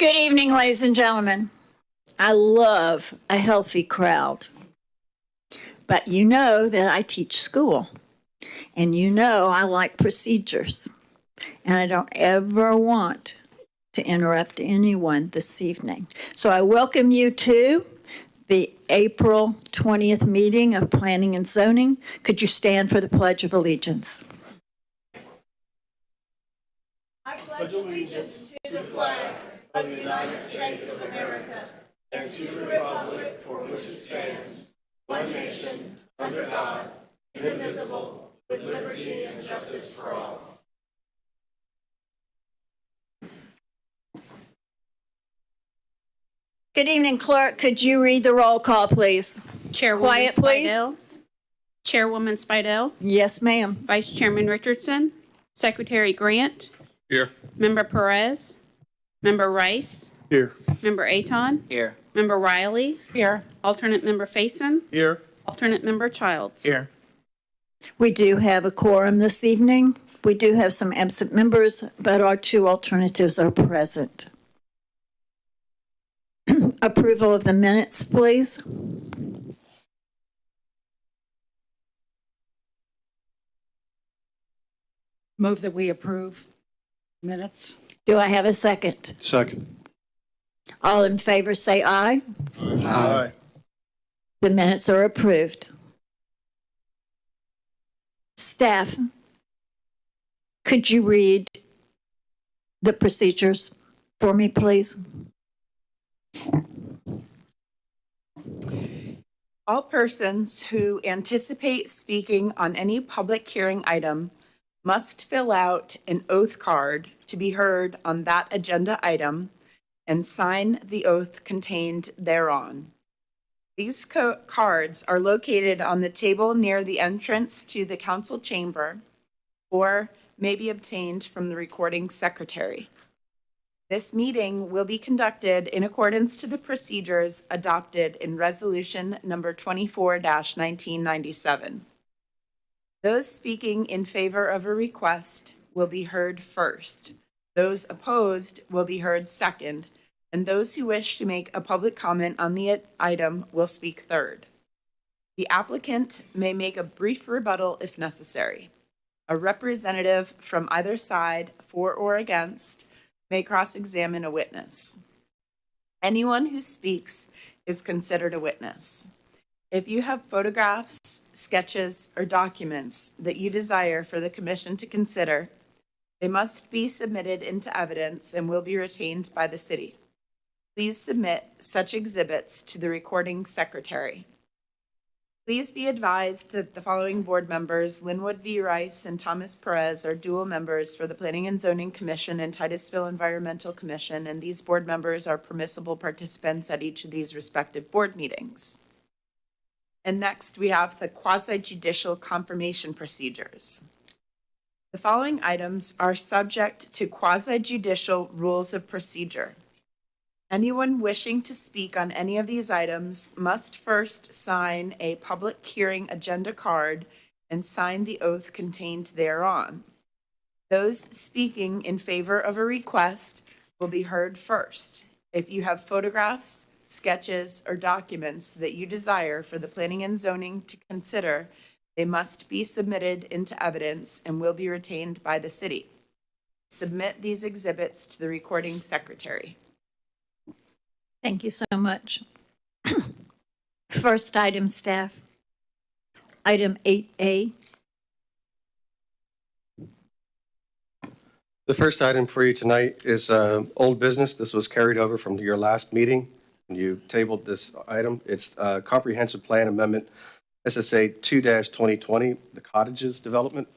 Good evening, ladies and gentlemen. I love a healthy crowd. But you know that I teach school, and you know I like procedures, and I don't ever want to interrupt anyone this evening. So I welcome you to the April 20th meeting of Planning and Zoning. Could you stand for the Pledge of Allegiance? I pledge allegiance to the flag of the United States of America and to the republic for which it stands, one nation, under God, indivisible, with liberty and justice for all. Good evening, clerk. Could you read the roll call, please? Chairwoman Quiet, please. Spidell. Chairwoman Spidell. Yes, ma'am. Vice Chairman Richardson. Secretary Grant. Here. Member Perez. Member Rice. Here. Member Aton. Here. Member Riley. Here. Alternate Member Faison. Here. Alternate Member Childs. Here. We do have a quorum this evening. We do have some absent members, but our two alternatives are present. Approval of the minutes, please. Move that we approve minutes. Do I have a second? Second. All in favor say aye. Aye. The minutes are approved. Staff, could you read the procedures for me, please? All persons who anticipate speaking on any public hearing item must fill out an oath card to be heard on that agenda item and sign the oath contained thereon. These cards are located on the table near the entrance to the council chamber or may be obtained from the recording secretary. This meeting will be conducted in accordance to the procedures adopted in Resolution Number 24-1997. Those speaking in favor of a request will be heard first. Those opposed will be heard second, and those who wish to make a public comment on the item will speak third. The applicant may make a brief rebuttal if necessary. A representative from either side, for or against, may cross-examine a witness. Anyone who speaks is considered a witness. If you have photographs, sketches, or documents that you desire for the commission to consider, they must be submitted into evidence and will be retained by the city. Please submit such exhibits to the recording secretary. Please be advised that the following board members, Linwood V. Rice and Thomas Perez, are dual members for the Planning and Zoning Commission and Titusville Environmental Commission, and these board members are permissible participants at each of these respective board meetings. And next, we have the quasi-judicial confirmation procedures. The following items are subject to quasi-judicial rules of procedure. Anyone wishing to speak on any of these items must first sign a public hearing agenda card and sign the oath contained thereon. Those speaking in favor of a request will be heard first. If you have photographs, sketches, or documents that you desire for the Planning and Zoning to consider, they must be submitted into evidence and will be retained by the city. Submit these exhibits to the recording secretary. Thank you so much. First item, staff. Item 8A. The first item for you tonight is old business. This was carried over from your last meeting. You tabled this item. It's Comprehensive Plan Amendment, SSA 2-2020, the cottages development.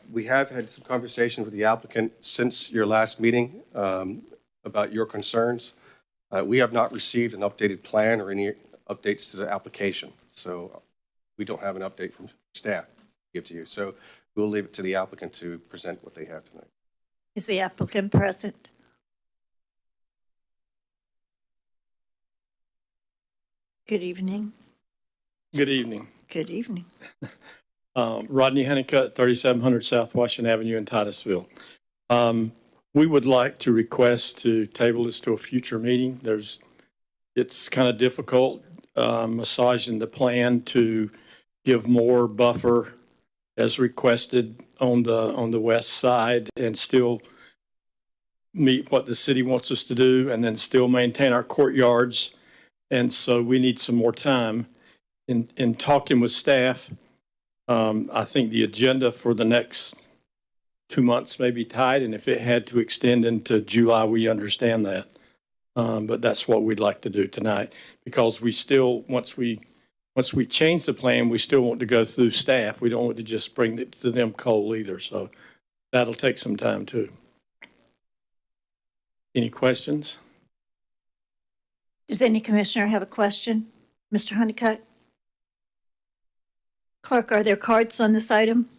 We have had some conversation with the applicant since your last meeting about your concerns. We have not received an updated plan or any updates to the application. So we don't have an update from staff to give to you. So we'll leave it to the applicant to present what they have tonight. Is the applicant present? Good evening. Good evening. Good evening. Rodney Honeycutt, 3700 South Washington Avenue in Titusville. We would like to request to table this to a future meeting. It's kind of difficult massaging the plan to give more buffer as requested on the west side and still meet what the city wants us to do and then still maintain our courtyards. And so we need some more time. In talking with staff, I think the agenda for the next 2 months may be tight, and if it had to extend into July, we understand that. But that's what we'd like to do tonight, because we still, once we change the plan, we still want to go through staff. We don't want to just bring it to them cold either, so that'll take some time too. Any questions? Does any commissioner have a question? Mr. Honeycutt? Clerk, are there cards on this item?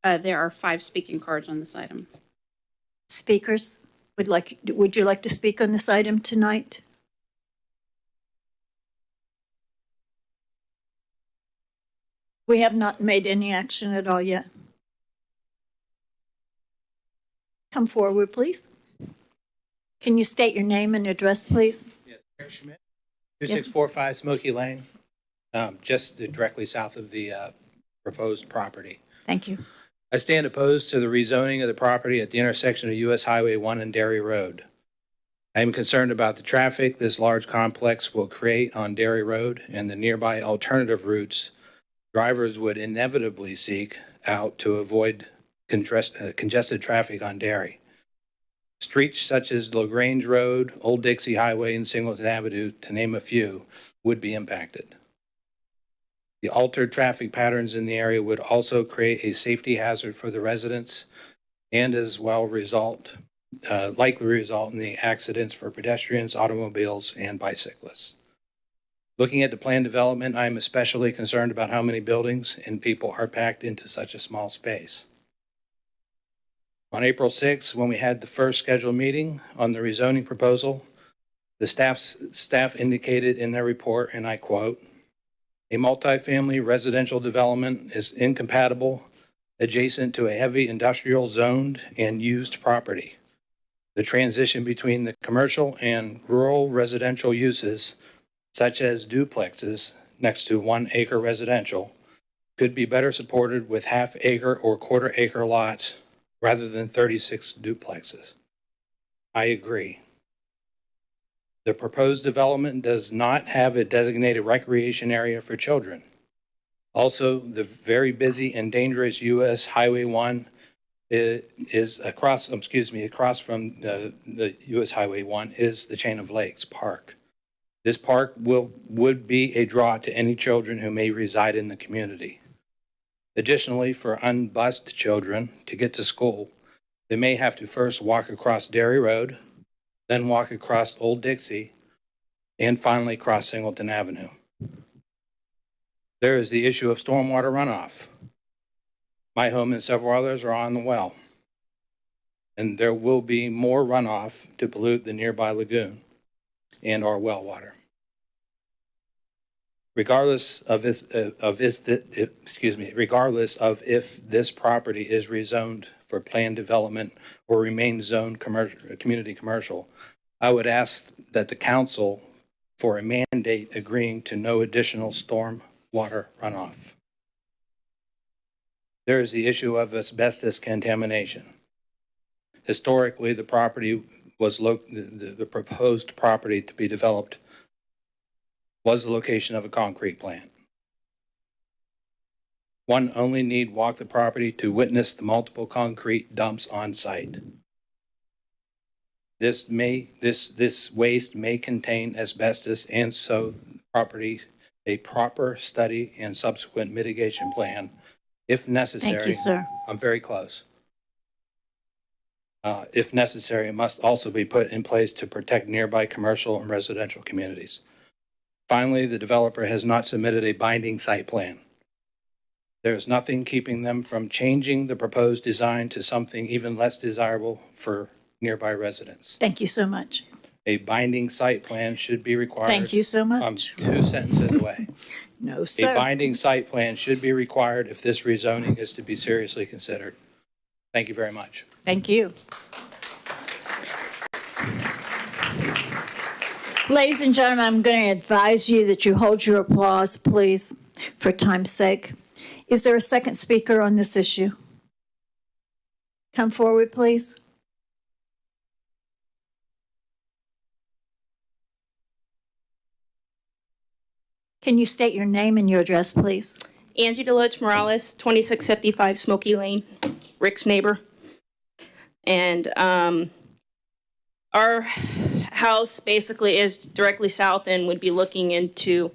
There are 5 speaking cards on this item. Speakers, would you like to speak on this item tonight? We have not made any action at all yet. Come forward, please. Can you state your name and address, please? Yes, Eric Schmidt, 2645 Smoky Lane, just directly south of the proposed property. Thank you. I stand opposed to the rezoning of the property at the intersection of US Highway 1 and Dairy Road. I am concerned about the traffic this large complex will create on Dairy Road and the nearby alternative routes drivers would inevitably seek out to avoid congested traffic on Dairy. Streets such as LaGrange Road, Old Dixie Highway, and Singleton Avenue, to name a few, would be impacted. The altered traffic patterns in the area would also create a safety hazard for the residents and as well likely result in the accidents for pedestrians, automobiles, and bicyclists. Looking at the planned development, I am especially concerned about how many buildings and people are packed into such a small space. On April 6th, when we had the first scheduled meeting on the rezoning proposal, the staff indicated in their report, and I quote, "A multifamily residential development is incompatible adjacent to a heavy industrial zoned and used property. The transition between the commercial and rural residential uses, such as duplexes next to 1 acre residential, could be better supported with half-acre or quarter-acre lots rather than 36 duplexes." I agree. The proposed development does not have a designated recreation area for children. Also, the very busy and dangerous US Highway 1 is across from the US Highway 1 is the Chain of Lakes Park. This park would be a draw to any children who may reside in the community. Additionally, for unbused children to get to school, they may have to first walk across Dairy Road, then walk across Old Dixie, and finally cross Singleton Avenue. There is the issue of stormwater runoff. My home and several others are on the well, and there will be more runoff to pollute the nearby lagoon and our well water. Regardless of if this property is rezoned for planned development or remains zoned community commercial, I would ask that the council for a mandate agreeing to no additional storm water runoff. There is the issue of asbestos contamination. Historically, the property was the proposed property to be developed was the location of a concrete plant. One only need walk the property to witness the multiple concrete dumps on site. This waste may contain asbestos, and so a proper study and subsequent mitigation plan, if necessary. Thank you, sir. I'm very close. If necessary, it must also be put in place to protect nearby commercial and residential communities. Finally, the developer has not submitted a binding site plan. There is nothing keeping them from changing the proposed design to something even less desirable for nearby residents. Thank you so much. A binding site plan should be required. Thank you so I'm much. 2 sentences away. No, A sir. binding site plan should be required if this rezoning is to be seriously considered. Thank you very much. Thank you. Ladies and gentlemen, I'm going to advise you that you hold your applause, please, for time's sake. Is there a second speaker on this issue? Come forward, please. Can you state your name and your address, please? Angie Deloach Morales, 2655 Smoky Lane, Rick's neighbor. And our house basically is directly south and would be looking into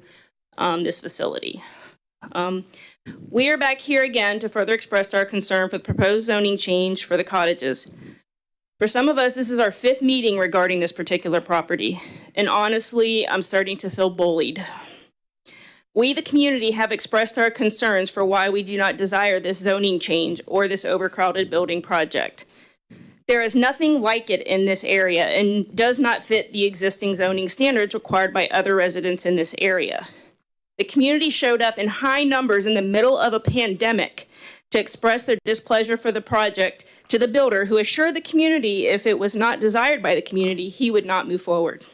this facility. We are back here again to further express our concern for the proposed zoning change for the cottages. For some of us, this is our 5th meeting regarding this particular property. And honestly, I'm starting to feel bullied. We, the community, have expressed our concerns for why we do not desire this zoning change or this overcrowded building project. There is nothing like it in this area and does not fit the existing zoning standards required by other residents in this area. The community showed up in high numbers in the middle of a pandemic to express their displeasure for the project to the builder, who assured the community if it was not desired by the community, he would not move forward.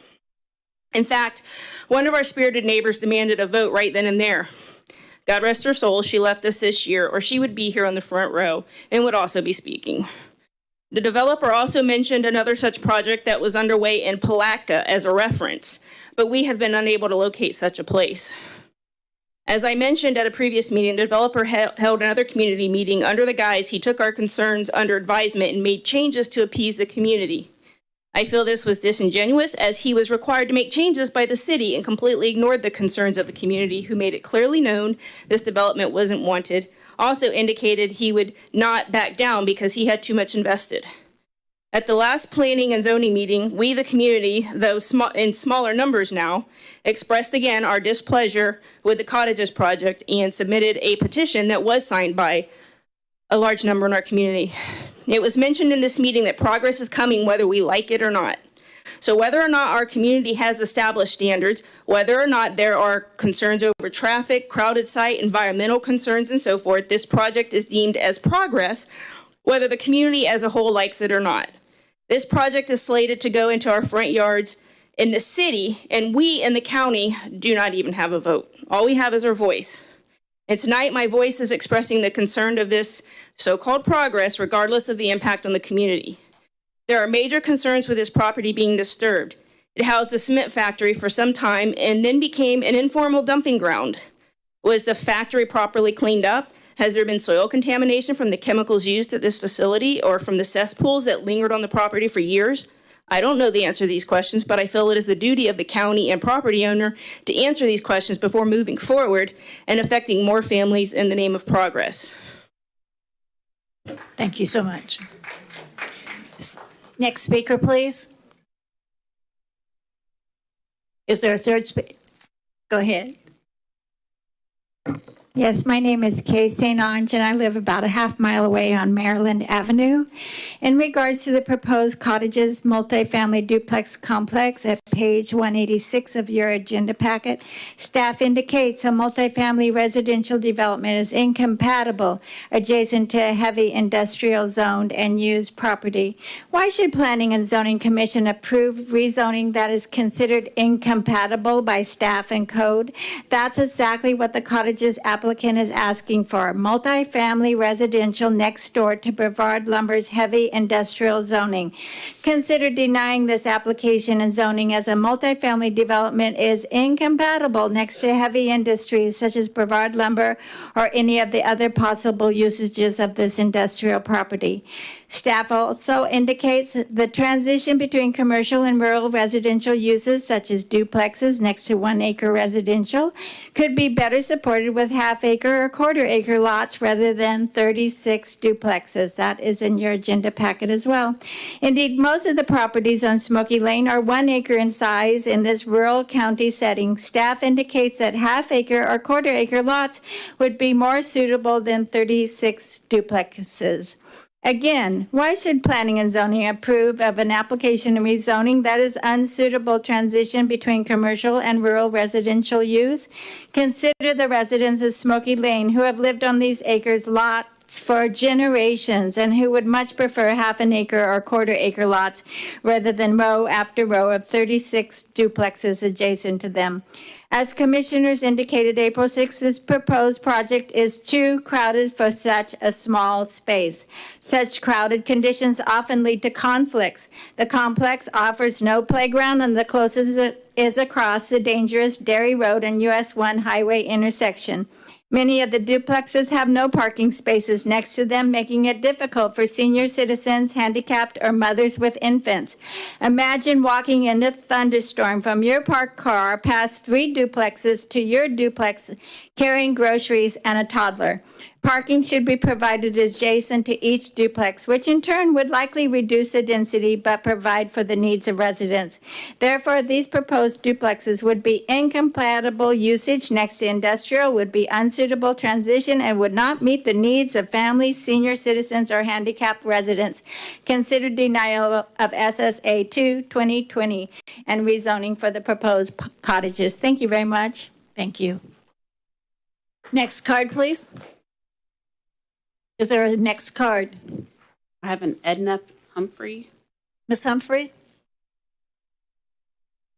In fact, one of our spirited neighbors demanded a vote right then and there. God rest her soul, she left us this year, or she would be here on the front row and would also be speaking. The developer also mentioned another such project that was underway in Palatka as a reference, but we have been unable to locate such a place. As I mentioned at a previous meeting, the developer held another community meeting under the guise he took our concerns under advisement and made changes to appease the community. I feel this was disingenuous, as he was required to make changes by the city and completely ignored the concerns of the community, who made it clearly known this development wasn't wanted. Also indicated he would not back down because he had too much invested. At the last planning and zoning meeting, we, the community, though in smaller numbers now, expressed again our displeasure with the cottages project and submitted a petition that was signed by a large number in our community. It was mentioned in this meeting that progress is coming whether we like it or not. So whether or not our community has established standards, whether or not there are concerns over traffic, crowded site, environmental concerns, and so forth, this project is deemed as progress, whether the community as a whole likes it or not. This project is slated to go into our front yards in the city, and we in the county do not even have a vote. All we have is our voice. And tonight, my voice is expressing the concern of this so-called progress, regardless of the impact on the community. There are major concerns with this property being disturbed. It housed a cement factory for some time and then became an informal dumping ground. Was the factory properly cleaned up? Has there been soil contamination from the chemicals used at this facility or from the cesspools that lingered on the property for years? I don't know the answer to these questions, but I feel it is the duty of the county and property owner to answer these questions before moving forward and affecting more families in the name of progress. Thank you so much. Next speaker, please. Is there a third speaker? Go ahead. Yes, my name is Kay St. Ange, and I live about a half mile away on Maryland Avenue. In regards to the proposed cottages multifamily duplex complex at page 186 of your agenda packet, staff indicates a multifamily residential development is incompatible adjacent to a heavy industrial zoned and used property. Why should Planning and Zoning Commission approve rezoning that is considered incompatible by staff and code? That's exactly what the cottages applicant is asking for, multifamily residential next door to Brevard Lumber's heavy industrial zoning. Consider denying this application and zoning as a multifamily development is incompatible next to heavy industries such as Brevard Lumber or any of the other possible usages of this industrial property. Staff also indicates the transition between commercial and rural residential uses, such as duplexes next to 1 acre residential, could be better supported with half-acre or quarter-acre lots rather than 36 duplexes. That is in your agenda packet as well. Indeed, most of the properties on Smoky Lane are 1 acre in size in this rural county setting. Staff indicates that half-acre or quarter-acre lots would be more suitable than 36 duplexes. Again, why should Planning and Zoning approve of an application and rezoning that is unsuitable transition between commercial and rural residential use? Consider the residents of Smoky Lane who have lived on these acres lots for generations and who would much prefer half an acre or quarter acre lots rather than row after row of 36 duplexes adjacent to them. As commissioners indicated April 6th, this proposed project is too crowded for such a small space. Such crowded conditions often lead to conflicts. The complex offers no playground, and the closest is across the dangerous Dairy Road and US 1 highway intersection. Many of the duplexes have no parking spaces next to them, making it difficult for senior citizens, handicapped, or mothers with infants. Imagine walking in a thunderstorm from your parked car past 3 duplexes to your duplex carrying groceries and a toddler. Parking should be provided adjacent to each duplex, which in turn would likely reduce the density but provide for the needs of residents. Therefore, these proposed duplexes would be incompatible usage next to industrial, would be unsuitable transition, and would not meet the needs of families, senior citizens, or handicapped residents. Consider denial of SSA 2 2020 and rezoning for the proposed cottages. Thank you very much. Thank you. Next card, please. Is there a next card? I have an Edna Humphrey Ms. Humphrey?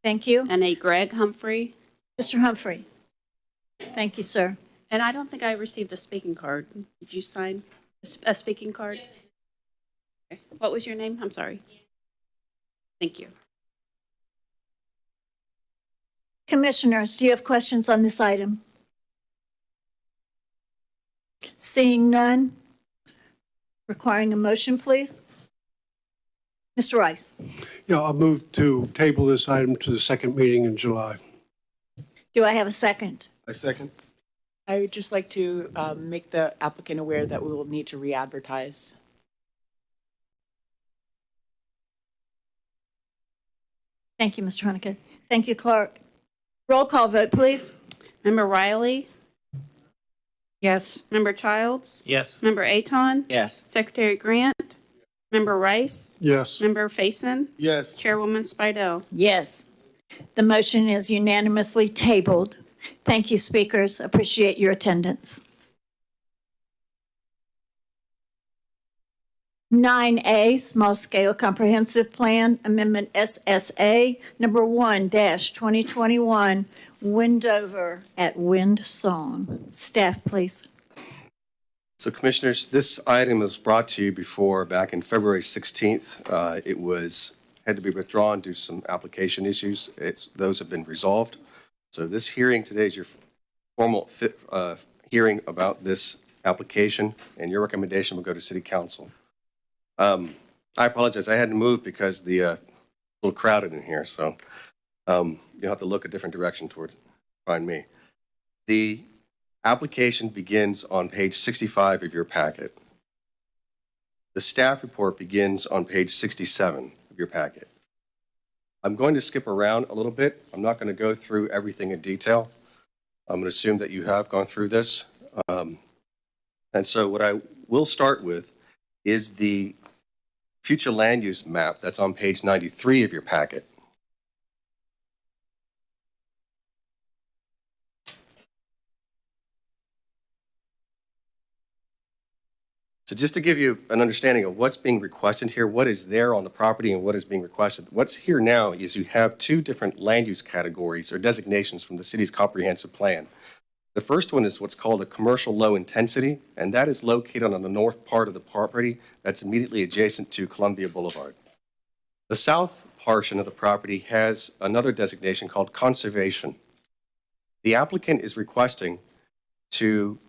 Thank you. and a Greg Humphrey. Mr. Humphrey? Thank you, sir. And I don't think I received a speaking card. Did you sign a speaking card? Okay. What was your name? I'm sorry. Thank you. Commissioners, do you have questions on this item? Seeing none, requiring a motion, please. Mr. Rice? Yeah, I'll move to table this item to the second meeting in July. Do I have a second? I second. I would just like to make the applicant aware that we will need to re-advertise. Thank you, Mr. Honeycutt. Thank you, Clark. Roll call vote, please. Member Riley? Yes. Member Childs? Yes. Member Aton? Yes. Secretary Grant? Member Rice? Yes. Member Faison? Yes. Chairwoman Spidel? Yes. The motion is unanimously tabled. Thank you, speakers. Appreciate your attendance. 9A, Small Scale Comprehensive Plan Amendment SSA number 1-2021, Windover at Windsong. Staff, please. So Commissioners, this item was brought to you before back in February 16th. It had to be withdrawn due to some application issues. Those have been resolved. So this hearing today is your formal hearing about this application, and your recommendation will go to City Council. I apologize. I had to move because the a little crowded in here, so you'll have to look a different direction towards find me. The application begins on page 65 of your packet. The staff report begins on page 67 of your packet. I'm going to skip around a little bit. I'm not going to go through everything in detail. I'm going to assume that you have gone through this. And so what I will start with is the future land use map that's on page 93 of your packet. So just to give you an understanding of what's being requested here, what is there on the property and what is being requested, what's here now is you have 2 different land use categories or designations from the city's comprehensive plan. The first one is what's called a commercial low intensity, and that is located on the north part of the property that's immediately adjacent to Columbia Boulevard. The south portion of the property has another designation called conservation. The applicant is requesting to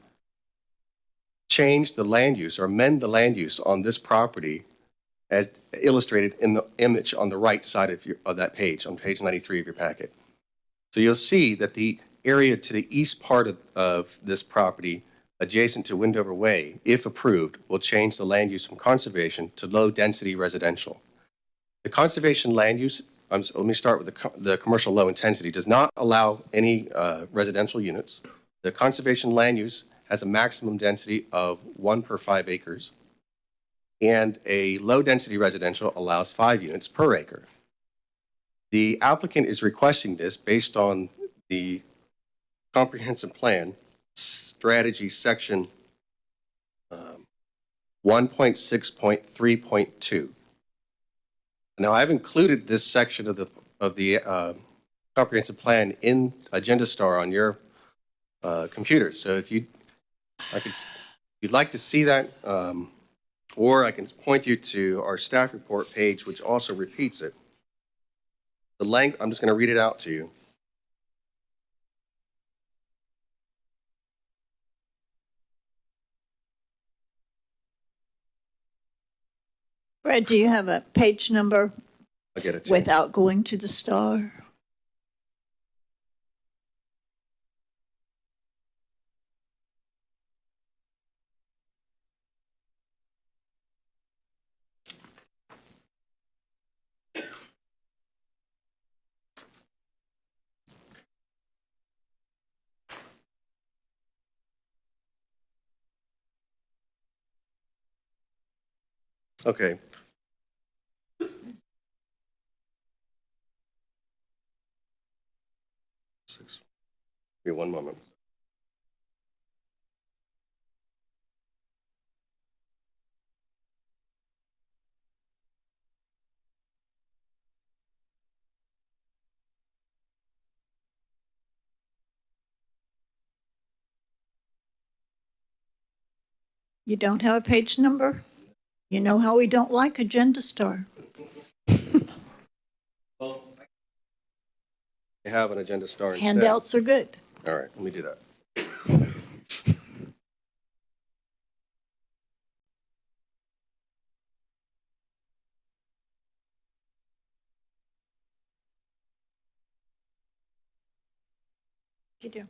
change the land use or amend the land use on this property as illustrated in the image on the right side of that page, on page 93 of your packet. So you'll see that the area to the east part of this property adjacent to Windover Way, if approved, will change the land use from conservation to low-density residential. The conservation land use, let me start with the commercial low intensity, does not allow any residential units. The conservation land use has a maximum density of 1 per 5 acres, and a low-density residential allows 5 units per acre. The applicant is requesting this based on the comprehensive plan strategy section 1.6.3.2. Now, I've included this section of the comprehensive plan in Agenda Star on your computer. So if you'd like to see that, or I can point you to our staff report page, which also repeats it. I'm just going to read it out to you. Brad, do you have a page number I'll get it to you. without going to the star? Okay. Give me one moment. You don't have a page number? You know how we don't like Agenda Star. I have an Agenda Star instead. Handouts are good. All right, let me do that. You do.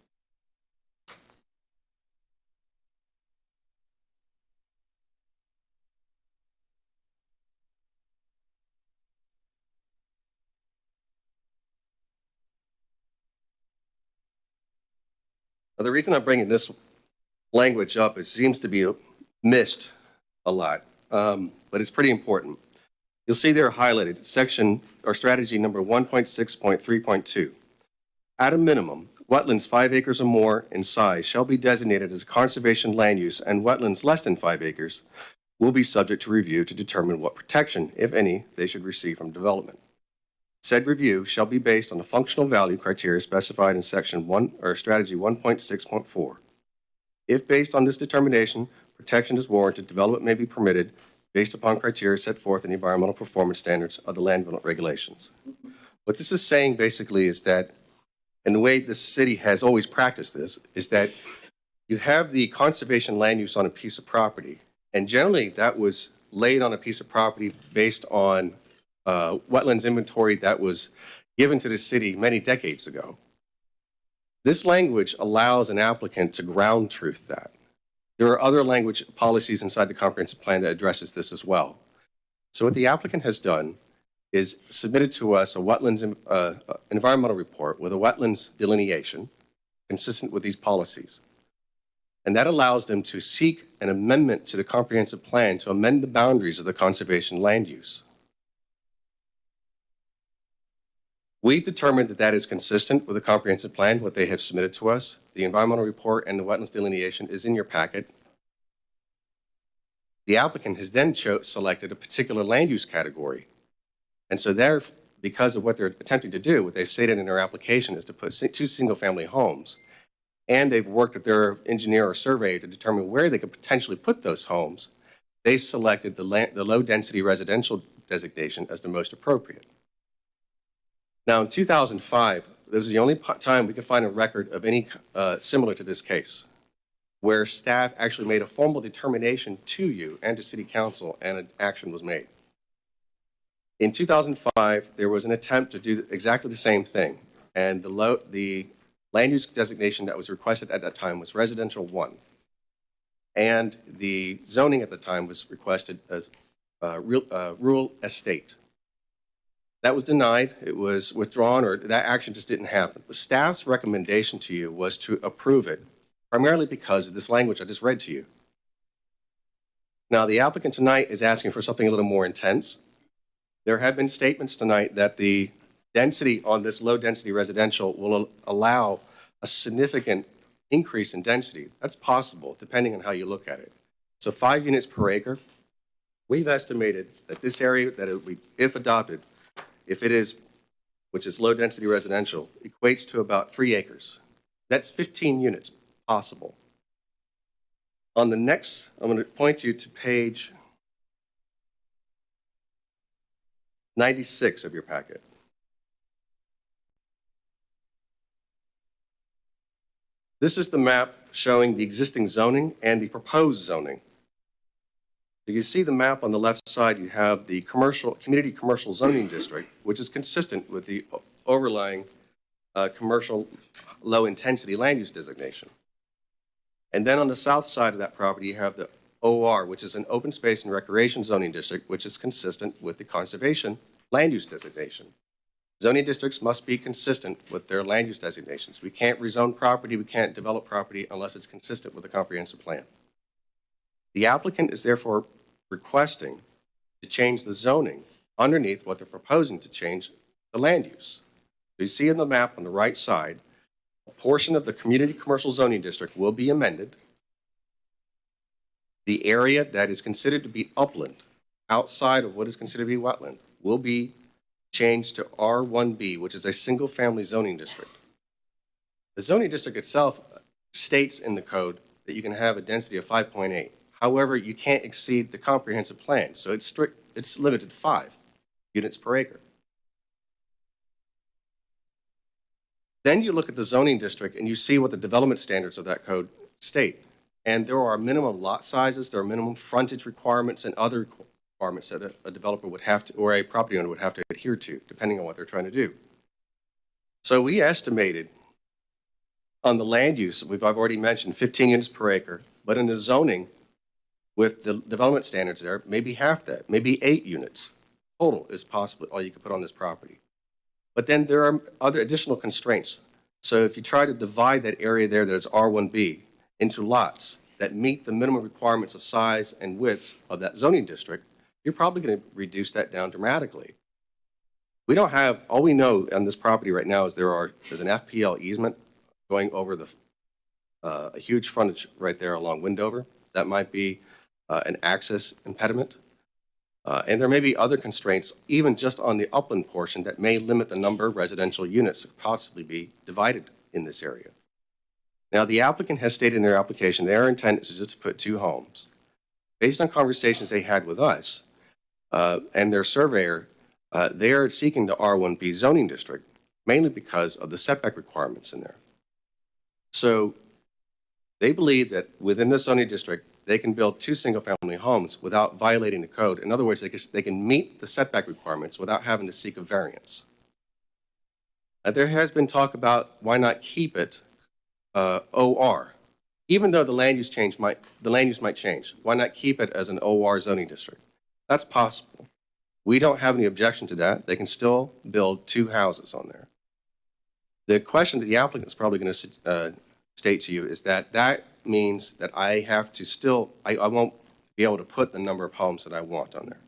Now, the reason I'm bringing this language up, it seems to be missed a lot, but it's pretty important. You'll see there highlighted section or strategy number 1.6.3.2. At a minimum, wetlands 5 acres or more in size shall be designated as a conservation land use, and wetlands less than 5 acres will be subject to review to determine what protection, if any, they should receive from development. Said review shall be based on the functional value criteria specified in section 1 or strategy 1.6.4. If based on this determination, protection is warranted, development may be permitted based upon criteria set forth in the environmental performance standards of the land development regulations. What this is saying basically is that, and the way the city has always practiced this, is that you have the conservation land use on a piece of property, and generally that was laid on a piece of property based on wetlands inventory that was given to the city many decades ago. This language allows an applicant to ground truth that. There are other language policies inside the comprehensive plan that addresses this as well. So what the applicant has done is submitted to us a wetlands environmental report with a wetlands delineation consistent with these policies. And that allows them to seek an amendment to the comprehensive plan to amend the boundaries of the conservation land use. We've determined that that is consistent with the comprehensive plan, what they have submitted to us. The environmental report and the wetlands delineation is in your packet. The applicant has then selected a particular land use category. And so they're, because of what they're attempting to do, what they've stated in their application is to put 2 single-family homes. And they've worked with their engineer or surveyor to determine where they could potentially put those homes. They selected the low-density residential designation as the most appropriate. Now, in 2005, this was the only time we could find a record of any similar to this case, where staff actually made a formal determination to you and to City Council, and an action was made. In 2005, there was an attempt to do exactly the same thing, and the land use designation that was requested at that time was Residential 1, and the zoning at the time was requested as rural estate. That was denied, it was withdrawn, or that action just didn't happen. The staff's recommendation to you was to approve it, primarily because of this language I just read to you. Now, the applicant tonight is asking for something a little more intense. There have been statements tonight that the density on this low-density residential will allow a significant increase in density. That's possible, depending on how you look at it. So 5 units per acre. We've estimated that this area, that it would be, if adopted, if it is, which is low-density residential, equates to about 3 acres. That's 15 units possible. On the next, I'm going to point you to page 96 of your packet. This is the map showing the existing zoning and the proposed zoning. So you see the map on the left side, you have the community commercial zoning district, which is consistent with the overlying commercial low-intensity land use designation. And then on the south side of that property, you have the OR, which is an open space and recreation zoning district, which is consistent with the conservation land use designation. Zoning districts must be consistent with their land use designations. We can't rezone property, we can't develop property unless it's consistent with the comprehensive plan. The applicant is therefore requesting to change the zoning underneath what they're proposing to change the land use. So you see in the map on the right side, a portion of the community commercial zoning district will be amended. The area that is considered to be upland, outside of what is considered to be wetland, will be changed to R1B, which is a single-family zoning district. The zoning district itself states in the code that you can have a density of 5.8. However, you can't exceed the comprehensive plan, so it's limited to 5 units per acre. Then you look at the zoning district and you see what the development standards of that code state. And there are minimum lot sizes, there are minimum frontage requirements and other requirements that a developer would have to, or a property owner would have to adhere to, depending on what they're trying to do. So we estimated on the land use, I've already mentioned 15 units per acre, but in the zoning, with the development standards there, maybe half that, maybe 8 units total is possibly all you could put on this property. But then there are other additional constraints. So if you try to divide that area there that is R1B into lots that meet the minimum requirements of size and width of that zoning district, you're probably going to reduce that down dramatically. We don't have, all we know on this property right now is there's an FPL easement going over a huge frontage right there along Windover. That might be an access impediment. And there may be other constraints, even just on the upland portion, that may limit the number of residential units that could possibly be divided in this area. Now, the applicant has stated in their application their intent is just to put 2 homes. Based on conversations they had with us and their surveyor, they are seeking the R1B zoning district, mainly because of the setback requirements in there. So they believe that within the zoning district, they can build 2 single-family homes without violating the code. In other words, they can meet the setback requirements without having to seek a variance. There has been talk about why not keep it OR, even though the land use might change. Why not keep it as an OR zoning district? That's possible. We don't have any objection to that. They can still build 2 houses on there. The question that the applicant is probably going to state to you is that means that I have to still, I won't be able to put the number of homes that I want on there.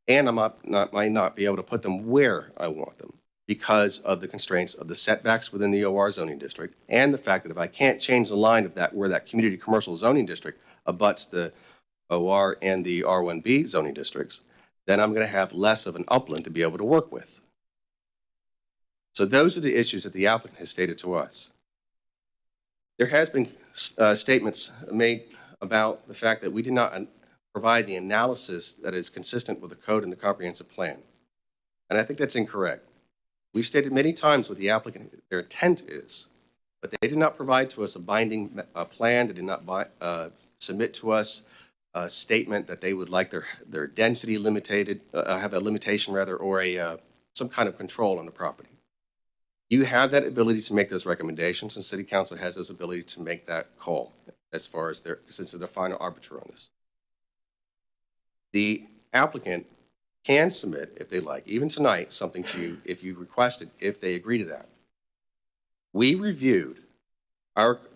And I might not be able to put them where I want them because of the constraints of the setbacks within the OR zoning district and the fact that if I can't change the line of that where that community commercial zoning district abuts the OR and the R1B zoning districts, then I'm going to have less of an upland to be able to work with. So those are the issues that the applicant has stated to us. There has been statements made about the fact that we did not provide the analysis that is consistent with the code and the comprehensive plan. And I think that's incorrect. We've stated many times what the applicant, their intent is, but they did not provide to us a binding plan. They did not submit to us a statement that they would like their density limited, have a limitation rather, or some kind of control on the property. You have that ability to make those recommendations, and City Council has those ability to make that call as far as since they're the final arbiter on this. The applicant can submit, if they like, even tonight, something to you if you request it, if they agree to that. We reviewed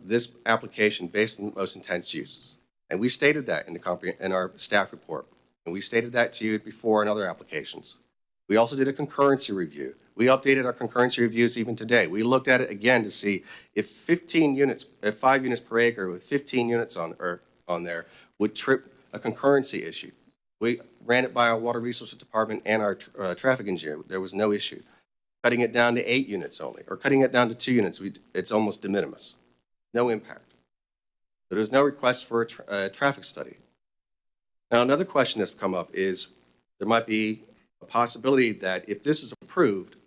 this application based on the most intense uses, and we stated that in our staff report, and we stated that to you before in other applications. We also did a concurrency review. We updated our concurrency reviews even today. We looked at it again to see if 5 units per acre with 15 units on there would trip a concurrency issue. We ran it by our Water Resources Department and our traffic engineer. There was no issue. Cutting it down to 8 units only, or cutting it down to 2 units, it's almost de minimis. No impact. So there's no request for a traffic study. Now, another question that's come up is there might be a possibility that if this is approved,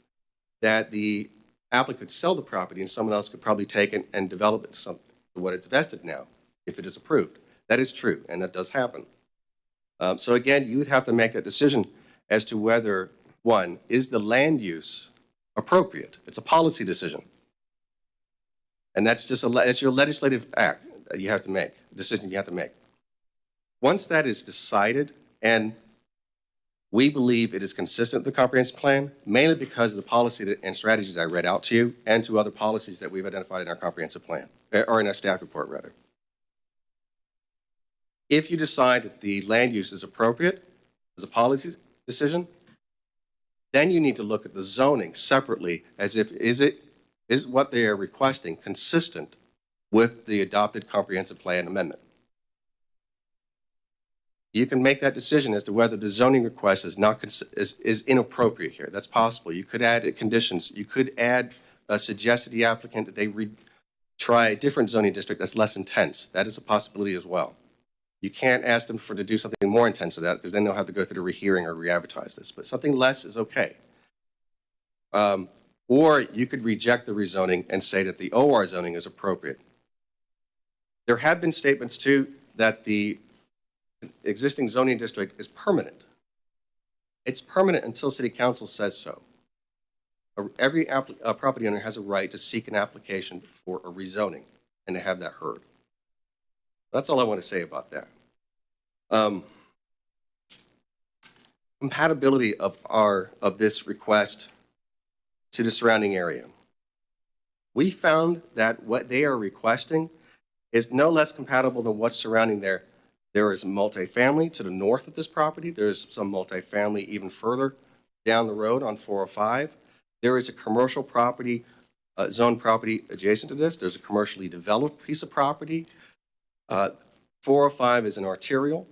that the applicant could sell the property and someone else could probably take it and develop it to what it's vested now, if it is approved. That is true, and that does happen. So again, you would have to make that decision as to whether, one, is the land use appropriate? It's a policy decision. And that's just it's your legislative act that you have to make, a decision you have to make. Once that is decided, and we believe it is consistent with the comprehensive plan, mainly because of the policy and strategies I read out to you, and to other policies that we've identified in our comprehensive plan, or in our staff report, rather. If you decide that the land use is appropriate as a policy decision, then you need to look at the zoning separately as if, is what they are requesting consistent with the adopted comprehensive plan amendment? You can make that decision as to whether the zoning request is inappropriate here. That's possible. You could add conditions. You could suggest to the applicant that they try a different zoning district that's less intense. That is a possibility as well. You can't ask them to do something more intense than that, because then they'll have to go through the rehearing or re-advertise this. But something less is okay. Or you could reject the rezoning and say that the OR zoning is appropriate. There have been statements, too, that the existing zoning district is permanent. It's permanent until City Council says so. Every property owner has a right to seek an application for a rezoning and to have that heard. That's all I want to say about that. Compatibility of this request to the surrounding area. We found that what they are requesting is no less compatible than what's surrounding there. There is multifamily to the north of this property. There's some multifamily even further down the road on 405. There is a commercial property, zone property adjacent to this. There's a commercially developed piece of property. 405 is an arterial.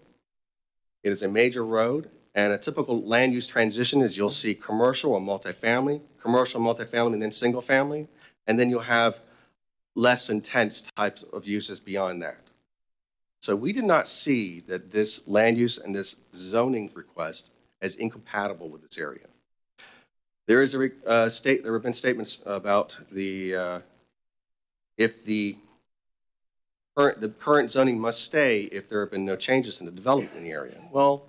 It is a major road, and a typical land use transition is you'll see commercial or multifamily, and then single family, and then you'll have less intense types of uses beyond that. So we did not see that this land use and this zoning request as incompatible with this area. There is there have been statements about if the current zoning must stay if there have been no changes in the development in the area. Well,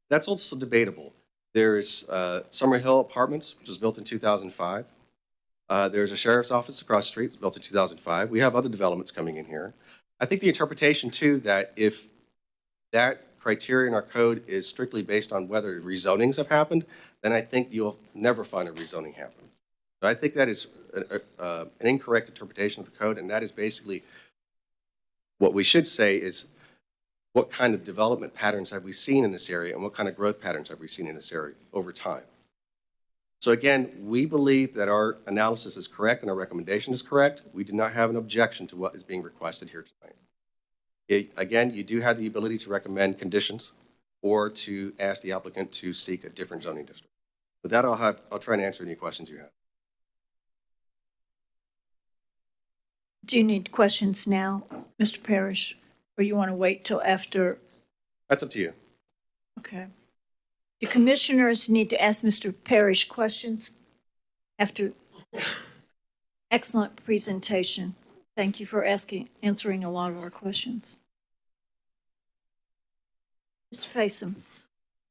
that's also debatable. There's Summer Hill Apartments, which was built in 2005. There's a sheriff's office across the street, it's built in 2005. We have other developments coming in here. I think the interpretation, too, that if that criteria in our code is strictly based on whether rezonings have happened, then I think you'll never find a rezoning happen. So I think that is an incorrect interpretation of the code, and that is basically what we should say is what kind of development patterns have we seen in this area and what kind of growth patterns have we seen in this area over time. So again, we believe that our analysis is correct and our recommendation is correct. We do not have an objection to what is being requested here tonight. Again, you do have the ability to recommend conditions or to ask the applicant to seek a different zoning district. With that, I'll try and answer any questions you have. Do you need questions now, Mr. Parrish, or you want to wait till after? That's up to you. Okay. Do commissioners need to ask Mr. Parrish questions after? Excellent presentation. Thank you for answering a lot of our questions. Mr. Faison.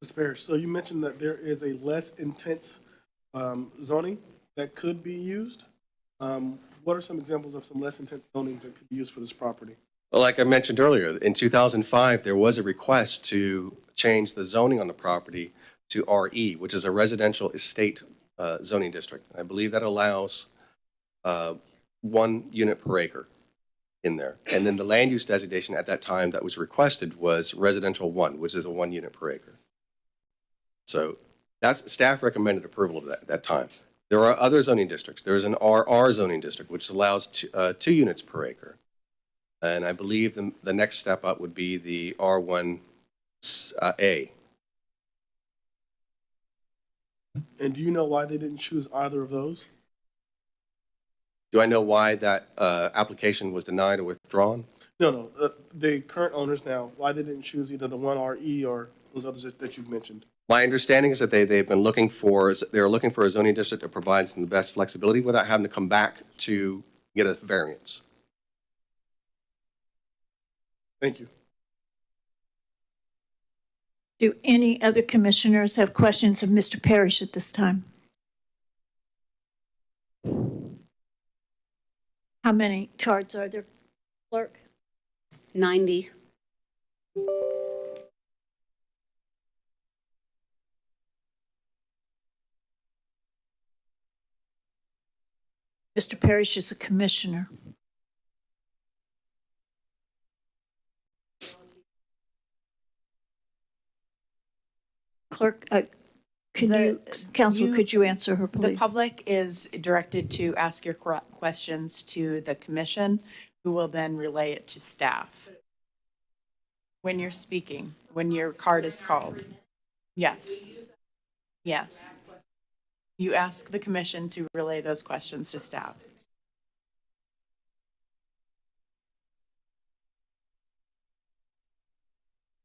Mr. Parrish, so you mentioned that there is a less intense zoning that could be used. What are some examples of some less intense zonings that could be used for this property? Well, like I mentioned earlier, in 2005, there was a request to change the zoning on the property to RE, which is a residential estate zoning district. I believe that allows 1 unit per acre in there. And then the land use designation at that time that was requested was residential 1, which is a 1 unit per acre. So that's staff recommended approval of that at that time. There are other zoning districts. There's an RR zoning district, which allows 2 units per acre. And I believe the next step up would be the R1A. And do you know why they didn't choose either of those? Do I know why that application was denied or withdrawn? No. The current owners now, why they didn't choose either the 1RE or those others that you've mentioned? My understanding is that they've been looking for, they're looking for a zoning district that provides them the best flexibility without having to come back to get a variance. Thank you. Do any other commissioners have questions of Mr. Parrish at this time? How many cards are there, clerk? 90. Mr. Parrish is a commissioner. Clerk, Counsel, could you answer her, please? The public is directed to ask your questions to the commission, who will then relay it to staff. When you're speaking, when your card is called. Yes. Yes. You ask the commission to relay those questions to staff.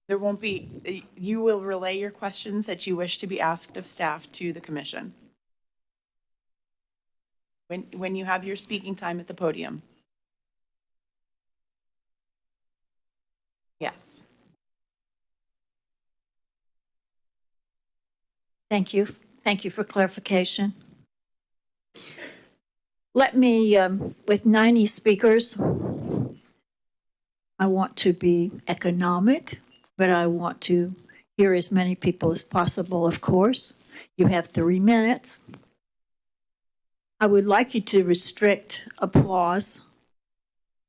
There won't be, you will relay your questions that you wish to be asked of staff to the commission. When you have your speaking time at the podium. Yes. Thank you. Thank you for clarification. Let me, with 90 speakers, I want to be economic, but I want to hear as many people as possible, of course. You have 3 minutes. I would like you to restrict applause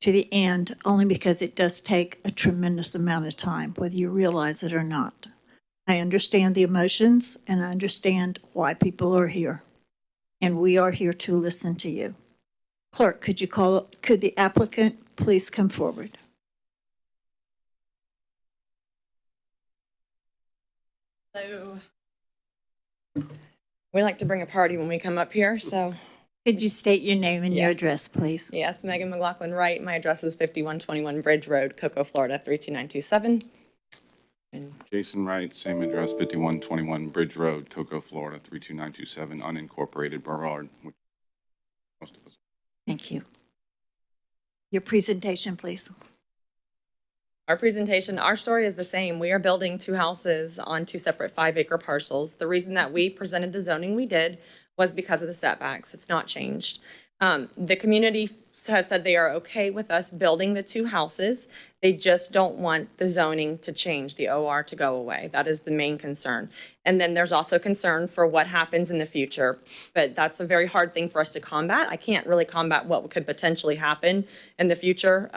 to the end, only because it does take a tremendous amount of time, whether you realize it or not. I understand the emotions, and I understand why people are here. And we are here to listen to you. Clerk, could the applicant please come forward? So we like to bring a party when we come up here, so. Could you state your name and your Yes. address, please? Yes, Megan McLaughlin Wright. My address is 5121 Bridge Road, Cocoa, Florida, 32927. And Jason Wright, same address, 5121 Bridge Road, Cocoa, Florida, 32927, unincorporated Burrard, which most of us. Thank you. Your presentation, please. our presentation, our story is the same. We are building 2 houses on 2 separate 5-acre parcels. The reason that we presented the zoning we did was because of the setbacks. It's not changed. The community has said they are okay with us building the 2 houses. They just don't want the zoning to change, the OR to go away. That is the main concern. And then there's also concern for what happens in the future. But that's a very hard thing for us to combat. I can't really combat what could potentially happen in the future.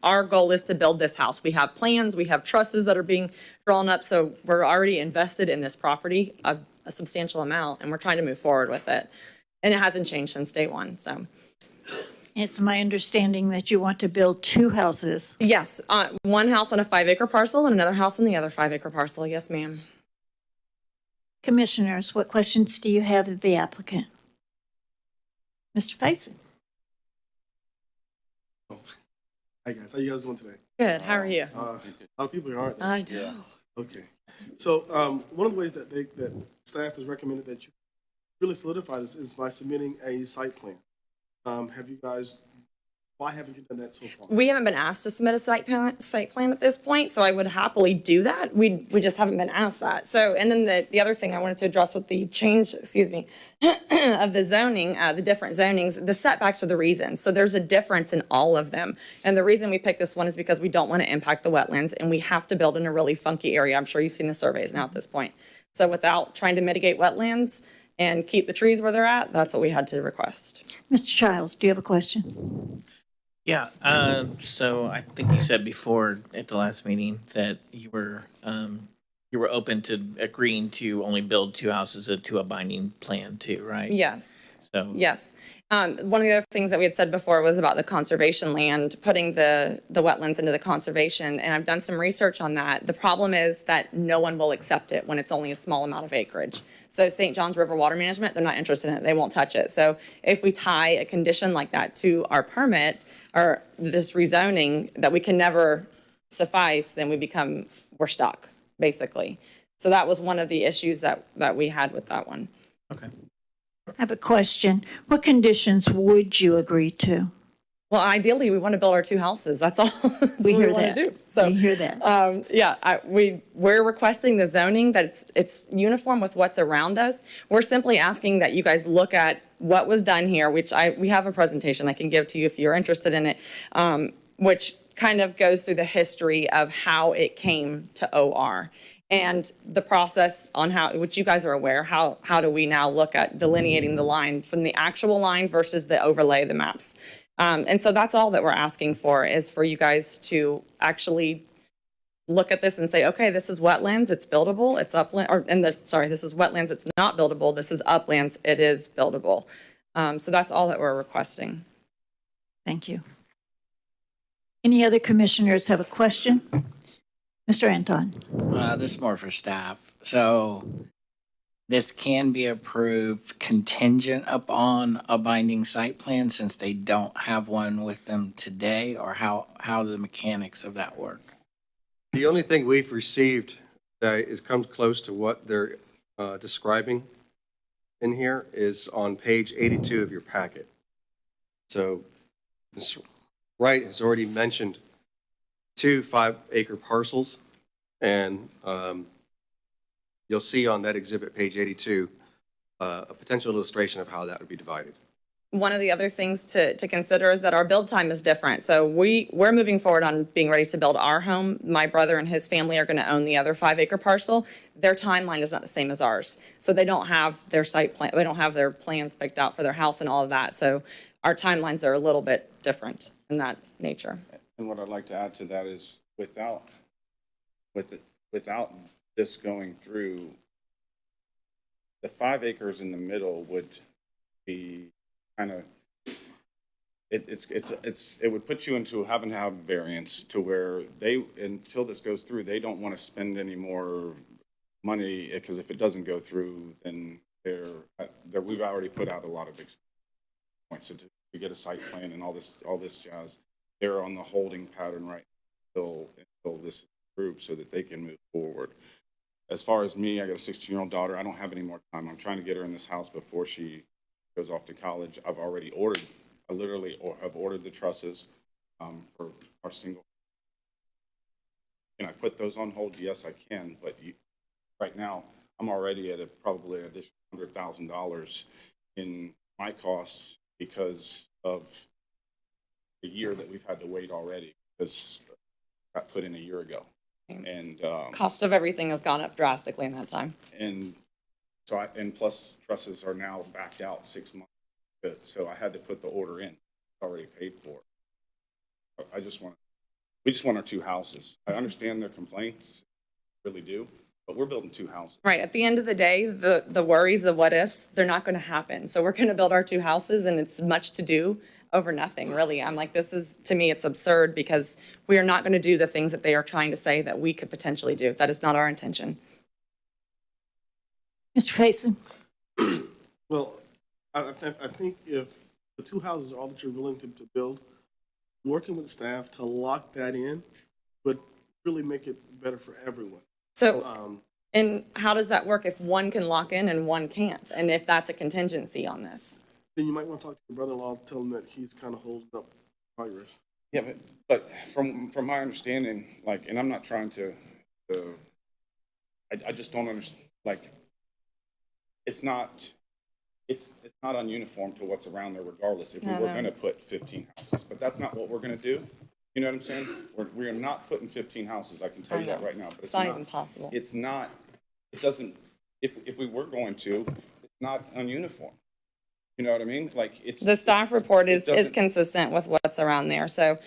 Our goal is to build this house. We have plans, we have trusses that are being drawn up, so we're already invested in this property, a substantial amount, and we're trying to move forward with it. And it hasn't changed since day one, so. It's my understanding that you want to build 2 houses. Yes, 1 house on a 5-acre parcel and another house on the other 5-acre parcel. Yes, ma'am. Commissioners, what questions do you have of the applicant? Mr. Faison? Hi, guys. How you guys doing today? Good, how are you? A lot of people here, aren't there? I know. Okay. So one of the ways that that staff has recommended that you really solidify this is by submitting a site plan. Have you guys, why haven't you done that so far? We haven't been asked to submit a site plan at this point, so I would happily do that. We just haven't been asked that. So, and then the other thing I wanted to address with the change, excuse me, of the zoning, the different zonings, the setbacks are the reason. So there's a difference in all of them. And the reason we picked this one is because we don't want to impact the wetlands, and we have to build in a really funky area. I'm sure you've seen the surveys now at this point. So without trying to mitigate wetlands and keep the trees where they're at, that's what we had to request. Mr. Childs, do you have a question? Yeah, so I think you said before at the last meeting that you were open to agreeing to only build 2 houses to a binding plan too, right? Yes. So Yes. One of the other things that we had said before was about the conservation land, putting the wetlands into the conservation, and I've done some research on that. The problem is that no one will accept it when it's only a small amount of acreage. So St. Johns River Water Management, they're not interested in it. They won't touch it. So if we tie a condition like that to our permit or this rezoning that we can never suffice, then we're stuck, basically. So that was one of the issues that we had with that one. okay. I have a question. What conditions would you agree to? Well, ideally, we want to build our 2 houses. That's all. That's We what hear want that. to do. So, We hear that. yeah, we're requesting the zoning that it's uniform with what's around us. We're simply asking that you guys look at what was done here, which we have a presentation I can give to you if you're interested in it, which kind of goes through the history of how it came to OR. And the process on which you guys are aware, how do we now look at delineating the line from the actual line versus the overlay, the maps. And so that's all that we're asking for, is for you guys to actually look at this and say, okay, this is wetlands, it's buildable, it's upland, this is wetlands, it's not buildable, this is uplands, it is buildable. So that's all that we're requesting. Thank you. Any other commissioners have a question? Mr. Anton? This is more for staff. So this can be approved contingent upon a binding site plan since they don't have one with them today, or how the mechanics of that work? The only thing we've received that comes close to what they're describing in here is on page 82 of your packet. So Ms. Wright has already mentioned 2 5-acre parcels, and you'll see on that exhibit, page 82, a potential illustration of how that would be divided. One of the other things to consider is that our build time is different. So we're moving forward on being ready to build our home. My brother and his family are going to own the other 5-acre parcel. Their timeline is not the same as ours. So they don't have their site plan, they don't have their plans picked out for their house and all of that. So our timelines are a little bit different in that nature. And what I'd like to add to that is without this going through, the 5 acres in the middle would be kind of, it would put you into having to have variance to where until this goes through, they don't want to spend any more money, because if it doesn't go through, then we've already put out a lot of points to get a site plan and all this jazz. They're on the holding pattern right until this is approved so that they can move forward. As far as me, I got a 16-year-old daughter. I don't have any more time. I'm trying to get her in this house before she goes off to college. I literally have ordered the trusses for our single. Can I put those on hold? Yes, I can. But right now, I'm already at probably an additional $100,000 in my costs because of the year that we've had to wait already, because got put in a year ago. And Cost of everything has gone up drastically in that time. And so plus trusses are now backed out 6 months. So I had to put the order in. It's already paid for. We just want our 2 houses. I understand their complaints, really do, but we're building 2 houses. Right. At the end of the day, the worries, the what ifs, they're not going to happen. So we're going to build our 2 houses, and it's much to do over nothing, really. I'm like, to me, it's absurd, because we are not going to do the things that they are trying to say that we could potentially do. That is not our intention. Mr. Faison? Well, I think if the 2 houses are all that you're willing to build, working with staff to lock that in would really make it better for everyone. So, and how does that work if one can lock in and one can't? And if that's a contingency on this? Then you might want to talk to your brother-in-law, tell him that he's kind of holding up progress. Yeah, but from my understanding, like, and I'm not trying to I just don't understand, like, it's not ununiform to what's around there regardless if we were going to put 15 houses, but that's not what we're going to do. You know what I'm saying? We are not putting 15 houses. I can tell you that right now. But it's not even possible. It's not, it doesn't, if we were going to, it's not ununiform. You know what I mean? Like, it's. The staff report is consistent with what's around there. So,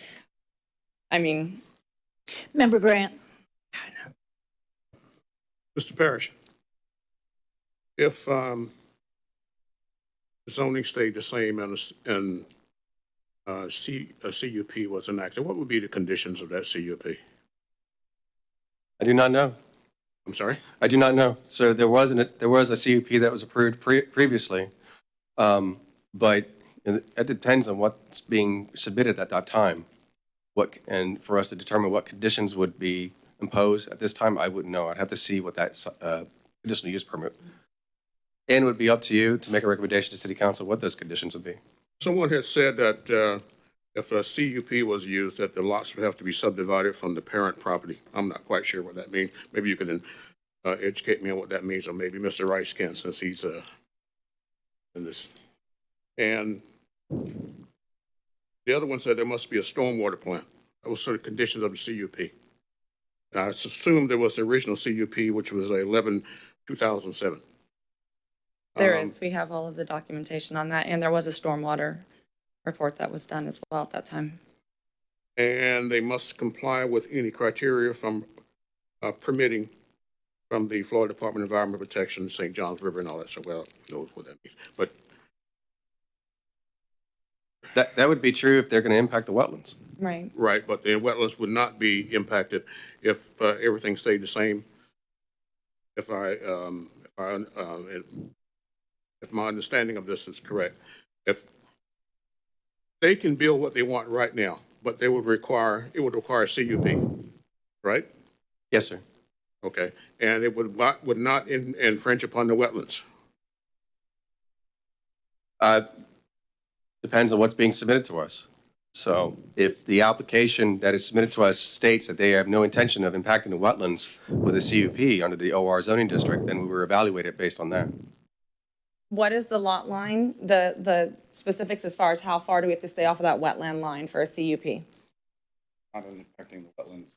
I mean. Member Grant? Mr. Parrish, if zoning stayed the same and a CUP was enacted, what would be the conditions of that CUP? I do not know. I'm sorry? I do not know. So there was a CUP that was approved previously, but it depends on what's being submitted at that time. And for us to determine what conditions would be imposed at this time, I wouldn't know. I'd have to see what that conditional use permit. And it would be up to you to make a recommendation to City Council what those conditions would be. Someone had said that if a CUP was used, that the lots would have to be subdivided from the parent property. I'm not quite sure what that means. Maybe you can educate me on what that means, or maybe Mr. Rice can, since he's in this. And the other one said there must be a stormwater plan. That was sort of conditions of the CUP. And I assume there was the original CUP, which was 11/2007. There is. We have all of the documentation on that, and there was a stormwater report that was done as well at that time. And they must comply with any criteria from permitting from the Florida Department of Environmental Protection, St. Johns River, and all that. So, well, who knows what that means. But That would be true if they're going to impact the wetlands. Right. right, but the wetlands would not be impacted if everything stayed the same. If my understanding of this is correct, if they can build what they want right now, but it would require a CUP, right? Yes, sir. Okay, and it would not infringe upon the wetlands. Depends on what's being submitted to us. So if the application that is submitted to us states that they have no intention of impacting the wetlands with a CUP under the OR zoning district, then we will evaluate it based on that. What is the lot line, the specifics as far as how far do we have to stay off of that wetland line for a CUP? Not impacting the wetlands.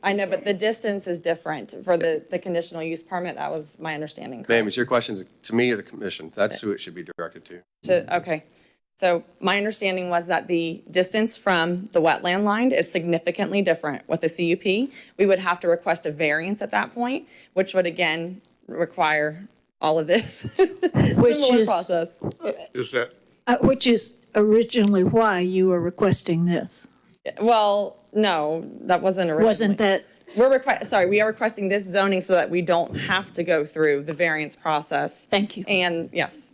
I know, but the distance is different for the conditional use permit. That was my understanding. Ma'am, is your question to me or the commission? That's who it should be directed to. Okay. So my understanding was that the distance from the wetland line is significantly different with the CUP. We would have to request a variance at that point, which would again require all of this. Which Similar is- process. Is that Which is originally why you were requesting this. Well, no, that wasn't originally. Wasn't that, We are requesting this zoning so that we don't have to go through the variance process. thank you, And yes.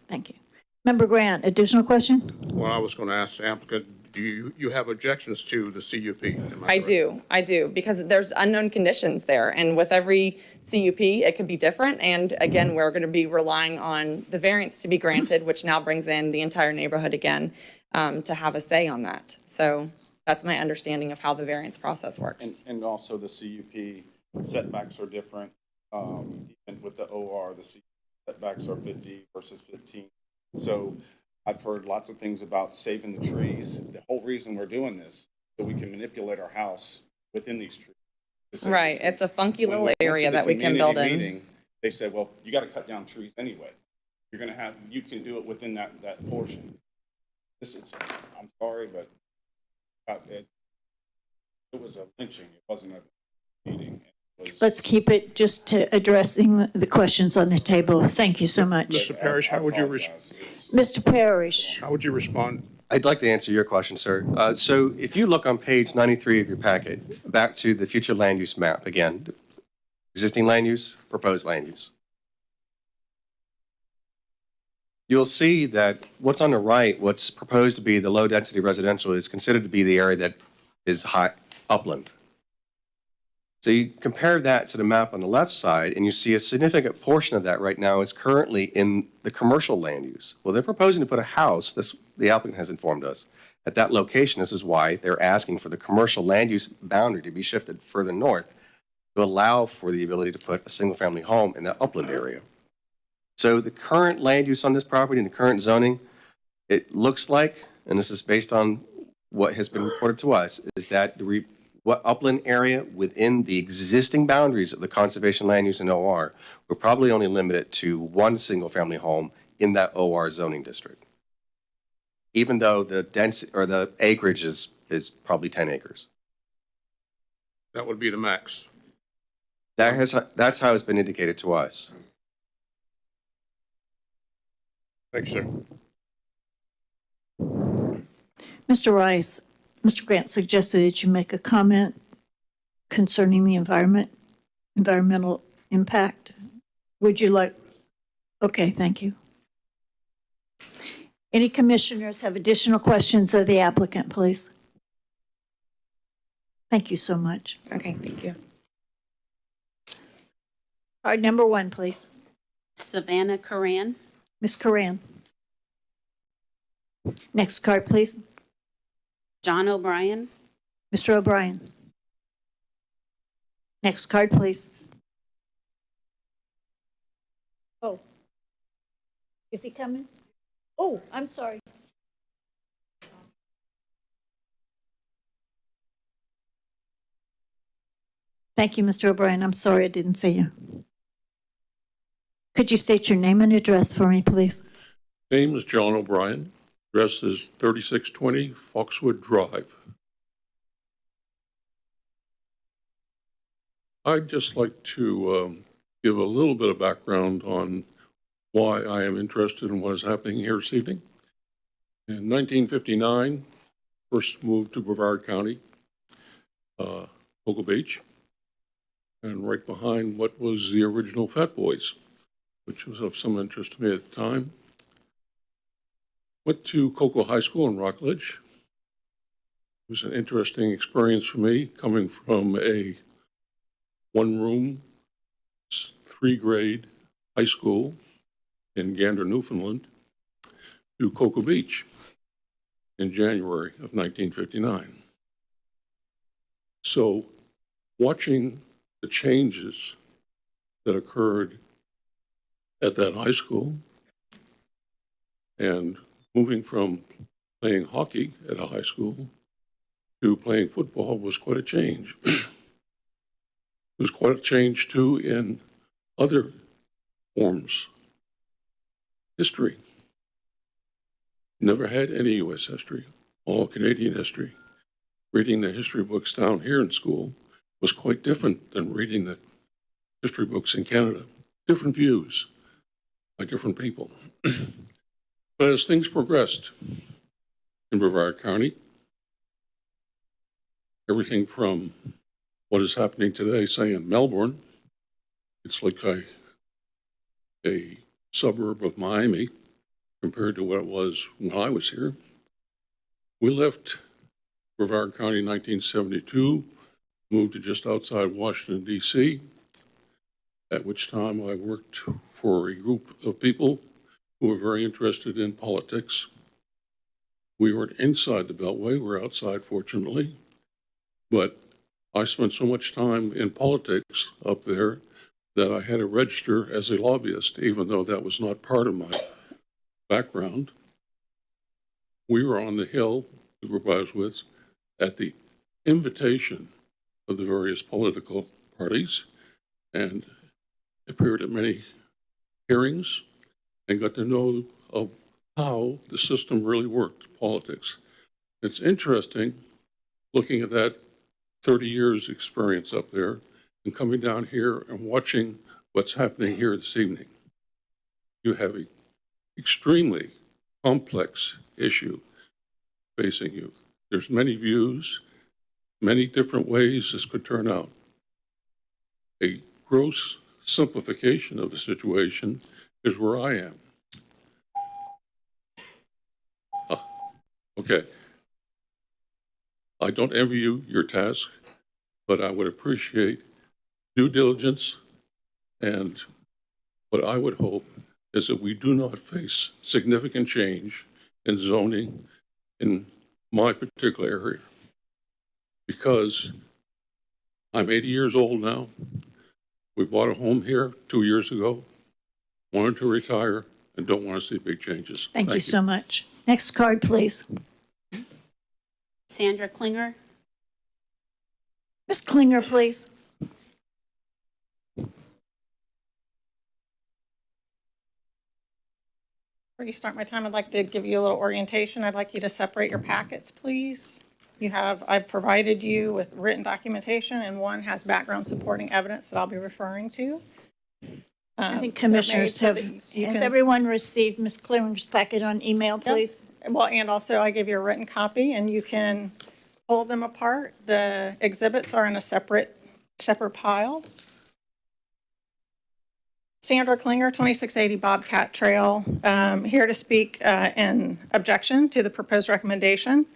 thank you. Member Grant, additional question? well, I was going to ask the applicant, do you have objections to the CUP? Am I correct? do, because there's unknown conditions there, and with every CUP, it could be different, and again, we're going to be relying on the variance to be granted, which now brings in the entire neighborhood again, to have a say on that. So that's my understanding of how the variance process works. And also the CUP setbacks are different. Even with the OR, the CUP setbacks are 50 versus 15. So I've heard lots of things about saving the trees. The whole reason we're doing this, so we can manipulate our house within these trees. to save the Right, trees. it's a funky When little we went to area the that we can build community in. meeting, They said, well, you got to cut down trees anyway. You're going to have, you can do it within that portion. This is, I'm sorry, but it was a lynching. It wasn't a meeting. It was- Let's keep it just to addressing the questions on the table. Thank you so much. Mr. Parrish, how would you Mr. Parrish, respond? I'd like to answer your question, sir. So if you look on page 93 of your packet, back to the future land use map, again, existing land use, proposed land use. You'll see that what's on the right, what's proposed to be the low-density residential is considered to be the area that is high upland. So you compare that to the map on the left side, and you see a significant portion of that right now is currently in the commercial land use. Well, they're proposing to put a house, this, the applicant has informed us, at that location. This is why they're asking for the commercial land use boundary to be shifted further north to allow for the ability to put a single-family home in that upland area. So the current land use on this property and the current zoning, it looks like, and this is based on what has been reported to us, is that what upland area within the existing boundaries of the conservation land use and OR, we're probably only limited to one single-family home in that OR zoning district, even though the density or the acreage is probably 10 acres. That would be the max. That's how it's been indicated to us. Thank you, sir. Mr. Rice, Mr. Grant suggested that you make a comment concerning the environmental impact. Would you like? Okay, thank you. Any commissioners have additional questions of the applicant, please? Thank you so much. Okay, thank you. Card number 1, please. Savannah Coran. Ms. Coran. Next card, please. John O'Brien. Mr. O'Brien. Next card, please. Oh. Is he coming? Oh, I'm sorry. Thank you, Mr. O'Brien. I'm sorry I didn't see you. Could you state your name and address for me, please? Name is John O'Brien. Address is 3620 Foxwood Drive. I'd just like to give a little bit of background on why I am interested in what is happening here this evening. In 1959, first moved to Brevard County, Cocoa Beach, and right behind what was the original Fat Boys, which was of some interest to me at the time. Went to Cocoa High School in Rockledge. It was an interesting experience for me, coming from a one-room, 3-grade high school in Gander, Newfoundland, to Cocoa Beach in January of 1959. So watching the changes that occurred at that high school and moving from playing hockey at a high school to playing football was quite a change. It was quite a change, too, in other forms. History. Never had any U.S. history, all Canadian history. Reading the history books down here in school was quite different than reading the history books in Canada. Different views by different people. But as things progressed in Brevard County, everything from what is happening today, say in Melbourne, it's like a suburb of Miami compared to what it was when I was here. We left Brevard County in 1972, moved to just outside Washington, D.C., at which time I worked for a group of people who were very interested in politics. We weren't inside the Beltway, we were outside, fortunately, but I spent so much time in politics up there that I had to register as a lobbyist, even though that was not part of my background. We were on the Hill, the group I was with, at the invitation of the various political parties, and appeared at many hearings and got to know of how the system really worked, politics. It's interesting looking at that 30 years experience up there and coming down here and watching what's happening here this evening. You have an extremely complex issue facing you. There's many views, many different ways this could turn out. A gross simplification of the situation is where I am. Okay. I don't envy you your task, but I would appreciate due diligence, and what I would hope is that we do not face significant change in zoning in my particular area, because I'm 80 years old now. We bought a home here 2 years ago, wanted to retire, and don't want to see big changes. Thank you so much. Next card, please. Sandra Klinger. Ms. Klinger, please. Before you start my time, I'd like to give you a little orientation. I'd like you to separate your packets, please. I've provided you with written documentation, and one has background supporting evidence that I'll be referring to. I think commissioners have, has everyone received Ms. Klinger's packet on email, please? well, and also I gave you a written copy and you can pull them apart. The exhibits are in a separate pile. Sandra Klinger, 2680 Bobcat Trail, here to speak in objection to the proposed recommendation.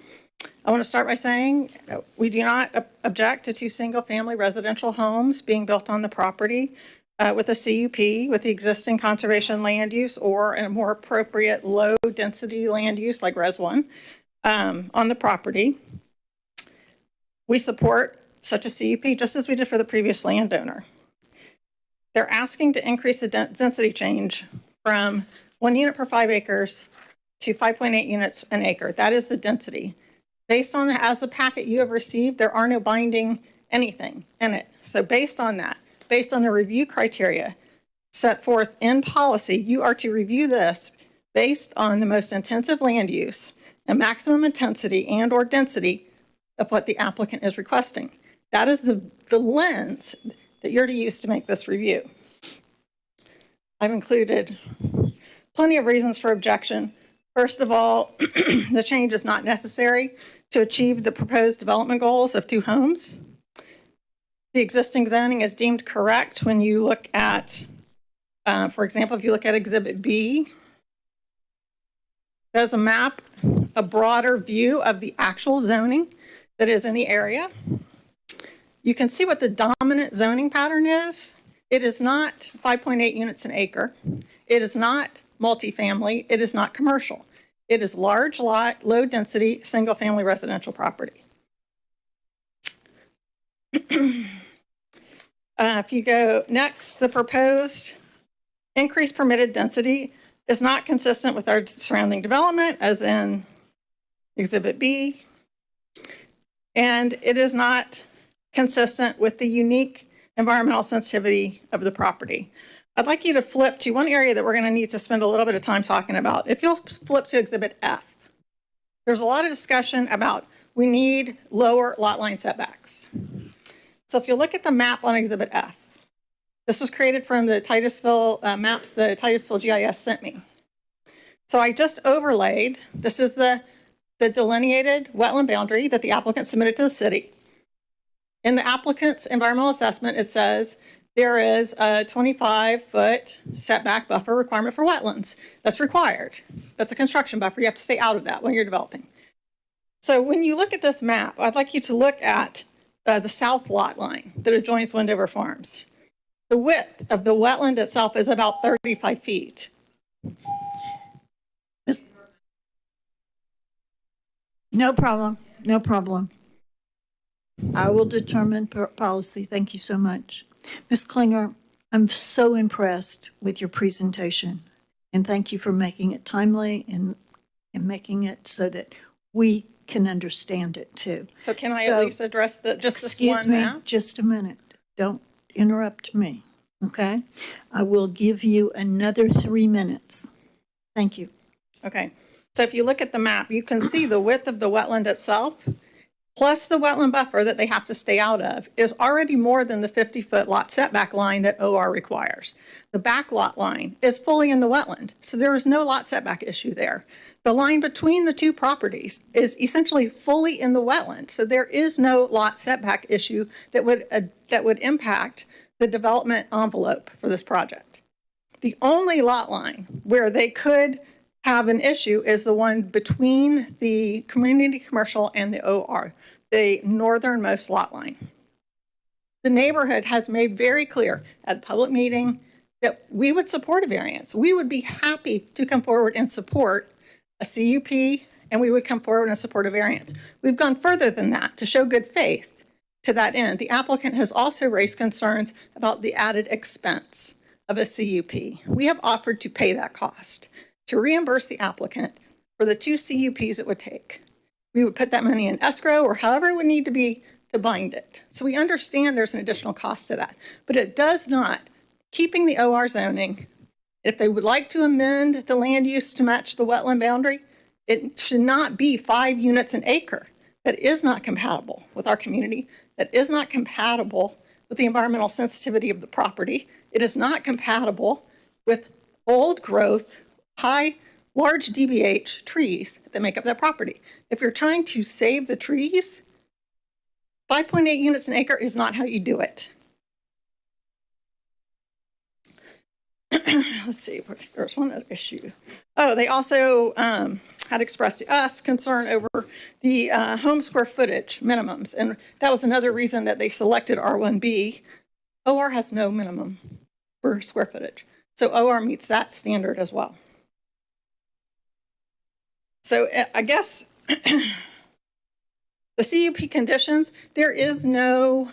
I want to start by saying we do not object to 2 single-family residential homes being built on the property with a CUP, with the existing conservation land use or a more appropriate low-density land use like Res 1 on the property. We support such a CUP just as we did for the previous landowner. They're asking to increase the density change from 1 unit per 5 acres to 5.8 units an acre. That is the density. Based on, as the packet you have received, there are no binding anything in it. So based on that, based on the review criteria set forth in policy, you are to review this based on the most intensive land use and maximum intensity and or density of what the applicant is requesting. That is the lens that you're to use to make this review. I've included plenty of reasons for objection. First of all, the change is not necessary to achieve the proposed development goals of 2 homes. The existing zoning is deemed correct when you look at, for example, if you look at Exhibit B, there's a map, a broader view of the actual zoning that is in the area. You can see what the dominant zoning pattern is. It is not 5.8 units an acre. It is not multifamily. It is not commercial. It is large lot, low density, single family residential property. If you go next, the proposed increased permitted density is not consistent with our surrounding development, as in Exhibit B, and it is not consistent with the unique environmental sensitivity of the property. I'd like you to flip to one area that we're going to need to spend a little bit of time talking about. If you'll flip to Exhibit F, there's a lot of discussion about we need lower lot line setbacks. So if you look at the map on Exhibit F, this was created from the Titusville maps the Titusville GIS sent me. So I just overlaid, this is the delineated wetland boundary that the applicant submitted to the city. In the applicant's environmental assessment, it says there is a 25-foot setback buffer requirement for wetlands. That's required. That's a construction buffer. You have to stay out of that when you're developing. So when you look at this map, I'd like you to look at the south lot line that adjoins Wendover Farms. The width of the wetland itself is about 35 feet. No problem. No problem. I will determine policy. Thank you so much. Ms. Klinger, I'm so impressed with your presentation, and thank you for making it timely and making it so that we can understand it too. So can I at least address just this one map? Excuse me, just a minute. Don't interrupt me, okay? I will give you another 3 minutes. Thank you. Okay. So if you look at the map, you can see the width of the wetland itself, plus the wetland buffer that they have to stay out of, is already more than the 50-foot lot setback line that OR requires. The back lot line is fully in the wetland, so there is no lot setback issue there. The line between the 2 properties is essentially fully in the wetland, so there is no lot setback issue that would impact the development envelope for this project. The only lot line where they could have an issue is the one between the community commercial and the OR, the northernmost lot line. The neighborhood has made very clear at the public meeting that we would support a variance. We would be happy to come forward and support a CUP, and we would come forward and support a variance. We've gone further than that to show good faith to that end. The applicant has also raised concerns about the added expense of a CUP. We have offered to pay that cost, to reimburse the applicant for the 2 CUPs it would take. We would put that money in escrow or however it would need to be to bind it. So we understand there's an additional cost to that, but it does not, keeping the OR zoning, if they would like to amend the land use to match the wetland boundary, it should not be 5 units an acre. That is not compatible with our community. That is not compatible with the environmental sensitivity of the property. It is not compatible with old growth, high large DBH trees that make up that property. If you're trying to save the trees, 5.8 units an acre is not how you do it. Let's see, there's one other issue. Oh, they also had expressed to us concern over the home square footage minimums. And that was another reason that they selected R1B. OR has no minimum for square footage. So OR meets that standard as well. So I guess the CUP conditions, there is no,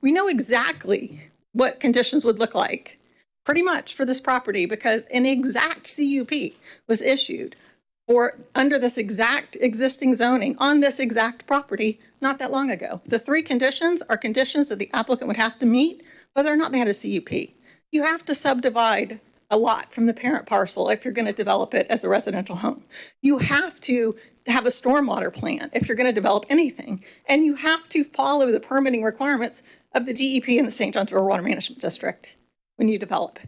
we know exactly what conditions would look like pretty much for this property because an exact CUP was issued for under this exact existing zoning on this exact property not that long ago. The 3 conditions are conditions that the applicant would have to meet whether or not they had a CUP. You have to subdivide a lot from the parent parcel if you're going to develop it as a residential home. You have to have a stormwater plan if you're going to develop anything. And you have to follow the permitting requirements of the DEP and the St. Johns River Water Management District when you develop.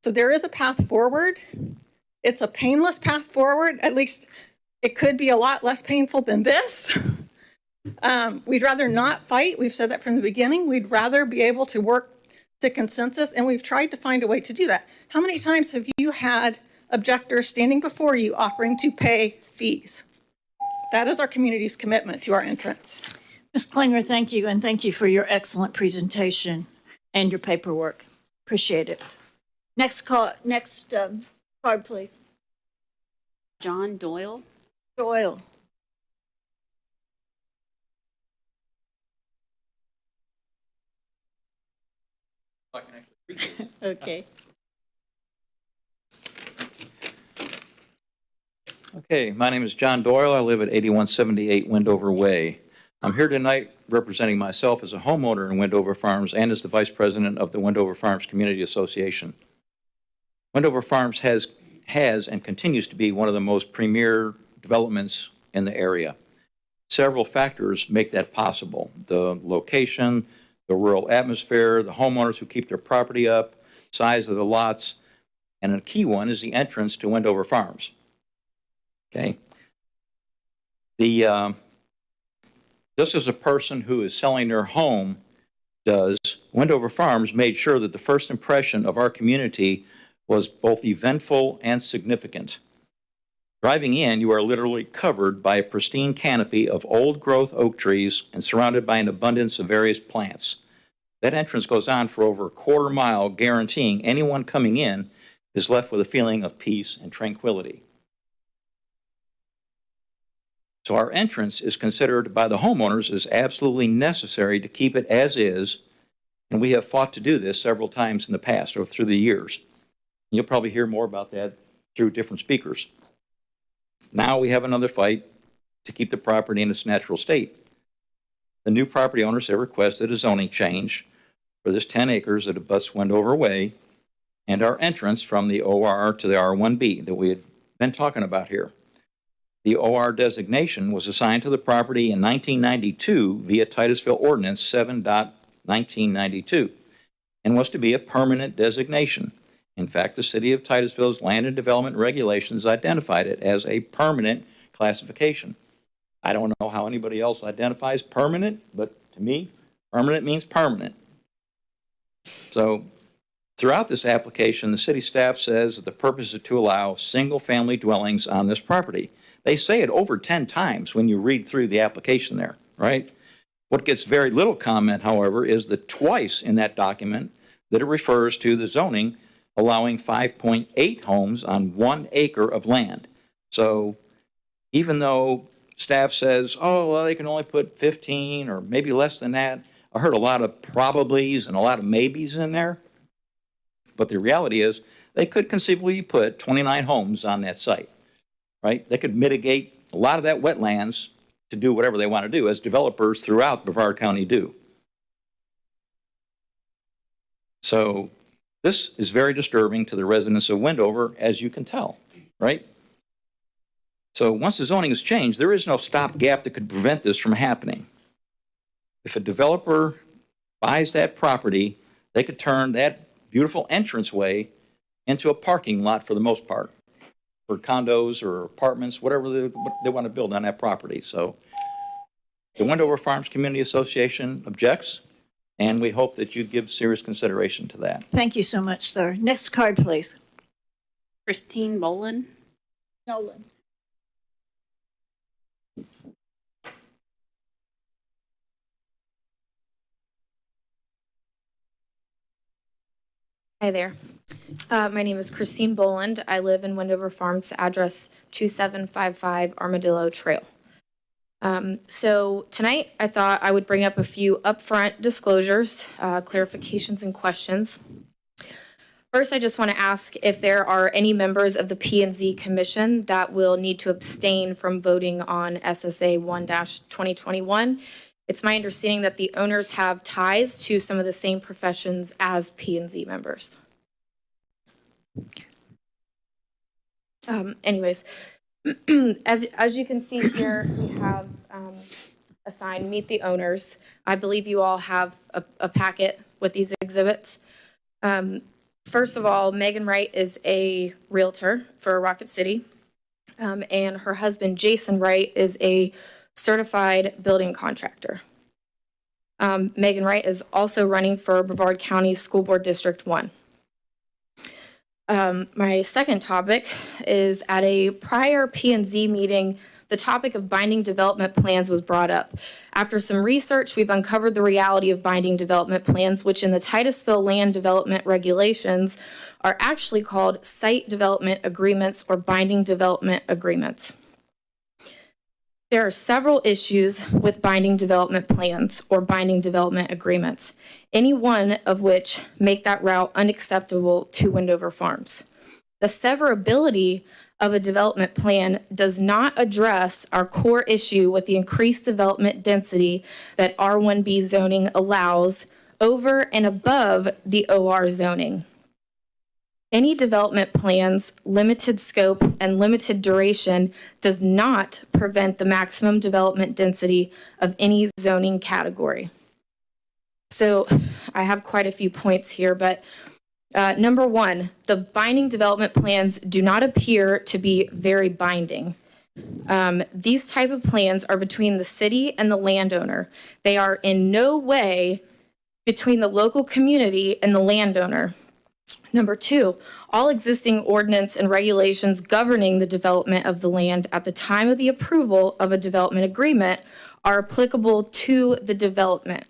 So there is a path forward. It's a painless path forward. At least it could be a lot less painful than this. We'd rather not fight. We've said that from the beginning. We'd rather be able to work to consensus, and we've tried to find a way to do that. How many times have you had objectors standing before you offering to pay fees? That is our community's commitment to our entrance. Ms. Klinger, thank you, and thank you for your excellent presentation and your paperwork. Appreciate it. Next card, please. John Doyle. Doyle. Okay. Okay, my name is John Doyle. I live at 8178 Wendover Way. I'm here tonight representing myself as a homeowner in Wendover Farms and as the Vice President of the Wendover Farms Community Association. Wendover Farms has and continues to be one of the most premier developments in the area. Several factors make that possible. The location, the rural atmosphere, the homeowners who keep their property up, size of the lots, and a key one is the entrance to Wendover Farms. Okay. Just as a person who is selling their home does, Wendover Farms made sure that the first impression of our community was both eventful and significant. Driving in, you are literally covered by a pristine canopy of old-growth oak trees and surrounded by an abundance of various plants. That entrance goes on for over a quarter mile, guaranteeing anyone coming in is left with a feeling of peace and tranquility. So our entrance is considered by the homeowners as absolutely necessary to keep it as is, and we have fought to do this several times in the past or through the years. You'll probably hear more about that through different speakers. Now we have another fight to keep the property in its natural state. The new property owners have requested a zoning change for this 10 acres that abuts Wendover Way and our entrance from the OR to the R1B that we had been talking about here. The OR designation was assigned to the property in 1992 via Titusville Ordinance 7.1992 and was to be a permanent designation. In fact, the City of Titusville's Land and Development Regulations identified it as a permanent classification. I don't know how anybody else identifies permanent, but to me, permanent means permanent. So, throughout this application, the city staff says that the purpose is to allow single-family dwellings on this property. They say it over 10 times when you read through the application there, right? What gets very little comment, however, is that twice in that document that it refers to the zoning allowing 5.8 homes on 1 acre of land. So even though staff says, oh, well, they can only put 15 or maybe less than that, I heard a lot of probablys and a lot of maybes in there. But the reality is they could conceivably put 29 homes on that site, right? They could mitigate a lot of that wetlands to do whatever they want to do, as developers throughout Brevard County do. So this is very disturbing to the residents of Wendover, as you can tell, right? So once the zoning is changed, there is no stopgap that could prevent this from happening. If a developer buys that property, they could turn that beautiful entranceway into a parking lot for the most part. for condos or apartments, whatever they want to build on that property. So the Wendover Farms Community Association objects, and we hope that you give serious consideration to that. Thank you so much, sir. Next card, please. Christine Bolin. Nolan. Hi there. My name is Christine Boland. I live in Wendover Farms, address 2755 Armadillo Trail. So tonight I thought I would bring up a few upfront disclosures, clarifications, and questions. First, I just want to ask if there are any members of the P&Z Commission that will need to abstain from voting on SSA 1-2021. It's my understanding that the owners have ties to some of the same professions as P&Z members. Anyways, as you can see here, we have a sign, Meet the Owners. I believe you all have a packet with these exhibits. First of all, Megan Wright is a realtor for Rocket City, and her husband, Jason Wright, is a certified building contractor. Megan Wright is also running for Brevard County School Board District 1. My second topic is at a prior P&Z meeting, the topic of binding development plans was brought up. After some research, we've uncovered the reality of binding development plans, which in the Titusville land development regulations are actually called site development agreements or binding development agreements. There are several issues with binding development plans or binding development agreements, any one of which make that route unacceptable to Wendover Farms. The severability of a development plan does not address our core issue with the increased development density that R1B zoning allows over and above the OR zoning. Any development plans, limited scope, and limited duration does not prevent the maximum development density of any zoning category. So I have quite a few points here, but number one, the binding development plans do not appear to be very binding. These type of plans are between the city and the landowner. They are in no way between the local community and the landowner. Number two, all existing ordinance and regulations governing the development of the land at the time of the approval of a development agreement are applicable to the development.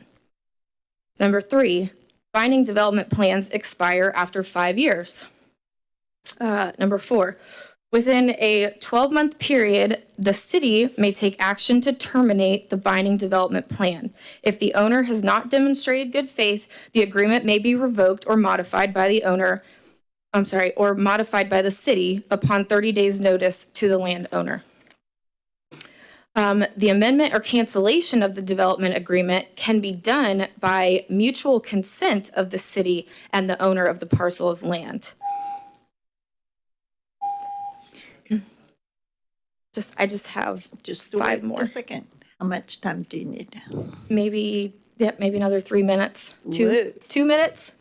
Number three, binding development plans expire after 5 years. Number four, within a 12-month period, the city may take action to terminate the binding development plan. If the owner has not demonstrated good faith, the agreement may be revoked or modified by the owner, or modified by the city upon 30 days notice to the landowner. The amendment or cancellation of the development agreement can be done by mutual consent of the city and the owner of the parcel of land. I just have Just 5 more. A second. How much time do you need? Maybe another 3 minutes. Whoa. 2 minutes?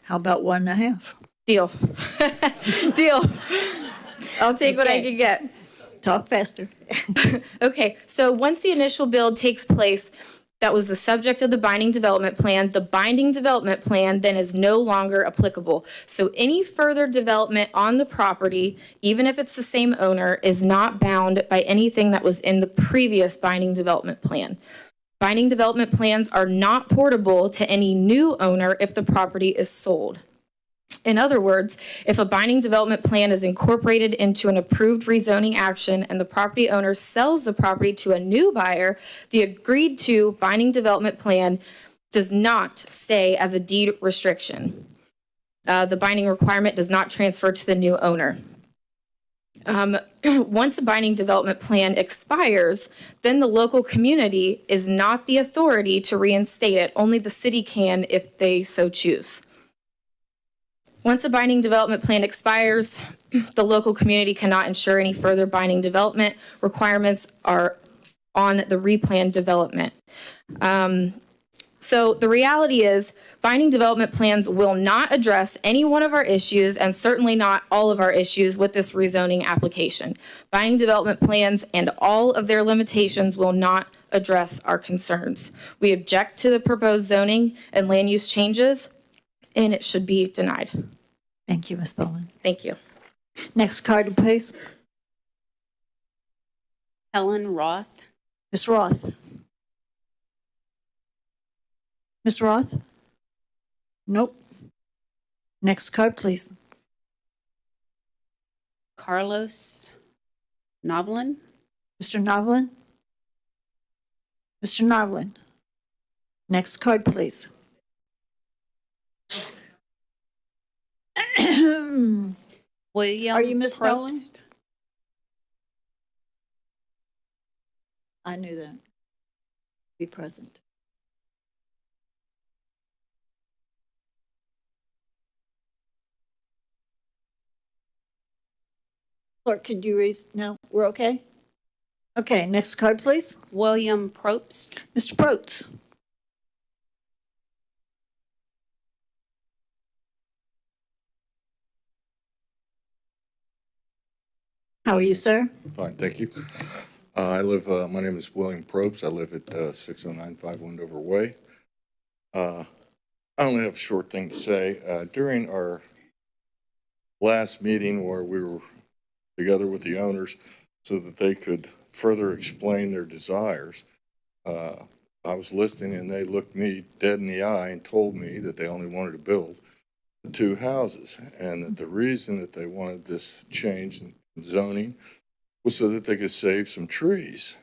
How about 1.5? Deal. Deal. I'll take what I Okay. can get. Talk faster. Okay, so once the initial build takes place, that was the subject of the binding development plan. The binding development plan then is no longer applicable. So any further development on the property, even if it's the same owner, is not bound by anything that was in the previous binding development plan. Binding development plans are not portable to any new owner if the property is sold. In other words, if a binding development plan is incorporated into an approved rezoning action and the property owner sells the property to a new buyer, the agreed to binding development plan does not stay as a deed restriction. The binding requirement does not transfer to the new owner. Once a binding development plan expires, then the local community is not the authority to reinstate it. Only the city can if they so choose. Once a binding development plan expires, the local community cannot ensure any further binding development requirements are on the replanned development. So the reality is binding development plans will not address any one of our issues and certainly not all of our issues with this rezoning application. Binding development plans and all of their limitations will not address our concerns. We object to the proposed zoning and land use changes, and it should be denied. Thank you, Ms. Bowen. Thank you. Next card, please. Helen Roth. Ms. Roth. Ms. Roth? Nope. Next card, please. Carlos Novelin. Mr. Novelin? Mr. Novelin? Next card, please. William Are you Miss Nolan? Probst. I knew that. Be present. Clerk, could you raise? No, we're okay? Okay, next card, please. William Probst. Mr. Protes. How are you, sir? Fine, thank you. My name is William Probst. I live at 6095 Wendover Way. I only have a short thing to say. During our last meeting where we were together with the owners so that they could further explain their desires, I was listening and they looked me dead in the eye and told me that they only wanted to build the 2 houses and that the reason that they wanted this change in zoning was so that they could save some trees.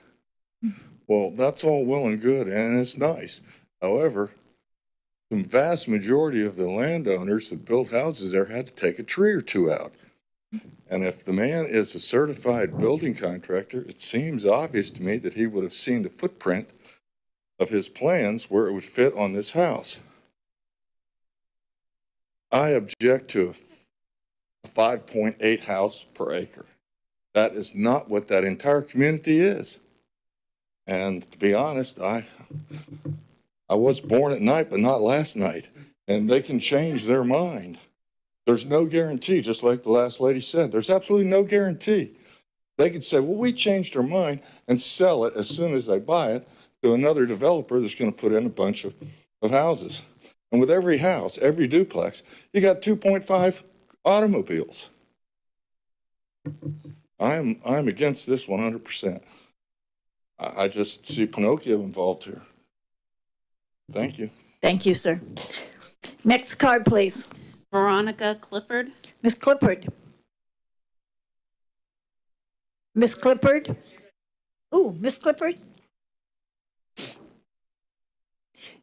Well, that's all well and good and it's nice. However, the vast majority of the landowners that built houses there had to take a tree or 2 out. And if the man is a certified building contractor, it seems obvious to me that he would have seen the footprint of his plans where it would fit on this house. I object to a 5.8 house per acre. That is not what that entire community is. And to be honest, I was born at night, but not last night. And they can change their mind. There's no guarantee, just like the last lady said. There's absolutely no guarantee. They could say, well, we changed our mind and sell it as soon as they buy it to another developer that's going to put in a bunch of houses. And with every house, every duplex, you got 2.5 automobiles. I'm against this 100%. I just see Pinocchio involved here. Thank you. Thank you, sir. Next card, please. Veronica Clifford. Miss Clifford. Miss Clifford? Ooh, Miss Clifford?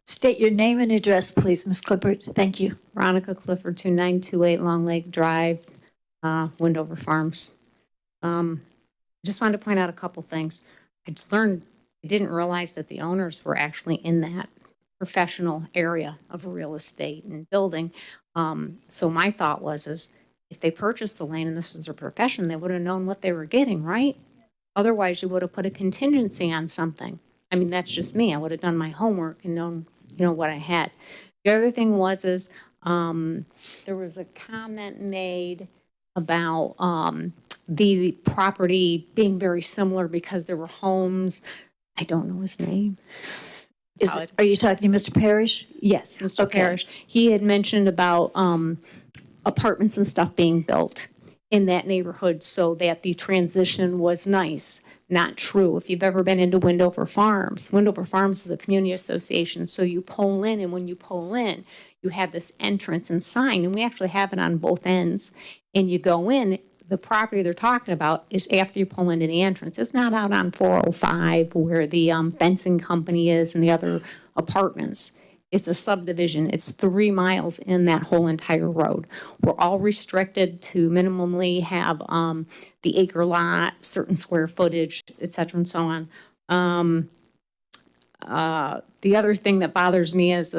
State your name and address, please, Miss Clifford. Thank you. Veronica Clifford, 2928 Long Lake Drive, Wendover Farms. Just wanted to point out a couple things. I didn't realize that the owners were actually in that professional area of real estate and building. So my thought was, if they purchased the land and this is their profession, they would have known what they were getting, right? Otherwise, you would have put a contingency on something. I mean, that's just me. I would have done my homework and known, what I had. The other thing was, there was a comment made about the property being very similar because there were homes. I don't know his name. Are you talking to Mr. Parrish? Yes, Mr. Okay. Parrish. He had mentioned about apartments and stuff being built in that neighborhood so that the transition was nice. Not true. If you've ever been into Wendover Farms is a community association. So you pull in, and when you pull in, you have this entrance and sign, and we actually have it on both ends. And you go in, the property they're talking about is after you pull into the entrance. It's not out on 405 where the fencing company is and the other apartments. It's a subdivision. It's 3 miles in that whole entire road. We're all restricted to minimally have the acre lot, certain square footage, et cetera, and so on. The other thing that bothers me is,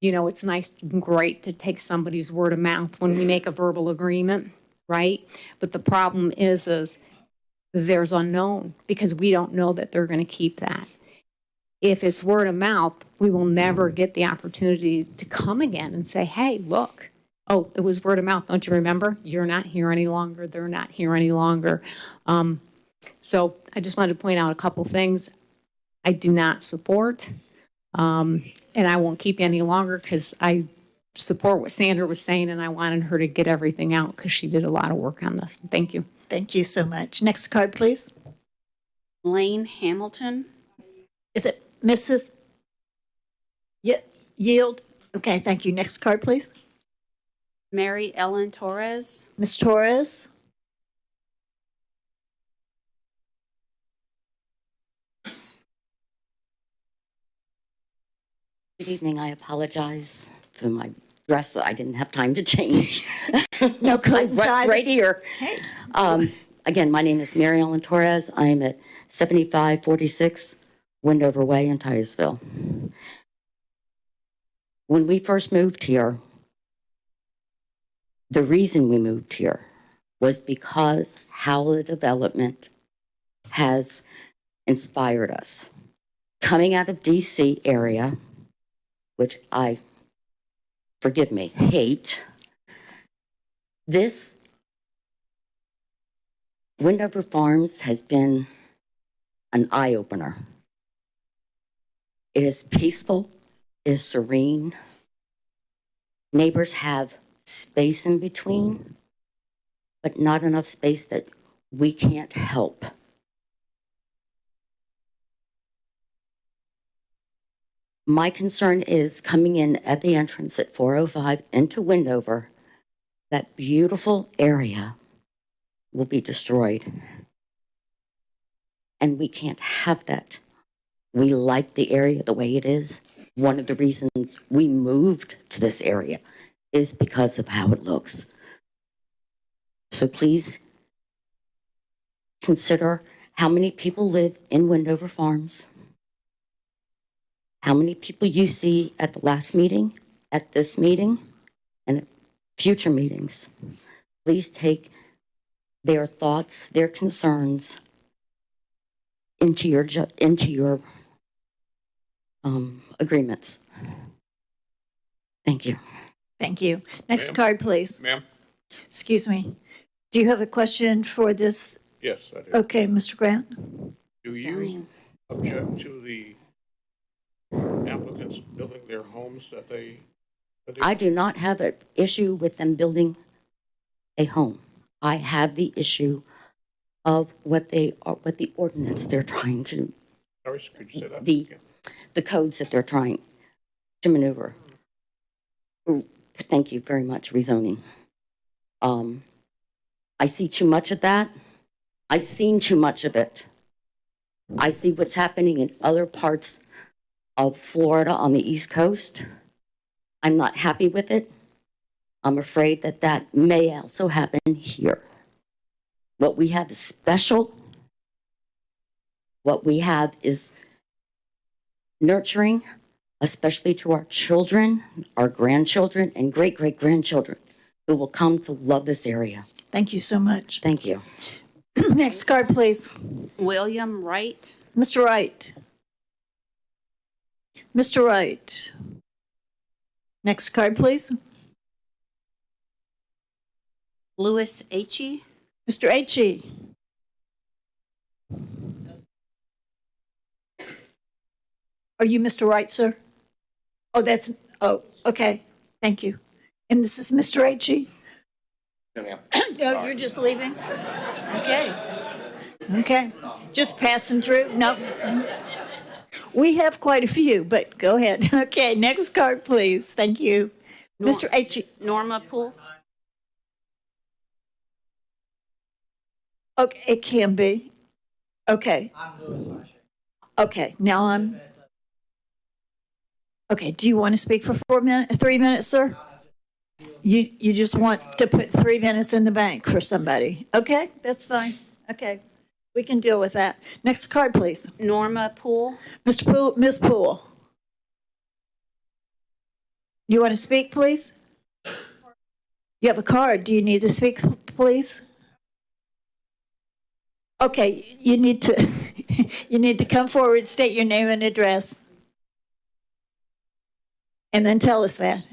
it's nice and great to take somebody's word of mouth when we make a verbal agreement, right? But the problem is there's unknown because we don't know that they're going to keep that. if it's word of mouth, we will never get the opportunity to come again and say, hey, look, oh, it was word of mouth. Don't you remember? You're not here any longer. They're not here any longer. So I just wanted to point out a couple things I do not support. And I won't keep you any longer because I support what Sandra was saying and I wanted her to get everything out because she did a lot of work on this. Thank you. Thank you so much. Next card, please. Lane Hamilton. Is it Mrs. Yield? Okay, thank you. Next card, please. Mary Ellen Torres. Ms. Torres? Good evening. I apologize for my dress. I didn't have time to change. No, right here. Hey. Again, my name is Mary Ellen Torres. I am at 7546 Wendover Way in Titusville. When we first moved here, the reason we moved here was because how the development has inspired us. Coming out of DC area, which I, forgive me, hate, this Wendover Farms has been an eye-opener. It is peaceful, it is serene. Neighbors have space in between, but not enough space that we can't help. My concern is coming in at the entrance at 405 into Wendover, that beautiful area will be destroyed. And we can't have that. We like the area the way it is. One of the reasons we moved to this area is because of how it looks. So please consider how many people live in Wendover Farms, how many people you see at the last meeting, at this meeting, and at future meetings. Please take their thoughts, their concerns into your agreements. Thank you. Thank you. Next card, please. Ma'am? Excuse me. Do you have a question for this? Yes, I do. Okay, Mr. Grant. Do you object to the applicants building their homes that they? I do not have an issue with them building a home. I have the issue of what they are, what the ordinance they're trying to, Sorry, could you say that? the codes that they're trying to maneuver. Thank you very much, rezoning. I see too much of that. I've seen too much of it. I see what's happening in other parts of Florida on the East Coast. I'm not happy with it. I'm afraid that that may also happen here. What we have is special. What we have is nurturing, especially to our children, our grandchildren, and great-great-grandchildren who will come to love this area. Thank you so much. Thank you. Next card, please. William Wright. Mr. Wright. Mr. Wright. Next card, please. Louis H.E. Mr. H.E. Are you Mr. Wright, sir? Oh, okay. Thank you. And this is Mr. H.E.? No, ma'am. No, you're just leaving? Okay. Okay. Just passing through? No. We have quite a few, but go ahead. Okay, next card, please. Thank you. Mr. H.E. Norma Poole. Okay, it can be. Okay. Okay, now I'm. Okay, do you want to speak for 3 minutes, sir? You just want to put 3 minutes in the bank for somebody. Okay, that's fine. Okay, we can deal with that. Next card, please. Norma Poole. Mr. Poole, Ms. Poole. You want to speak, please? You have a card. Do you need to speak, please? Okay, you need to, you need to come forward, state your name and address. And then tell us that.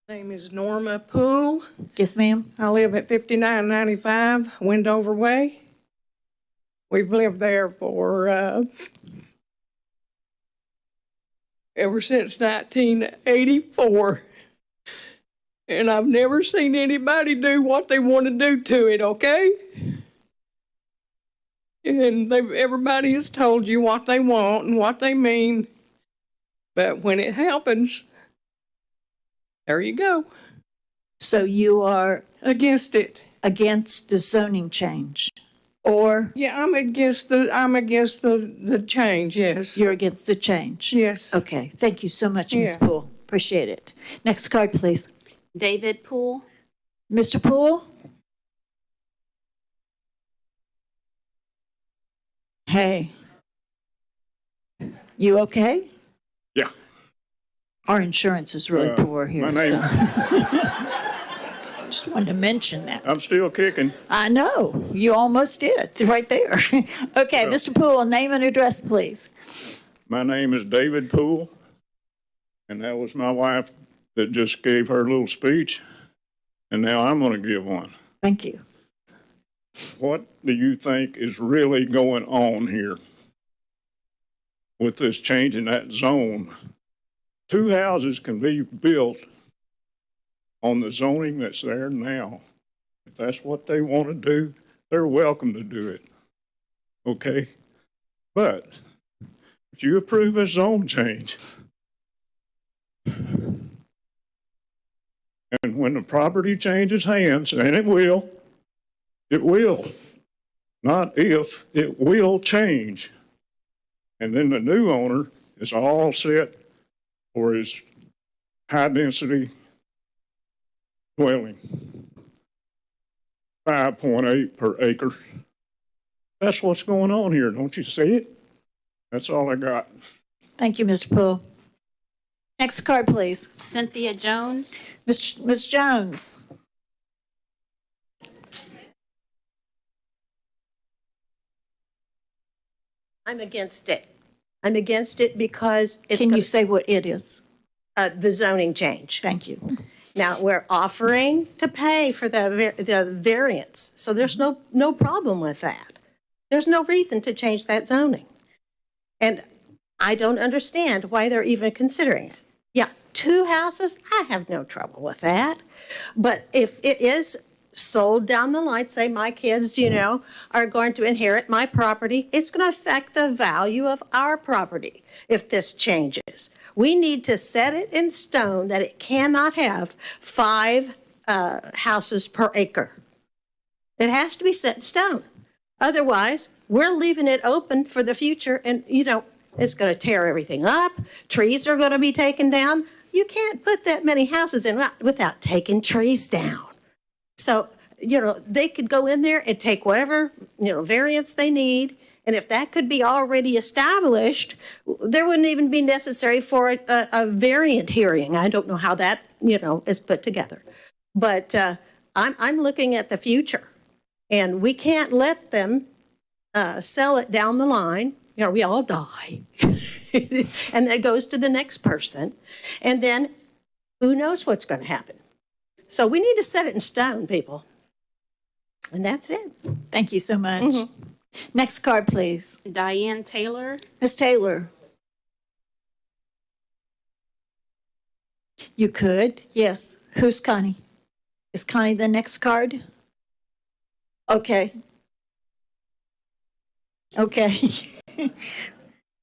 Name is Norma Poole. Yes, ma'am. I live at 5995 Wendover Way. We've lived there for ever since 1984. And I've never seen anybody do what they want to do to it, okay? And everybody has told you what they want and what they mean. But when it happens, there you go. So you are against it. Against the zoning change? Or? Yeah, I'm against the change, yes. You're against the change? Yes. Okay, thank you so much, Ms. Yeah. Poole. Appreciate it. Next card, please. David Poole. Mr. Poole? Hey. You okay? Yeah. Our insurance is really poor here. my name- Just wanted to mention that. I'm still kicking. I know. You almost did. It's right there. Okay, Mr. Poole, name and address, please. My name is David Poole, and that was my wife that just gave her little speech, and now I'm going to give one. Thank you. What do you think is really going on here with this change in that zone? 2 houses can be built on the zoning that's there now. If that's what they want to do, they're welcome to do it. Okay? But if you approve a zone change, and when the property changes hands, and it will, not if, it will change. And then the new owner is all set for his high-density dwelling, 5.8 per acre. That's what's going on here. Don't you see it? That's all I got. Thank you, Mr. Poole. Next card, please. Cynthia Jones. Ms. Jones. I'm against it. I'm against it because it's. Can you say what it is? The zoning change. Thank you. Now, we're offering to pay for the variance, so there's no problem with that. There's no reason to change that zoning. And I don't understand why they're even considering it. Yeah, 2 houses, I have no trouble with that. But if it is sold down the line, say my kids, are going to inherit my property, it's going to affect the value of our property if this changes. We need to set it in stone that it cannot have 5 houses per acre. It has to be set in stone. Otherwise, we're leaving it open for the future and, it's going to tear everything up. Trees are going to be taken down. You can't put that many houses in without taking trees down. So, they could go in there and take whatever, variance they need. And if that could be already established, there wouldn't even be necessary for a variant hearing. I don't know how that, is put together. But I'm looking at the future. And we can't let them sell it down the line. We all die. And that goes to the next person. And then who knows what's going to happen. So we need to set it in stone, people. And that's it. Thank you so much. Next card, please. Diane Taylor. Ms. Taylor. You could, yes. Who's Connie? Is Connie the next card? Okay. Okay.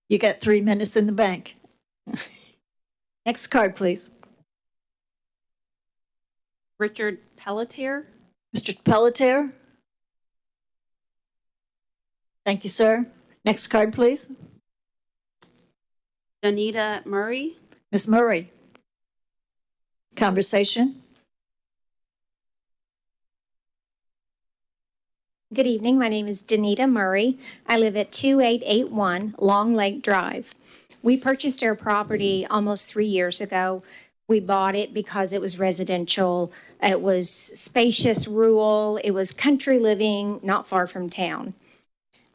You got 3 minutes in the bank. Next card, please. Richard Pelletier. Mr. Pelletier? Thank you, sir. Next card, please. Donita Murray. Ms. Murray. Conversation. Good evening. My name is Danita Murray. I live at 2881 Long Lake Drive. We purchased our property almost 3 years ago. We bought it because it was residential. It was spacious, rural. It was country living, not far from town.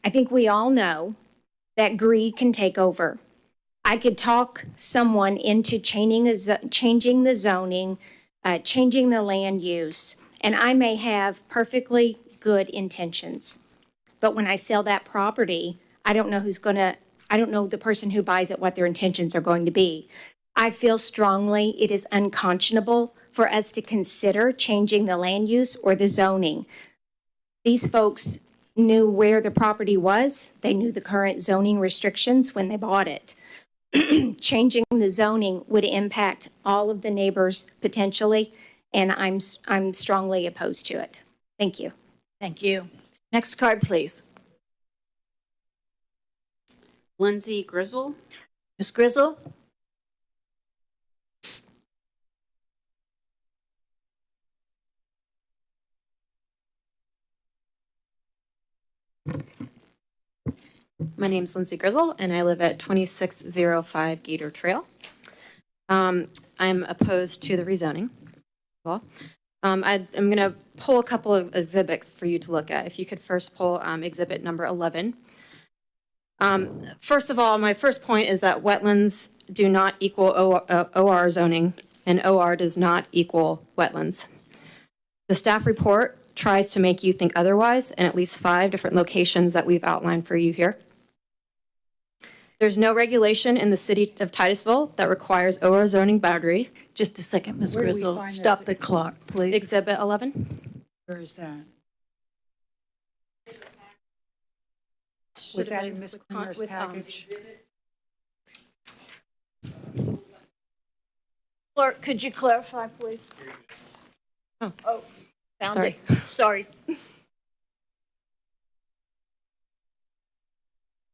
I think we all know that greed can take over. I could talk someone into changing the zoning, changing the land use, and I may have perfectly good intentions. But when I sell that property, I don't know I don't know the person who buys it, what their intentions are going to be. I feel strongly it is unconscionable for us to consider changing the land use or the zoning. These folks knew where the property was. They knew the current zoning restrictions when they bought it. Changing the zoning would impact all of the neighbors potentially, and I'm strongly opposed to it. Thank you. Thank you. Next card, please. Lindsay Grizzle. Ms. Grizzle? My name's Lindsay Grizzle, and I live at 2605 Gator Trail. I'm opposed to the rezoning. Well, I'm going to pull a couple of exhibits for you to look at. If you could first pull exhibit number 11. First of all, my first point is that wetlands do not equal OR zoning, and OR does not equal wetlands. The staff report tries to make you think otherwise in at least 5 different locations that we've outlined for you here. There's no regulation in the city of Titusville that requires OR zoning boundary. Just a second, Ms. Grizzle. Stop the clock, please. Exhibit 11. Where is that? Should Was have that been in Ms. with Cleaner's package? Clerk, could you clarify, please? Oh, found Sorry. it. Sorry.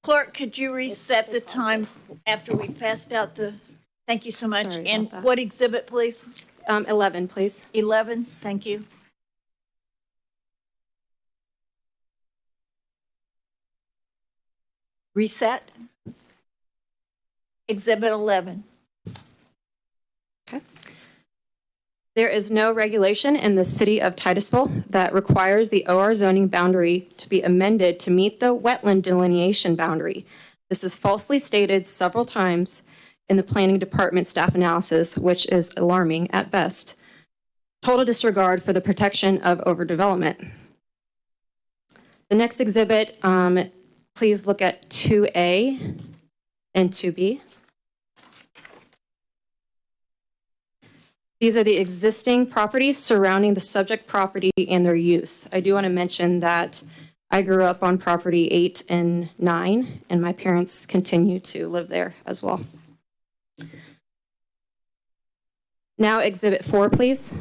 Clerk, could you reset the time after we passed out the, thank you so much. Sorry And about that. what exhibit, please? 11, please. 11, thank you. Reset. Exhibit 11. There is no regulation in the city of Titusville that requires the OR zoning boundary to be amended to meet the wetland delineation boundary. This is falsely stated several times in the planning department staff analysis, which is alarming at best. Total disregard for the protection of overdevelopment. The next exhibit, please look at 2A and 2B. These are the existing properties surrounding the subject property and their use. I do want to mention that I grew up on property 8 and 9, and my parents continue to live there as well. Now exhibit 4, please.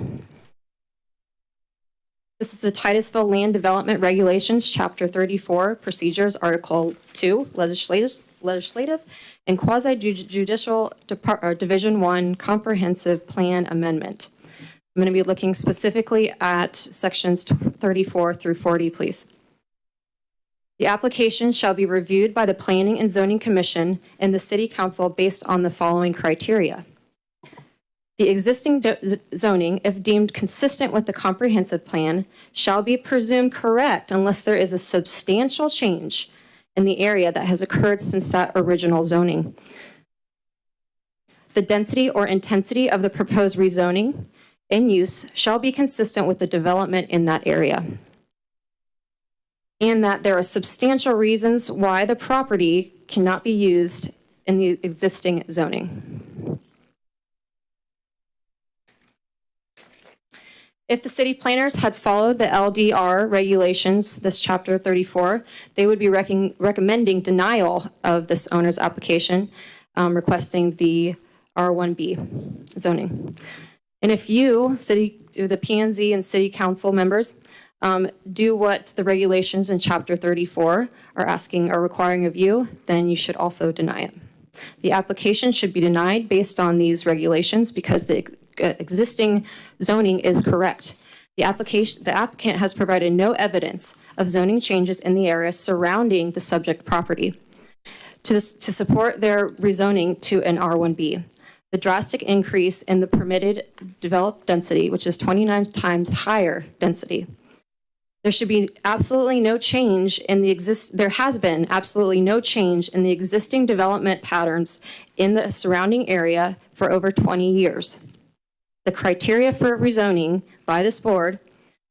This is the Titusville Land Development Regulations, Chapter 34, Procedures, Article 2, Legislative and Quasi-Judicial Division 1 Comprehensive Plan Amendment. I'm going to be looking specifically at sections 34 through 40, please. The application shall be reviewed by the Planning and Zoning Commission and the City Council based on the following criteria. The existing zoning, if deemed consistent with the comprehensive plan, shall be presumed correct unless there is a substantial change in the area that has occurred since that original zoning. The density or intensity of the proposed rezoning and use shall be consistent with the development in that area. And that there are substantial reasons why the property cannot be used in the existing zoning. If the city planners had followed the LDR regulations, this chapter 34, they would be recommending denial of this owner's application, requesting the R1B zoning. And if you, the P&Z and city council members, do what the regulations in chapter 34 are asking or requiring of you, then you should also deny it. The application should be denied based on these regulations because the existing zoning is correct. The applicant has provided no evidence of zoning changes in the area surrounding the subject property to support their rezoning to an R1B. the drastic increase in the permitted developed density, which is 29 times higher density. There should be absolutely no change in there has been absolutely no change in the existing development patterns in the surrounding area for over 20 years. The criteria for rezoning by this board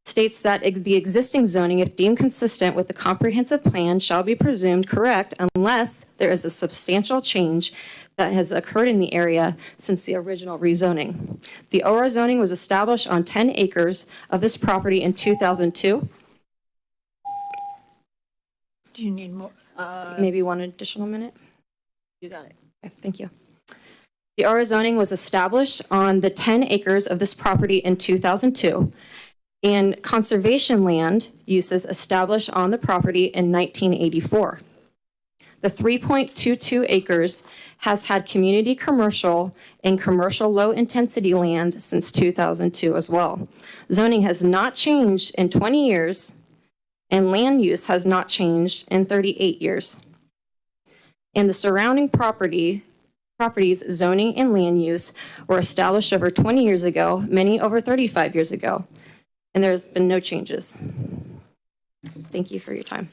states that the existing zoning, if deemed consistent with the comprehensive plan, shall be presumed correct unless there is a substantial change that has occurred in the area since the original rezoning. The OR zoning was established on 10 acres of this property in 2002. Do you need more? Maybe one additional minute? You got it. Okay, thank you. The OR zoning was established on the 10 acres of this property in 2002, and conservation land uses established on the property in 1984. The 3.22 acres has had community commercial and commercial low-intensity land since 2002 as well. Zoning has not changed in 20 years, and land use has not changed in 38 years. And the surrounding properties, zoning and land use were established over 20 years ago, many over 35 years ago, and there's been no changes. Thank you for your time.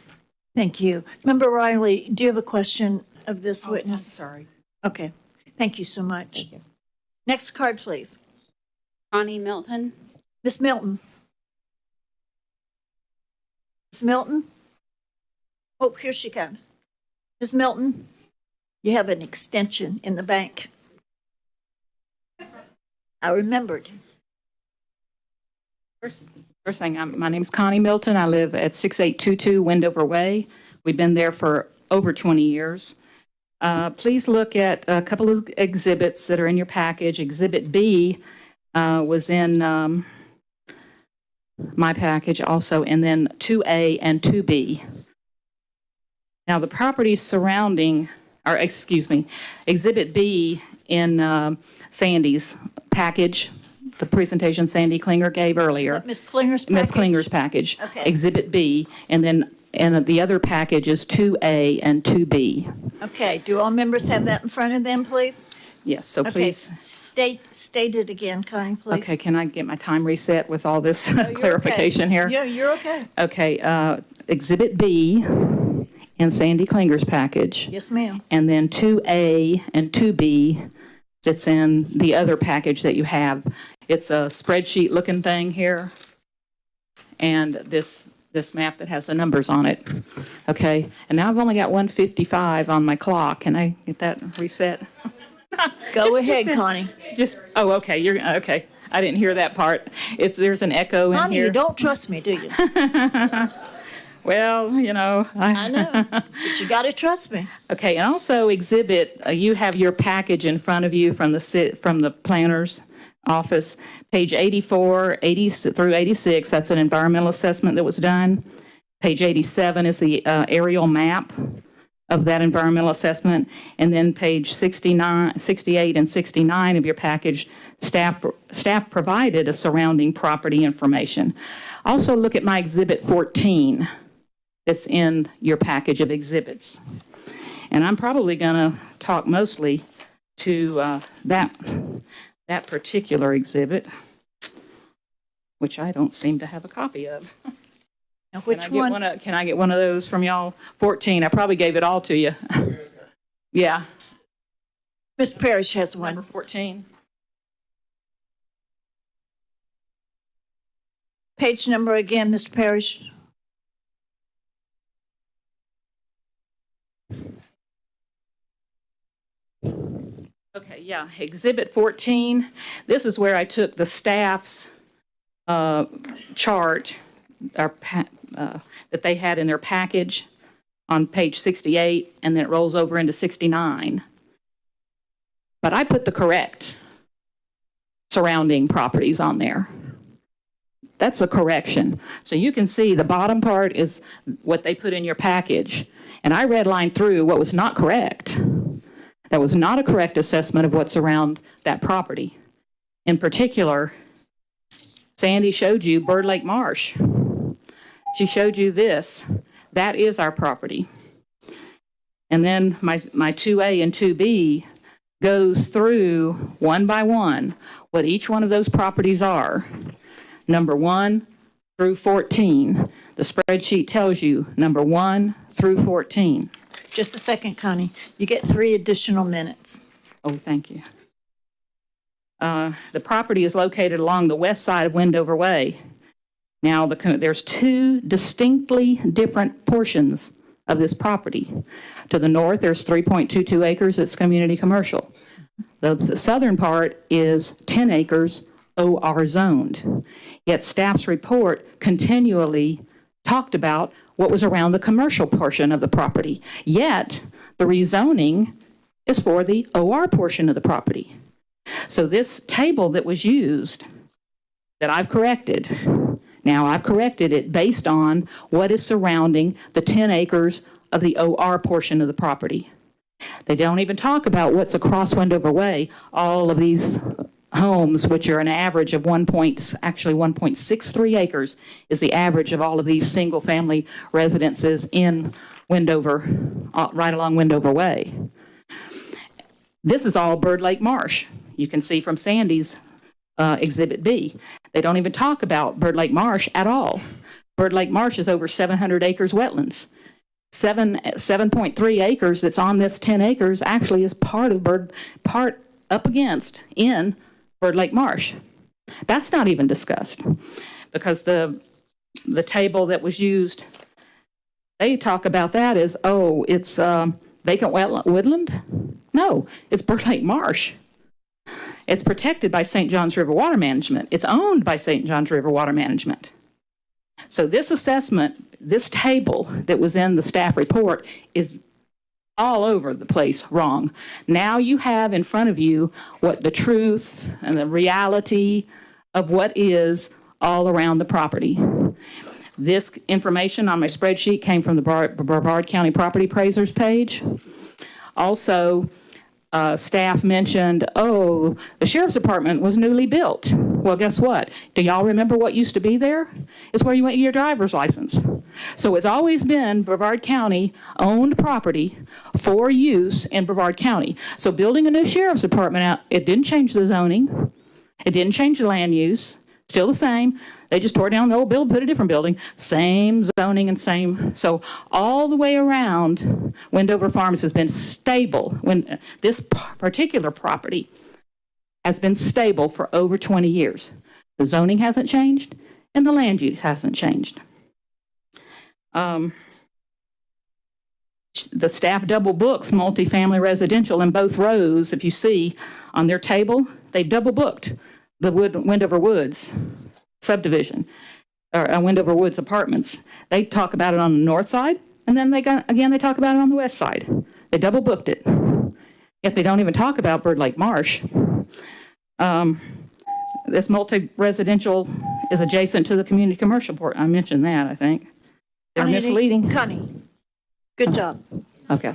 Thank you. Member Riley, do you have a question of this witness? Sorry. Okay. Thank you so much. Thank you. Next card, please. Connie Milton. Miss Milton. Miss Milton? Oh, here she comes. Miss Milton, you have an extension in the bank. I remembered. First thing, my name's Connie Milton. I live at 6822 Wendover Way. We've been there for over 20 years. Please look at a couple of exhibits that are in your package. Exhibit B was in my package also, and then 2A and 2B. Now, the properties surrounding, or excuse me, Exhibit B in Sandy's package, the presentation Sandy Klinger gave earlier. Is that Ms. Klinger's package? Ms. Klinger's package. Okay. Exhibit B, and then the other package is 2A and 2B. Okay, do all members have that in front of them, please? Yes, so Okay, please. state it again, Connie, please. Okay, can I get my time reset with all this No, you're clarification okay. here? Yeah, you're okay. Okay, Exhibit B in Sandy Klinger's package. Yes, ma'am. And then 2A and 2B that's in the other package that you have. It's a spreadsheet looking thing here. And this map that has the numbers on it. Okay, and now I've only got 1:55 on my clock. Can I get that reset? Go ahead, Connie. Oh, okay, you're okay. I didn't hear that part. There's an echo in Connie, here. you don't trust me, do you? Well, you know. I know, but you got to trust me. Okay, and also exhibit, you have your package in front of you from the planner's office, page 84, 80 through 86. That's an environmental assessment that was done. Page 87 is the aerial map of that environmental assessment. And then page 69, 68, and 69 of your package, staff provided a surrounding property information. Also look at my exhibit 14 that's in your package of exhibits. And I'm probably going to talk mostly to that particular exhibit, which I don't seem to have a copy of. Now, which one? Can I get one of those from y'all? 14. I probably gave it all to you. Yeah. Mr. Parrish has one. Number 14. Page number again, Mr. Parrish. Okay, yeah, Exhibit 14. This is where I took the staff's chart that they had in their package on page 68, and then it rolls over into 69. But I put the correct surrounding properties on there. That's a correction. So you can see the bottom part is what they put in your package. And I redlined through what was not correct. That was not a correct assessment of what's around that property. In particular, Sandy showed you Bird Lake Marsh. She showed you this. That is our property. And then my 2A and 2B, goes through one by one what each one of those properties are, number 1 through 14. The spreadsheet tells you number 1 through 14. Just a second, Connie. You get 3 additional minutes. Oh, thank you. The property is located along the west side of Wendover Way. Now, there's 2 distinctly different portions of this property. To the north, there's 3.22 acres. It's community commercial. The southern part is 10 acres OR zoned. Yet staff's report continually talked about what was around the commercial portion of the property. Yet the rezoning is for the OR portion of the property. So this table that was used, that I've corrected, now I've corrected it based on what is surrounding the 10 acres of the OR portion of the property. They don't even talk about what's across Wendover Way, all of these homes, which are an average of 1.63 acres is the average of all of these single-family residences in Wendover, right along Wendover Way. This is all Bird Lake Marsh. You can see from Sandy's Exhibit B. They don't even talk about Bird Lake Marsh at all. Bird Lake Marsh is over 700 acres wetlands. 7.3 acres that's on this 10 acres actually is part up against in Bird Lake Marsh. That's not even discussed because the table that was used, they talk about that as, oh, it's vacant woodland. No, it's Bird Lake Marsh. It's protected by St. Johns River Water Management. It's owned by St. Johns River Water Management. So this assessment, this table that was in the staff report is all over the place wrong. Now you have in front of you what the truth and the reality of what is all around the property. This information on my spreadsheet came from the Brevard County Property Appraisers page. Also, staff mentioned, oh, the sheriff's department was newly built. Well, guess what? Do y'all remember what used to be there? It's where you went to your driver's license. So it's always been Brevard County owned property for use in Brevard County. So building a new sheriff's department out, it didn't change the zoning. It didn't change the land use. Still the same. They just tore down the old building, put a different building. Same zoning and same. So all the way around, Wendover Farms has been stable. When this particular property has been stable for over 20 years. The zoning hasn't changed and the land use hasn't changed. The staff double books multifamily residential in both rows. If you see on their table, they've double booked the Wendover Woods subdivision, or Wendover Woods apartments. They talk about it on the north side, and then they talk about it on the west side. They double booked it. Yet they don't even talk about Bird Lake Marsh. This multi-residential is adjacent to the community commercial port. I mentioned that, I think. They're misleading. Connie, good job. Okay.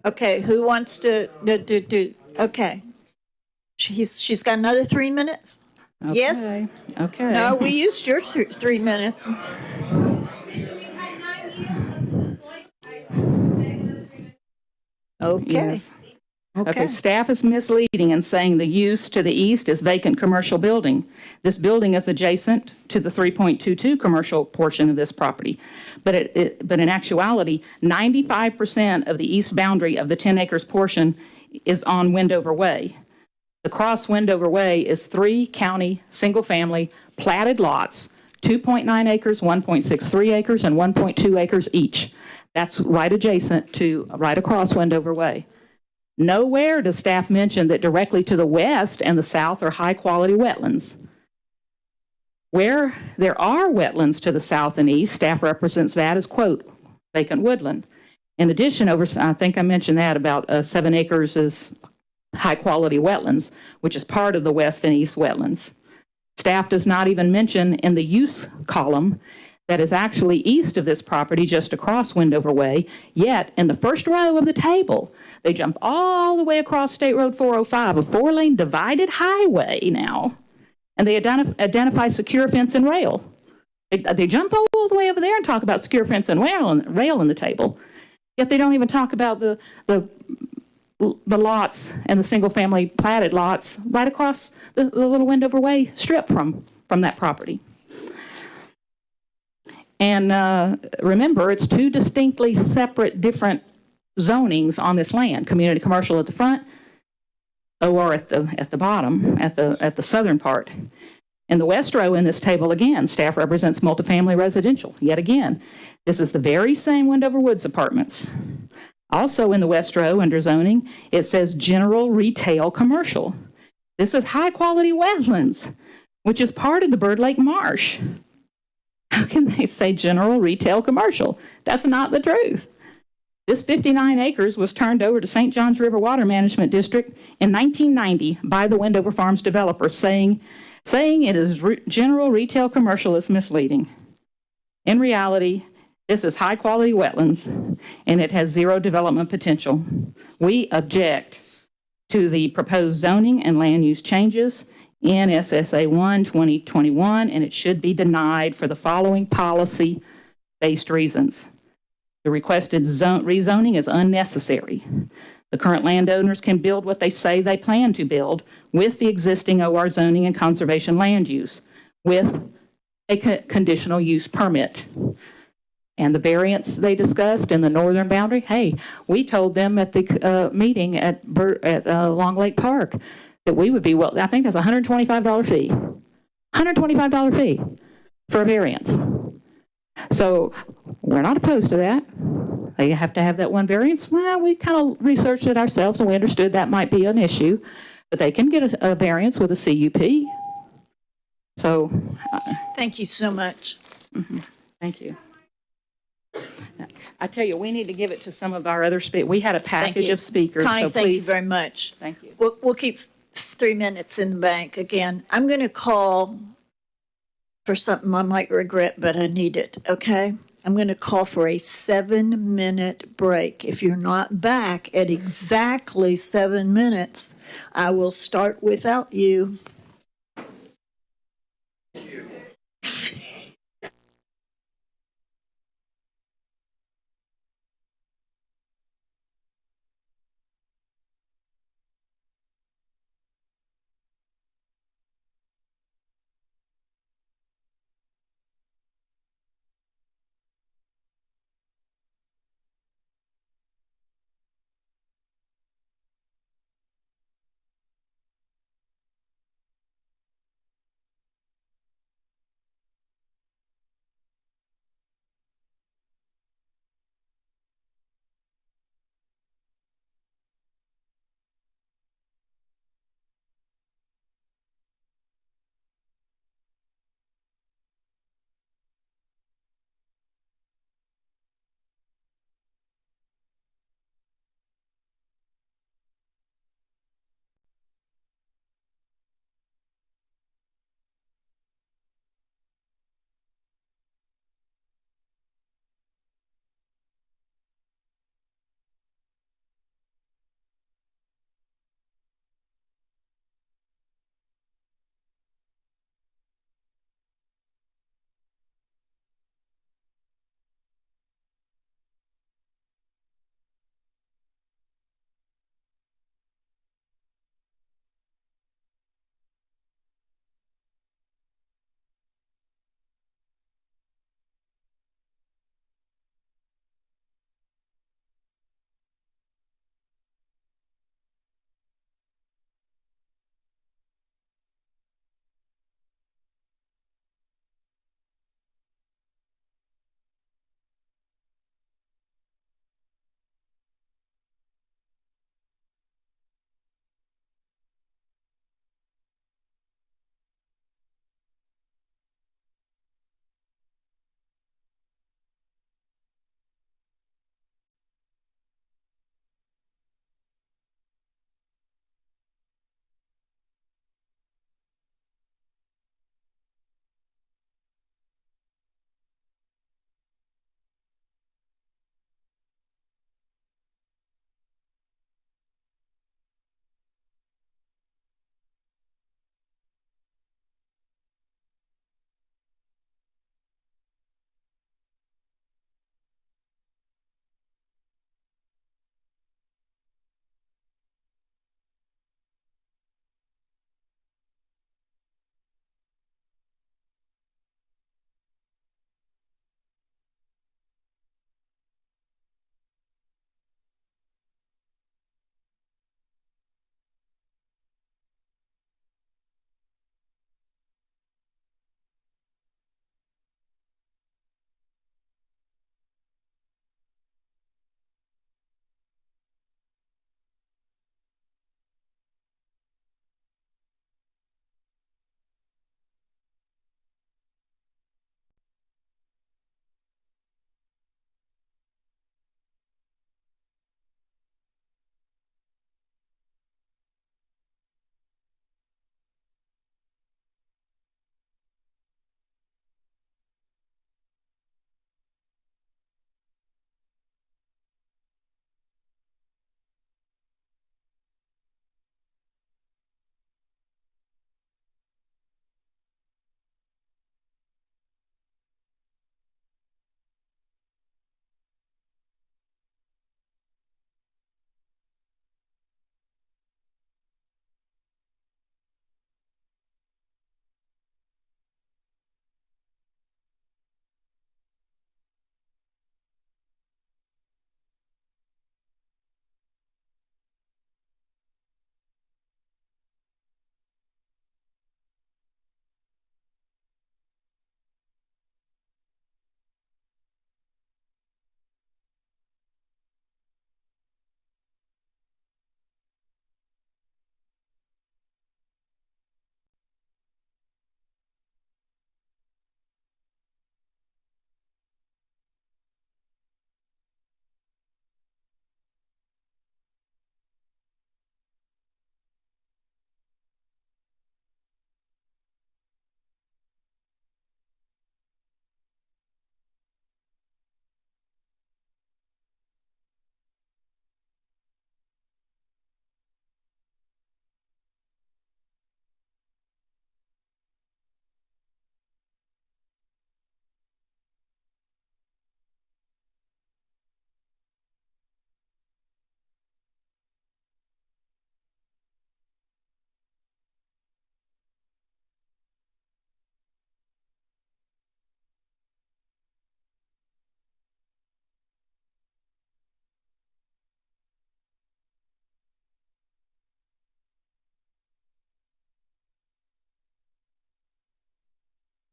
Okay, who wants to do, okay. She's got another 3 minutes? Okay. Yes? Okay. No, we used your 3 minutes. Okay. Yes. Okay, staff is misleading and saying the use to the east is vacant commercial building. This building is adjacent to the 3.22 commercial portion of this property. But in actuality, 95% of the east boundary of the 10 acres portion is on Wendover Way. The cross Wendover Way is 3 county single-family platted lots, 2.9 acres, 1.63 acres, and 1.2 acres each. That's right adjacent to, right across Wendover Way. Nowhere does staff mention that directly to the west and the south are high-quality wetlands. Where there are wetlands to the south and east, staff represents that as, quote, vacant woodland. In addition, I think I mentioned that about 7 acres is high-quality wetlands, which is part of the west and east wetlands. Staff does not even mention in the use column that is actually east of this property, just across Wendover Way, yet in the first row of the table, they jump all the way across State Road 405, a 4-lane divided highway now, and they identify secure fence and rail. They jump all the way over there and talk about secure fence and rail in the table, yet they don't even talk about the the lots and the single-family platted lots right across the little Wendover Way strip from that property. And remember, it's two distinctly separate, different zonings on this land. Community commercial at the front, OR at the bottom, at the southern part. In the west row in this table, again, staff represents multifamily residential. Yet again, this is the very same Wendover Woods apartments. Also in the west row under zoning, it says general retail commercial. This is high-quality wetlands, which is part of the Bird Lake Marsh. How can they say general retail commercial? That's not the truth. This 59 acres was turned over to St. Johns River Water Management District in 1990 by the Wendover Farms developer, saying it is general retail commercial is misleading. In reality, this is high-quality wetlands, and it has zero development potential. We object to the proposed zoning and land use changes in SSA 1 2021, and it should be denied for the following policy-based reasons. The requested rezoning is unnecessary. The current landowners can build what they say they plan to build with the existing OR zoning and conservation land use with a conditional use permit. And the variance they discussed in the northern boundary, hey, we told them at the meeting at Long Lake Park that we would be, well, I think that's a $125 fee. $125 fee for a variance. So we're not opposed to that. They have to have that one variance. Well, we kind of researched it ourselves and we understood that might be an issue, but they can get a variance with a CUP. So. Thank you so much. Thank you. I tell you, we need to give it to some of our other speakers. We had a package of speakers. Connie, so thank you please. very much. Thank you. We'll keep 3 minutes in the bank again. I'm going to call for something I might regret, but I need it, okay? I'm going to call for a 7-minute break. If you're not back at exactly 7 minutes, I will start without you.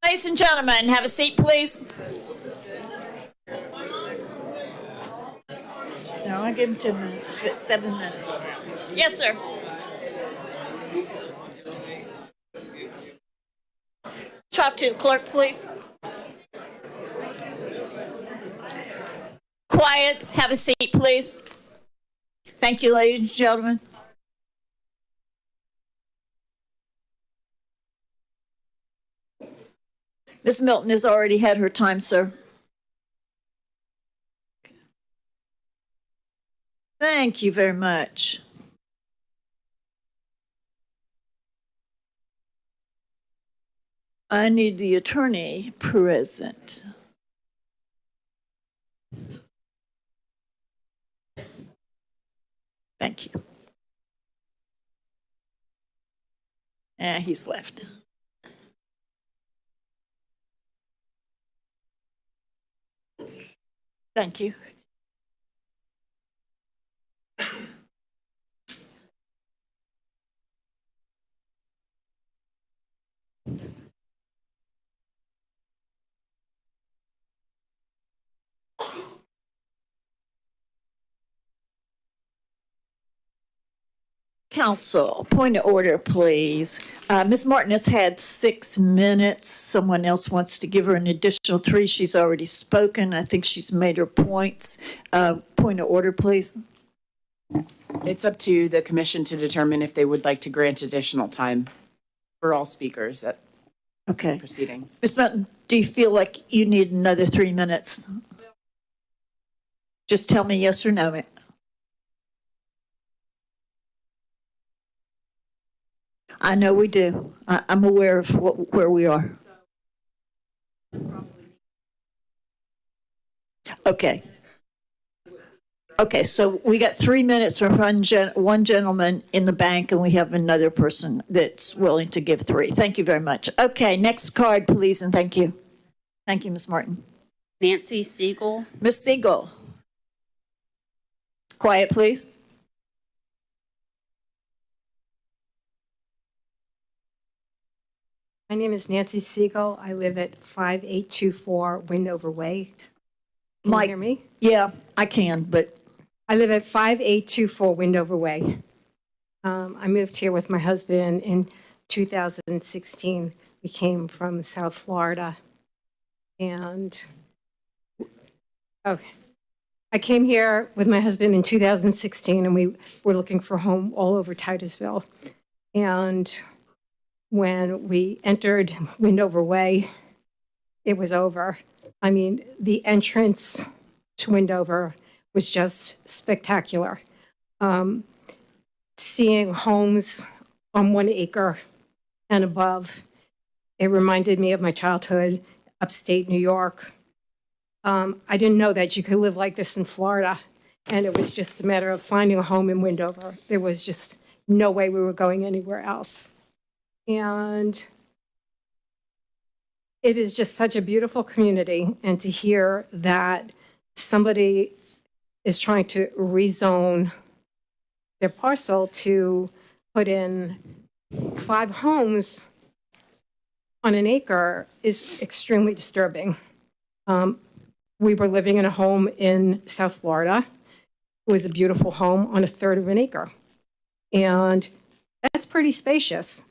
Ladies and gentlemen, have a seat, please. No, I give him 2 minutes, 7 minutes. Yes, sir. Talk to the clerk, please. Quiet, have a seat, please. Thank you, ladies and gentlemen. Ms. Milton has already had her time, sir. Thank you very much. I need the attorney present. Thank you. He's left. Thank you. Council, point of order, please. Ms. Martin has had 6 minutes. Someone else wants to give her an additional 3. She's already spoken. I think she's made her points. Point of order, please. It's up to the commission to determine if they would like to grant additional time for all speakers at proceeding. Ms. Martin, do you feel like you need another 3 minutes? Just tell me yes or no. I know we do. I'm aware of where we are. Okay. Okay, so we got 3 minutes from one gentleman in the bank, and we have another person that's willing to give 3. Thank you very much. Okay, next card, please, and thank you. Thank you, Ms. Martin. Nancy Siegel. Ms. Siegel. Quiet, please. My name is Nancy Siegel. I live at 5824 Windover Way. Can you hear me? Yeah, I can, but I live at 5824 Windover Way. I moved here with my husband in 2016. We came from South Florida. And I came here with my husband in 2016, and we were looking for a home all over Titusville. And when we entered Windover Way, it was over. I mean, the entrance to Windover was just spectacular. Seeing homes on 1 acre and above, it reminded me of my childhood, upstate New York. I didn't know that you could live like this in Florida, and it was just a matter of finding a home in Windover. There was just no way we were going anywhere else. And it is just such a beautiful community, and to hear that somebody is trying to rezone their parcel to put in 5 homes on an acre is extremely disturbing. We were living in a home in South Florida. It was a beautiful home on 1/3 of an acre. And that's pretty spacious.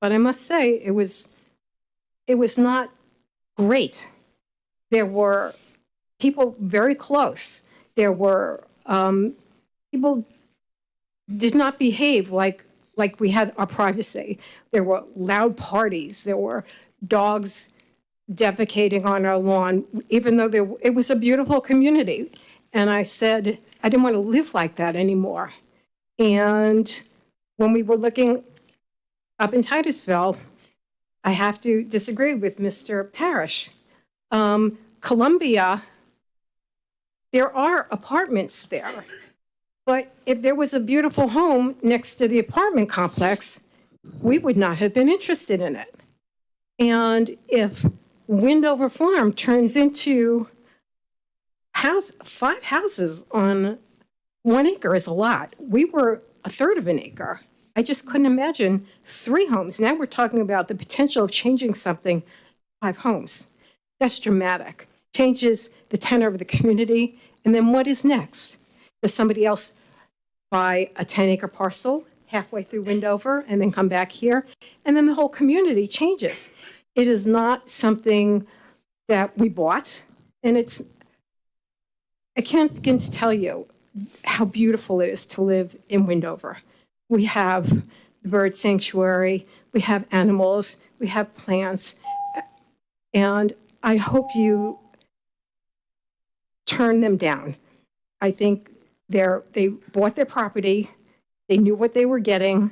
But I must say, it was not great. There were people very close. There were people did not behave like we had our privacy. There were loud parties. There were dogs defecating on our lawn, even though it was a beautiful community. And I said, I didn't want to live like that anymore. And when we were looking up in Titusville, I have to disagree with Mr. Parrish. Columbia, there are apartments there. But if there was a beautiful home next to the apartment complex, we would not have been interested in it. And if Windover Farm turns into 5 houses on 1 acre is a lot. We were 1/3 of an acre. I just couldn't imagine 3 homes. Now we're talking about the potential of changing something 5 homes. That's dramatic. Changes the tenor of the community. And then what is next? Does somebody else buy a 10-acre parcel halfway through Windover and then come back here? And then the whole community changes. It is not something that we bought. And I can't begin to tell you how beautiful it is to live in Windover. We have the bird sanctuary, we have animals, we have plants, and I hope you turn them down. I think they bought their property, they knew what they were getting.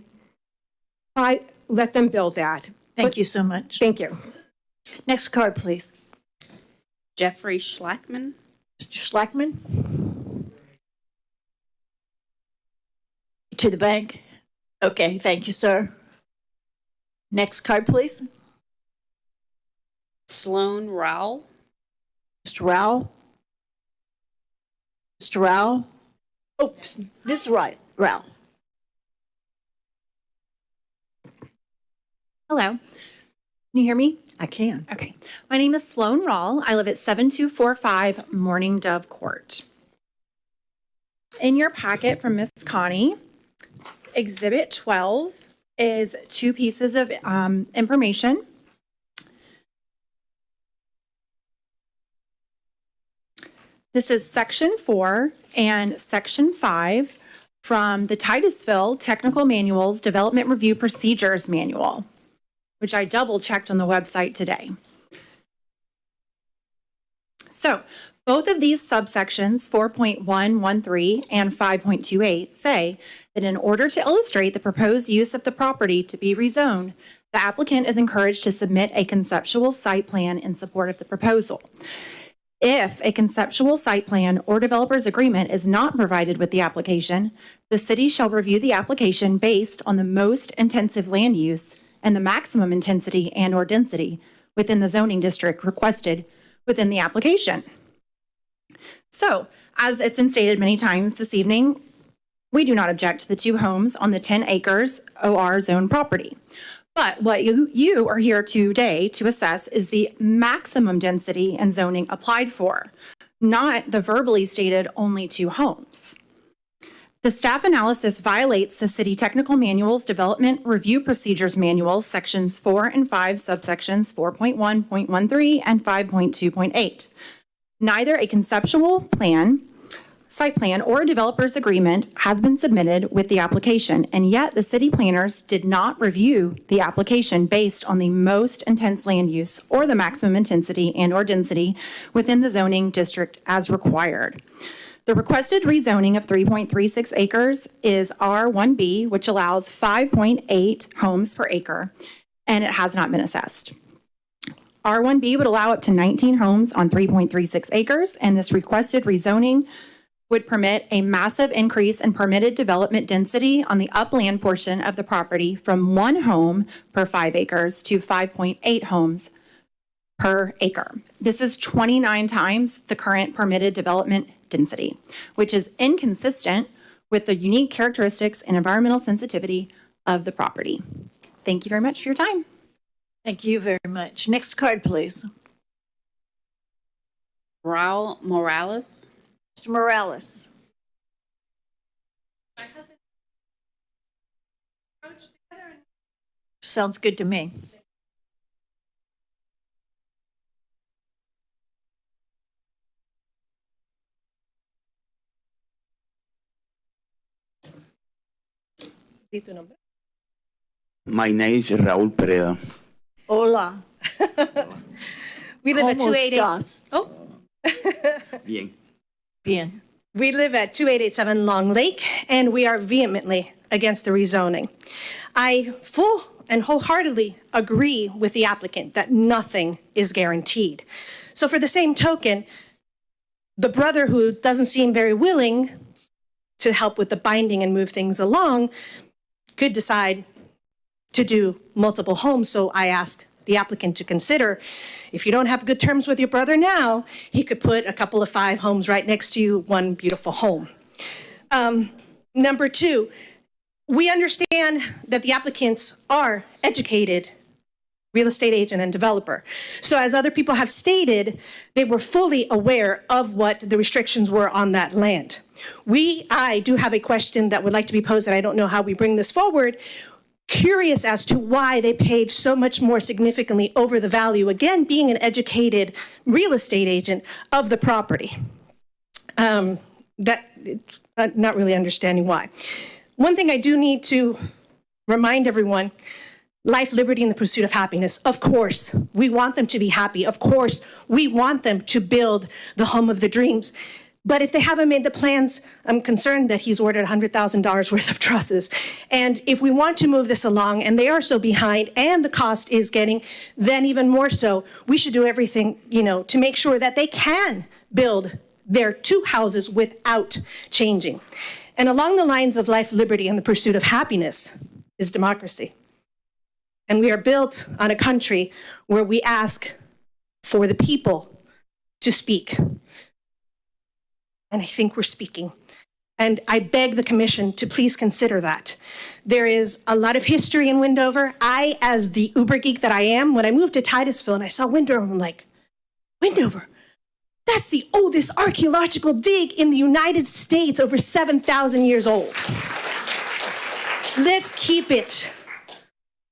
Let them build that. Thank you so much. Thank you. Next card, please. Jeffrey Schlackman. Mr. Schlackman? To the bank? Okay, thank you, sir. Next card, please. Sloan Rowell. Mr. Rowell? Mr. Rowell? Oh, Ms. Wright, Rowell. Hello. Can you hear me? I can. Okay. My name is Sloan Rawl. I live at 7245 Morning Dove Court. In your packet from Miss Connie, Exhibit 12 is 2 pieces of information. This is Section 4 and Section 5 from the Titusville Technical Manuals Development Review Procedures Manual, which I double-checked on the website today. So both of these subsections, 4.113 and 5.28, say that in order to illustrate the proposed use of the property to be rezoned, the applicant is encouraged to submit a conceptual site plan in support of the proposal. If a conceptual site plan or developer's agreement is not provided with the application, the city shall review the application based on the most intensive land use and the maximum intensity and/or density within the zoning district requested within the application. So, as it's been stated many times this evening, we do not object to the 2 homes on the 10 acres OR zone property. But what you are here today to assess is the maximum density and zoning applied for, not the verbally stated only 2 homes. The staff analysis violates the City Technical Manual's Development Review Procedures Manual, Sections 4 and 5, subsections 4.1.13 and 5.2.8. Neither a conceptual plan, site plan, or a developer's agreement has been submitted with the application, and yet the city planners did not review the application based on the most intense land use or the maximum intensity and/or density within the zoning district as required. The requested rezoning of 3.36 acres is R1B, which allows 5.8 homes per acre, and it has not been assessed. R1B would allow up to 19 homes on 3.36 acres, and this requested rezoning would permit a massive increase in permitted development density on the upland portion of the property from 1 home per 5 acres to 5.8 homes per acre. This is 29 times the current permitted development density, which is inconsistent with the unique characteristics and environmental sensitivity of the property. Thank you very much for your time. Thank you very much. Next card, please. Raul Morales. Mr. Morales. Sounds good to me. My name is Raúl Pereda. Hola. We live at ¿Cómo 288. estás? Oh. Bien. Bien. We live at 2887 Long Lake, and we are vehemently against the rezoning. I full and wholeheartedly agree with the applicant that nothing is guaranteed. So for the same token, the brother who doesn't seem very willing to help with the binding and move things along could decide to do multiple homes. So I ask the applicant to consider, if you don't have good terms with your brother now, he could put a couple of 5 homes right next to you, one beautiful home. Number 2, we understand that the applicants are educated real estate agent and developer. So as other people have stated, they were fully aware of what the restrictions were on that land. I do have a question that would like to be posed, and I don't know how we bring this forward. Curious as to why they paid so much more significantly over the value, again, being an educated real estate agent of the property. Not really understanding why. One thing I do need to remind everyone, life, liberty, and the pursuit of happiness. Of course, we want them to be happy. Of course, we want them to build the home of their dreams. But if they haven't made the plans, I'm concerned that he's ordered $100,000 worth of trusses. And if we want to move this along, and they are so behind, and the cost is getting, then even more so, we should do everything, to make sure that they can build their 2 houses without changing. And along the lines of life, liberty, and the pursuit of happiness is democracy. And we are built on a country where we ask for the people to speak. And I think we're speaking. And I beg the commission to please consider that. There is a lot of history in Windover. I, as the Uber geek that I am, when I moved to Titusville and I saw Windover, I'm like, Windover, that's the oldest archaeological dig in the United States, over 7,000 years old. Let's keep it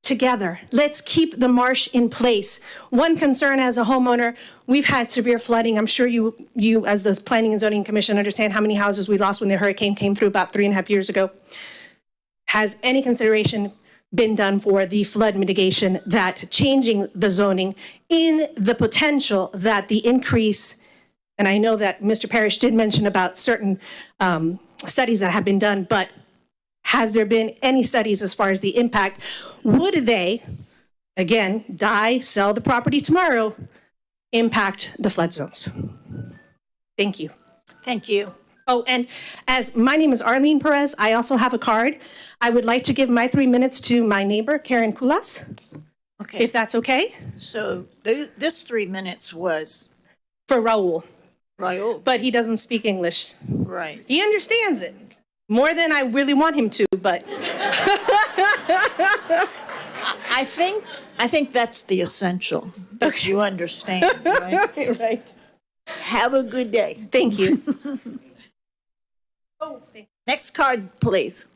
together. Let's keep the marsh in place. One concern as a homeowner, we've had severe flooding. I'm sure you as the Planning and Zoning Commission understand how many houses we lost when the hurricane came through about 3.5 years ago. Has any consideration been done for the flood mitigation, that changing the zoning in the potential that the increase, and I know that Mr. Parrish did mention about certain studies that have been done, but has there been any studies as far as the impact? Would they, again, sell the property tomorrow, impact the flood zones? Thank you. Thank you. Oh, and as my name is Arlene Perez, I also have a card. I would like to give my 3 minutes to my neighbor, Karen Kulas, Okay. if that's okay. So this 3 minutes was For Raul, Raul. but he doesn't speak English. Right. He understands it more than I really want him to, but. I think that's the essential, that you understand, right? Right. Have a good day. Thank you. Next card, please.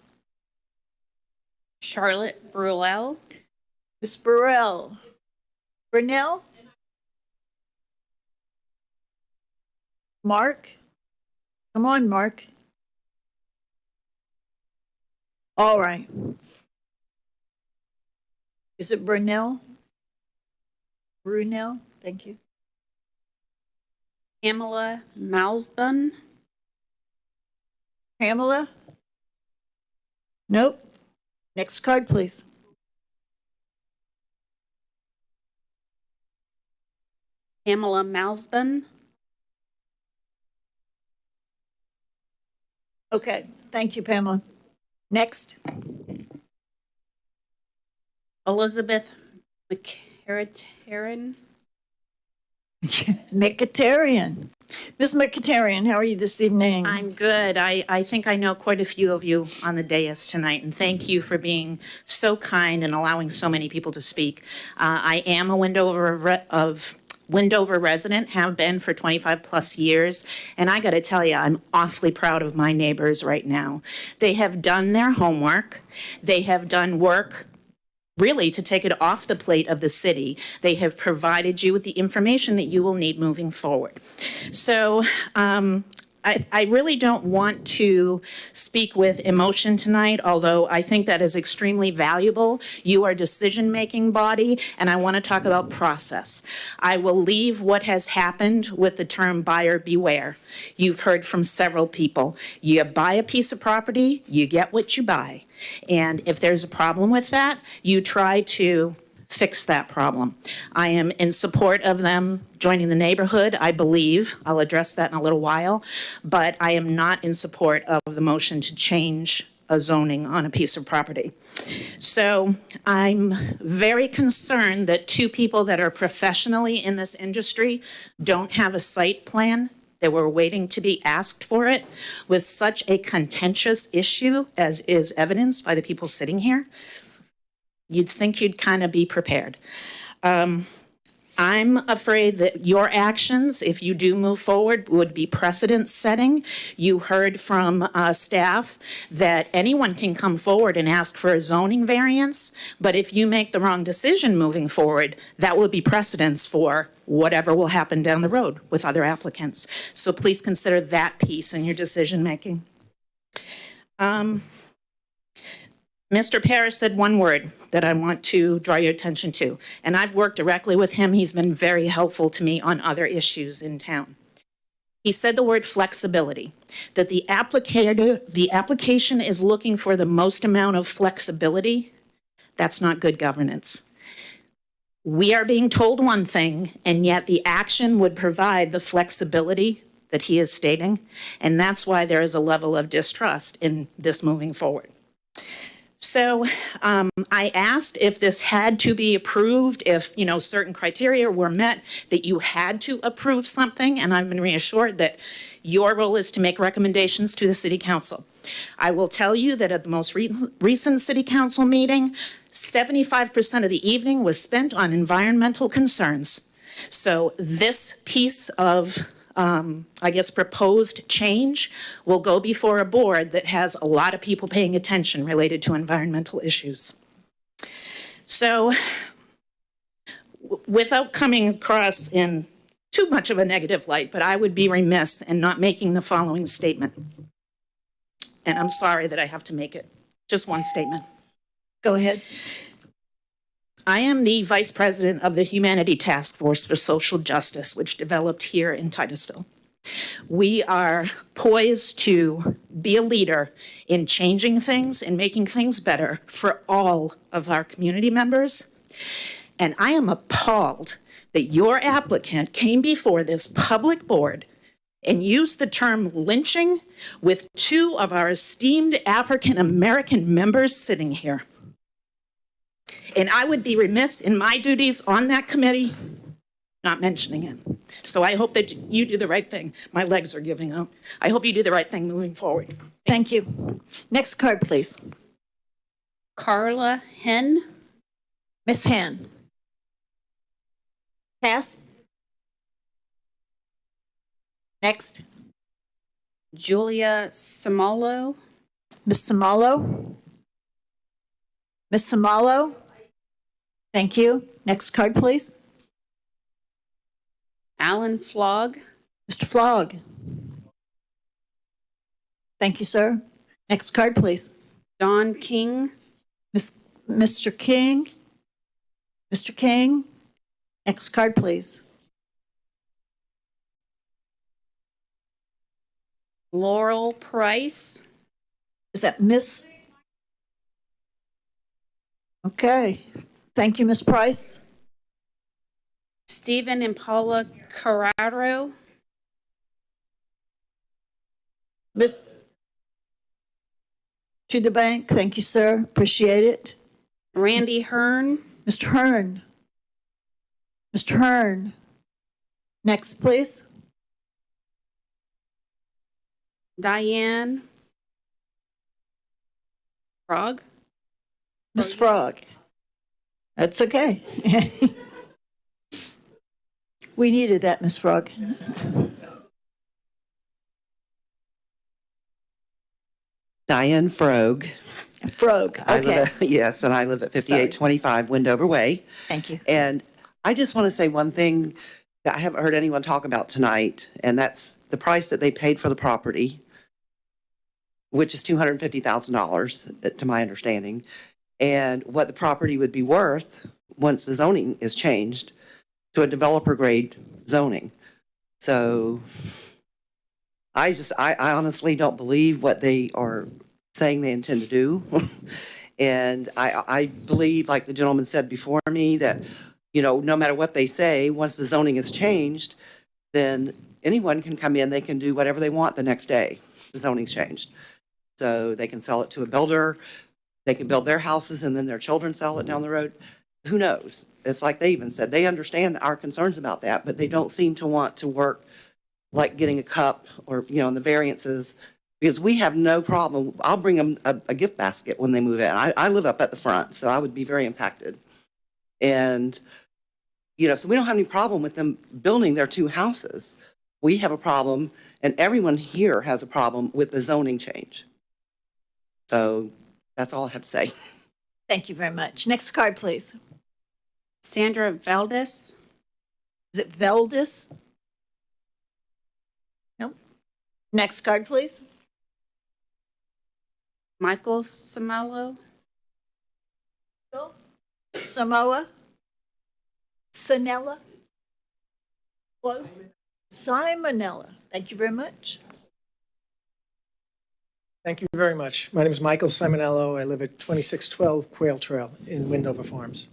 Charlotte Bruel. Ms. Burrell. Brunel? Mark? Come on, Mark. All right. Is it Brunel? Brunel, thank you. Pamela Malsbun. Pamela? Nope. Next card, please. Pamela Malsbun. Okay, thank you, Pamela. Next. Elizabeth McCarran. Mkhitaryan. Ms. Mkhitaryan, how are you this evening? I'm good. I think I know quite a few of you on the dais tonight, and thank you for being so kind and allowing so many people to speak. I am a Windover resident, have been for 25 plus years, and I got to tell you, I'm awfully proud of my neighbors right now. They have done their homework. They have done work really to take it off the plate of the city. They have provided you with the information that you will need moving forward. So I really don't want to speak with emotion tonight, although I think that is extremely valuable. You are a decision-making body, and I want to talk about process. I will leave what has happened with the term buyer beware. You've heard from several people. You buy a piece of property, you get what you buy. And if there's a problem with that, you try to fix that problem. I am in support of them joining the neighborhood, I believe. I'll address that in a little while. But I am not in support of the motion to change a zoning on a piece of property. So I'm very concerned that 2 people that are professionally in this industry don't have a site plan. They were waiting to be asked for it with such a contentious issue as is evidenced by the people sitting here. You'd think you'd kind of be prepared. I'm afraid that your actions, if you do move forward, would be precedent setting. You heard from staff that anyone can come forward and ask for a zoning variance, but if you make the wrong decision moving forward, that will be precedence for whatever will happen down the road with other applicants. So please consider that piece in your decision making. Mr. Parrish said one word that I want to draw your attention to, and I've worked directly with him. He's been very helpful to me on other issues in town. He said the word flexibility, that the application is looking for the most amount of flexibility. That's not good governance. We are being told one thing, and yet the action would provide the flexibility that he is stating, and that's why there is a level of distrust in this moving forward. So I asked if this had to be approved, if, you know, certain criteria were met, that you had to approve something, and I've been reassured that your role is to make recommendations to the City Council. I will tell you that at the most recent City Council meeting, 75% of the evening was spent on environmental concerns. So this piece of I guess, proposed change will go before a board that has a lot of people paying attention related to environmental issues. So without coming across in too much of a negative light, but I would be remiss in not making the following statement. And I'm sorry that I have to make it. Just one statement. Go ahead. I am the Vice President of the Humanity Task Force for Social Justice, which developed here in Titusville. We are poised to be a leader in changing things and making things better for all of our community members. And I am appalled that your applicant came before this public board and used the term lynching with two of our esteemed African American members sitting here. And I would be remiss in my duties on that committee not mentioning it. So I hope that you do the right thing. My legs are giving out. I hope you do the right thing moving forward. Thank you. Next card, please. Carla Henn. Miss Henn. Pass. Next. Julia Samalo. Miss Samalo. Miss Samalo. Thank you. Next card, please. Alan Flog. Mr. Flog. Thank you, sir. Next card, please. Don King. Mr. King. Mr. King. Next card, please. Laurel Price. Is that Miss? Okay. Thank you, Miss Price. Stephen and Paula Carraro. Miss to the bank. Thank you, sir. Appreciate it. Randy Hearn. Mr. Hearn. Mr. Hearn. Next, please. Diane Frog. Miss Frog. That's okay. We needed that, Miss Frog. Diane Frog. Frog, okay. Yes, and I live at 5825 Wendover Way. Thank you. And I just want to say one thing that I haven't heard anyone talk about tonight, and that's the price that they paid for the property, which is $250,000 to my understanding, and what the property would be worth once the zoning is changed to a developer grade zoning. So I honestly don't believe what they are saying they intend to do. And I believe, like the gentleman said before me, that, you know, no matter what they say, once the zoning is changed, then anyone can come in, they can do whatever they want the next day. The zoning's changed. So they can sell it to a builder, they can build their houses and then their children sell it down the road. Who knows? It's like they even said, they understand our concerns about that, but they don't seem to want to work like getting a cup or, you know, the variances, because we have no problem. I'll bring them a gift basket when they move in. I live up at the front, so I would be very impacted. And So we don't have any problem with them building their 2 houses. We have a problem, and everyone here has a problem with the zoning change. So that's all I have to say. Thank you very much. Next card, please. Sandra Valdez. Is it Veldis? Nope. Next card, please. Michael Samelo. Samoa? Sanella? Close. Simonella. Thank you very much. Thank you very much. My name is Michael Simonello. I live at 2612 Quail Trail in Windover Farms.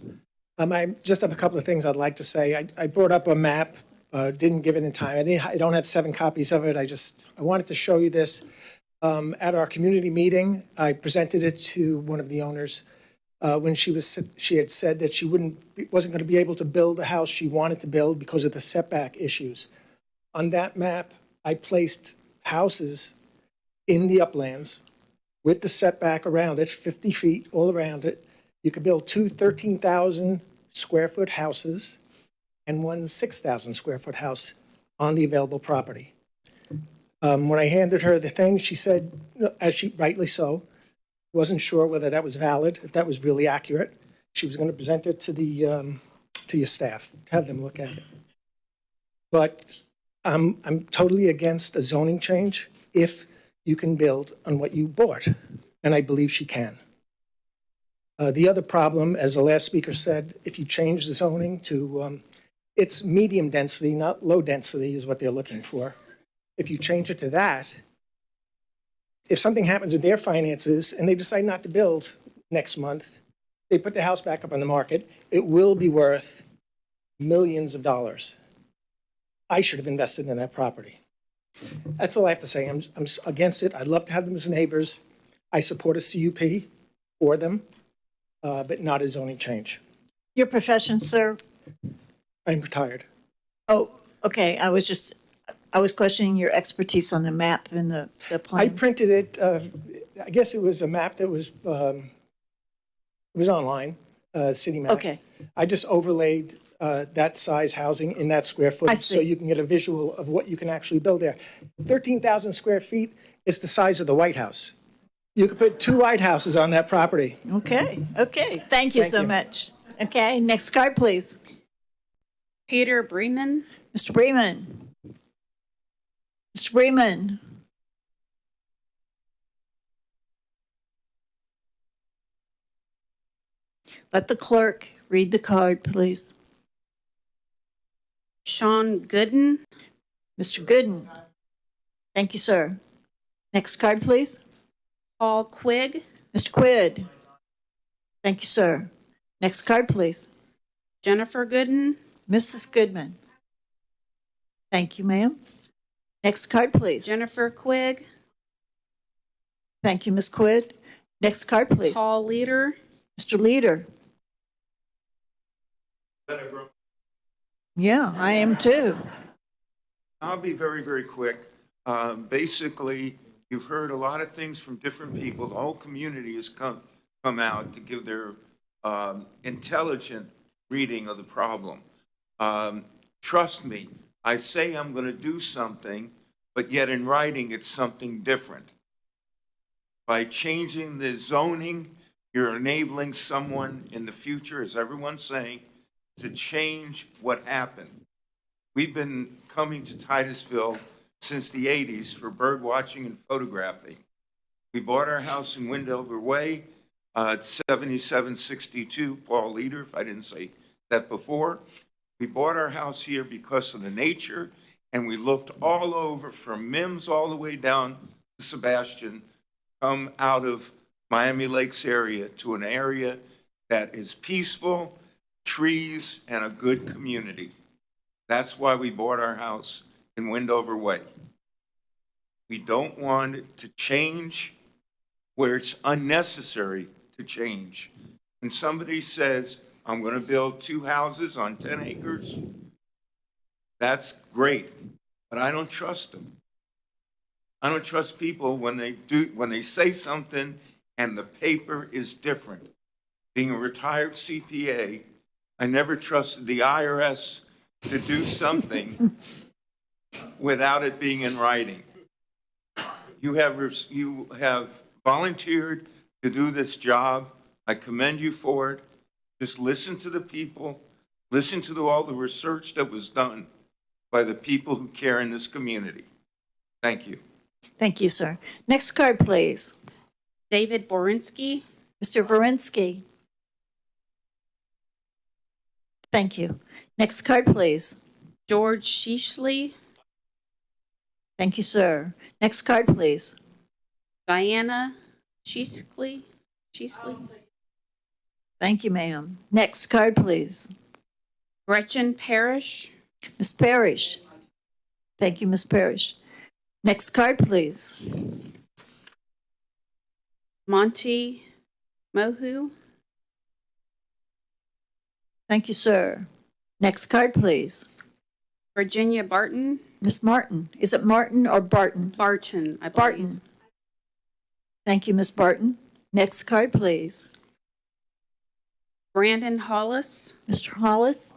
I just have a couple of things I'd like to say. I brought up a map, didn't give it in time. I don't have 7 copies of it. I wanted to show you this. At our community meeting, I presented it to one of the owners when she had said that she wasn't going to be able to build the house she wanted to build because of the setback issues. On that map, I placed houses in the uplands with the setback around it, 50 feet all around it. You could build 2 13,000 square foot houses and 1 6,000 square foot house on the available property. When I handed her the thing, she said, as she rightly so, wasn't sure whether that was valid, if that was really accurate. She was going to present it to your staff, have them look at it. But I'm totally against a zoning change if you can build on what you bought, and I believe she can. The other problem, as the last speaker said, if you change the zoning to, it's medium density, not low density is what they're looking for. If you change it to that, if something happens with their finances and they decide not to build next month, they put the house back up on the market, it will be worth millions of dollars. I should have invested in that property. That's all I have to say. I'm against it. I'd love to have them as neighbors. I support a CUP for them, but not a zoning change. Your profession, sir? I'm retired. Oh, okay. I was questioning your expertise on the map and the plan. I printed it. I guess it was a map that was online, city map. Okay. I just overlaid that size housing in that square footage so you can get a visual of what you can actually build there. 13,000 square feet is the size of the White House. You could put 2 White Houses on that property. Okay. Thank you so much. Okay, next card, please. Peter Bremen. Mr. Bremen. Mr. Bremen. Let the clerk read the card, please. Sean Gooden. Mr. Gooden. Thank you, sir. Next card, please. Paul Quigg. Mr. Quid. Thank you, sir. Next card, please. Jennifer Gooden. Mrs. Goodman. Thank you, ma'am. Next card, please. Jennifer Quigg. Thank you, Ms. Quid. Next card, please. Paul Leader. Mr. Leader. Yeah, I am too. I'll be very, very quick. Basically, you've heard a lot of things from different people. The whole community has come out to give their intelligent reading of the problem. Trust me, I say I'm going to do something, but yet in writing it's something different. By changing the zoning, you're enabling someone in the future, as everyone's saying, to change what happened. We've been coming to Titusville since the 80s for bird watching and photographing. We bought our house in Windover Way at 7762 Paul Leader, if I didn't say that before. We bought our house here because of the nature, and we looked all over from Mims all the way down to Sebastian, come out of Miami Lakes area to an area that is peaceful, trees, and a good community. That's why we bought our house in Windover Way. We don't want it to change where it's unnecessary to change. When somebody says, I'm going to build 2 houses on 10 acres, that's great, but I don't trust them. I don't trust people when they say something and the paper is different. Being a retired CPA, I never trusted the IRS to do something without it being in writing. You have volunteered to do this job. I commend you for it. Just listen to the people, listen to all the research that was done by the people who care in this community. Thank you. Thank you, sir. Next card, please. David Borinsky. Mr. Verinsky. Thank you. Next card, please. George Sheashley. Thank you, sir. Next card, please. Diana Sheasley. Thank you, ma'am. Next card, please. Gretchen Parrish. Miss Parrish. Thank you, Miss Parrish. Next card, please. Monty Mohu. Thank you, sir. Next card, please. Virginia Barton. Miss Martin. Is it Martin or Barton? Barton, I believe. Barton. Thank you, Miss Barton. Next card, please. Brandon Hollis. Mr. Hollis.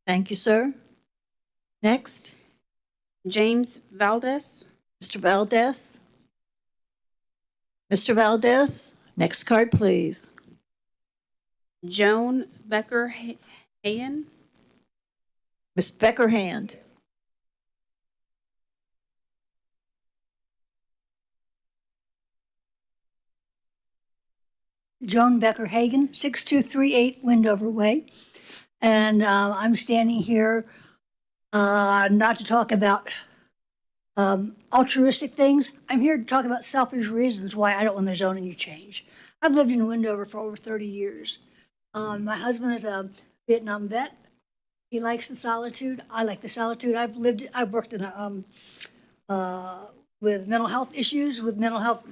Thank you, sir. Next. James Valdez. Mr. Valdez. Mr. Valdez. Next card, please. Joan Becker Hayen. Miss Becker Hand. Joan Becker Hagen, 6238 Windover Way. And I'm standing here not to talk about altruistic things. I'm here to talk about selfish reasons why I don't want the zoning to change. I've lived in Windover for over 30 years. My husband is a Vietnam vet. He likes the solitude. I like the solitude. I've worked in with mental health issues, with mental health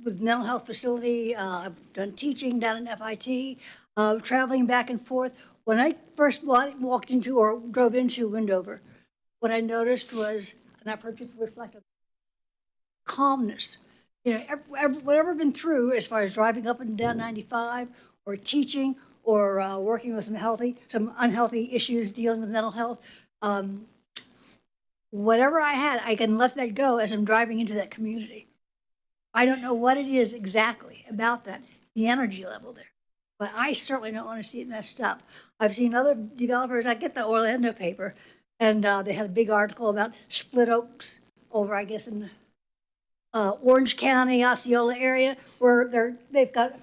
with mental health facility. I've done teaching down in FIT, traveling back and forth. When I first walked into or drove into Windover, what I noticed was, and I've heard people reflect on calmness. You know, whatever I've been through as far as driving up and down 95 or teaching or working with some unhealthy issues dealing with mental health, whatever I had, I can let that go as I'm driving into that community. I don't know what it is exactly about that, the energy level there, but I certainly don't want to see it messed up. I've seen other developers, I get the Orlando paper, and they had a big article about split oaks over, I guess, in Orange County, Osceola area, where they've got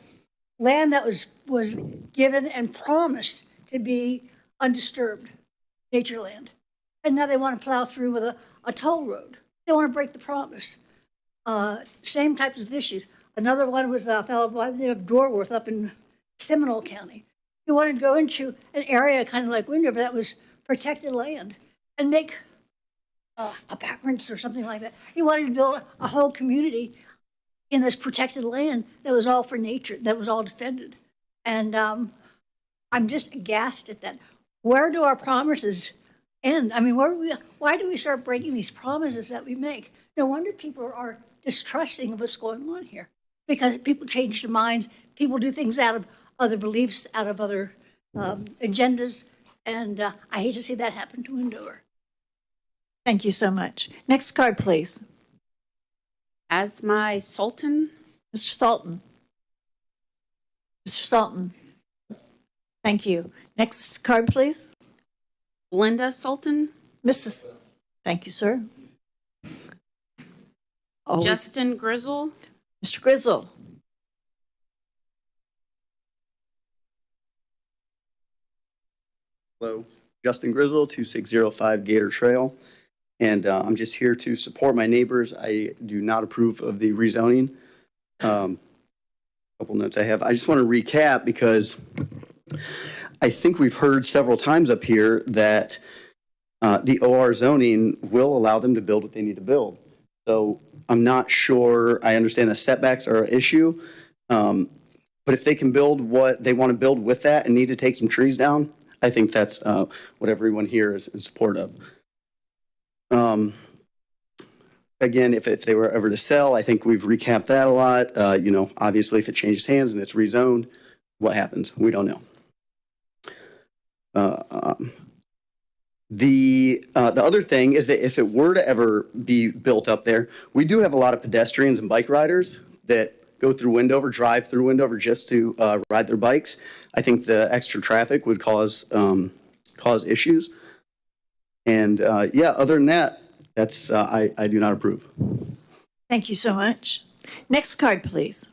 land that was given and promised to be undisturbed, nature land. And now they want to plow through with a toll road. They want to break the promise. Same types of issues. Another one was the fellow by the name of Dorworth up in Seminole County. He wanted to go into an area kind of like Windover that was protected land and make apartments or something like that. He wanted to build a whole community in this protected land that was all for nature, that was all defended. And I'm just aghast at that. Where do our promises end? I mean, why do we start breaking these promises that we make? No wonder people are distrusting of what's going on here, because people change their minds. People do things out of other beliefs, out of other agendas. And I hate to see that happen to Windover. Thank you so much. Next card, please. Asmai Sultan. Mr. Sultan. Mr. Sultan. Thank you. Next card, please. Linda Sultan. Mrs. Thank you, sir. Always. Justin Grizzle. Mr. Grizzle. Hello, Justin Grizzle, 2605 Gator Trail. And I'm just here to support my neighbors. I do not approve of the rezoning. Couple notes I have. I just want to recap because I think we've heard several times up here that the OR zoning will allow them to build what they need to build. So I'm not sure, I understand the setbacks are an issue, but if they can build what they want to build with that and need to take some trees down, I think that's what everyone here is in support of. Again, if they were ever to sell, I think we've recapped that a lot. You know, obviously if it changes hands and it's rezoned, what happens? We don't know. The other thing is that if it were to ever be built up there, we do have a lot of pedestrians and bike riders that go through Windover, drive through Windover just to ride their bikes. I think the extra traffic would cause issues. And yeah, other than that, that's I do not approve. Thank you so much. Next card, please.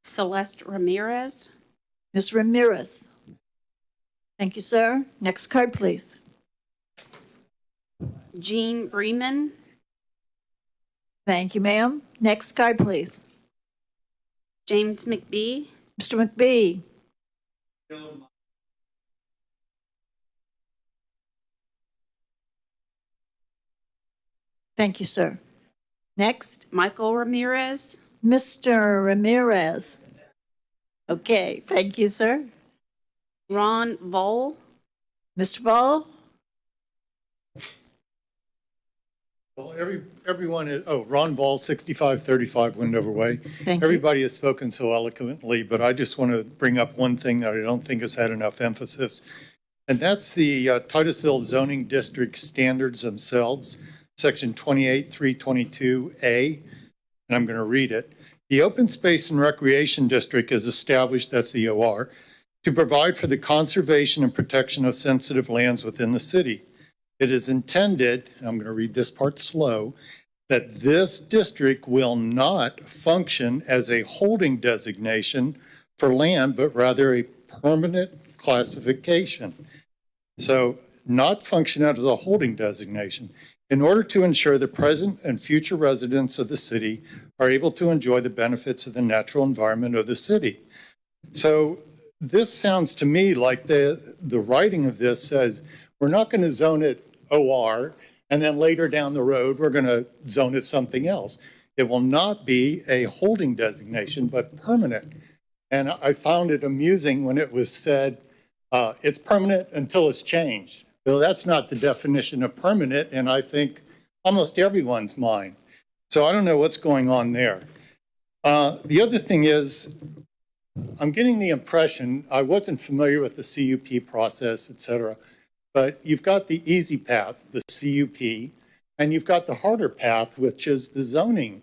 Celeste Ramirez. Ms. Ramirez. Thank you, sir. Next card, please. Jean Bremen. Thank you, ma'am. Next card, please. James McBee. Mr. McBee. Thank you, sir. Next. Michael Ramirez. Mr. Ramirez. Okay, thank you, sir. Ron Vole. Mr. Vole. Well, everyone is, Ron Ball, 6535 Windover Way. Thank you. Everybody has spoken so eloquently, but I just want to bring up one thing that I don't think has had enough emphasis, and that's the Titusville zoning district standards themselves, section 28322A, and I'm going to read it. The Open Space and Recreation District is established, that's the OR, to provide for the conservation and protection of sensitive lands within the city. It is intended, and I'm going to read this part slow, that this district will not function as a holding designation for land, but rather a permanent classification. So not function as a holding designation in order to ensure the present and future residents of the city are able to enjoy the benefits of the natural environment of the city. So this sounds to me like the writing of this says, we're not going to zone it OR, and then later down the road, we're going to zone it something else. It will not be a holding designation, but permanent. And I found it amusing when it was said, it's permanent until it's changed. Well, that's not the definition of permanent, and I think almost everyone's mind. So I don't know what's going on there. The other thing is, I'm getting the impression, I wasn't familiar with the CUP process, et cetera, but you've got the easy path, the CUP, and you've got the harder path, which is the zoning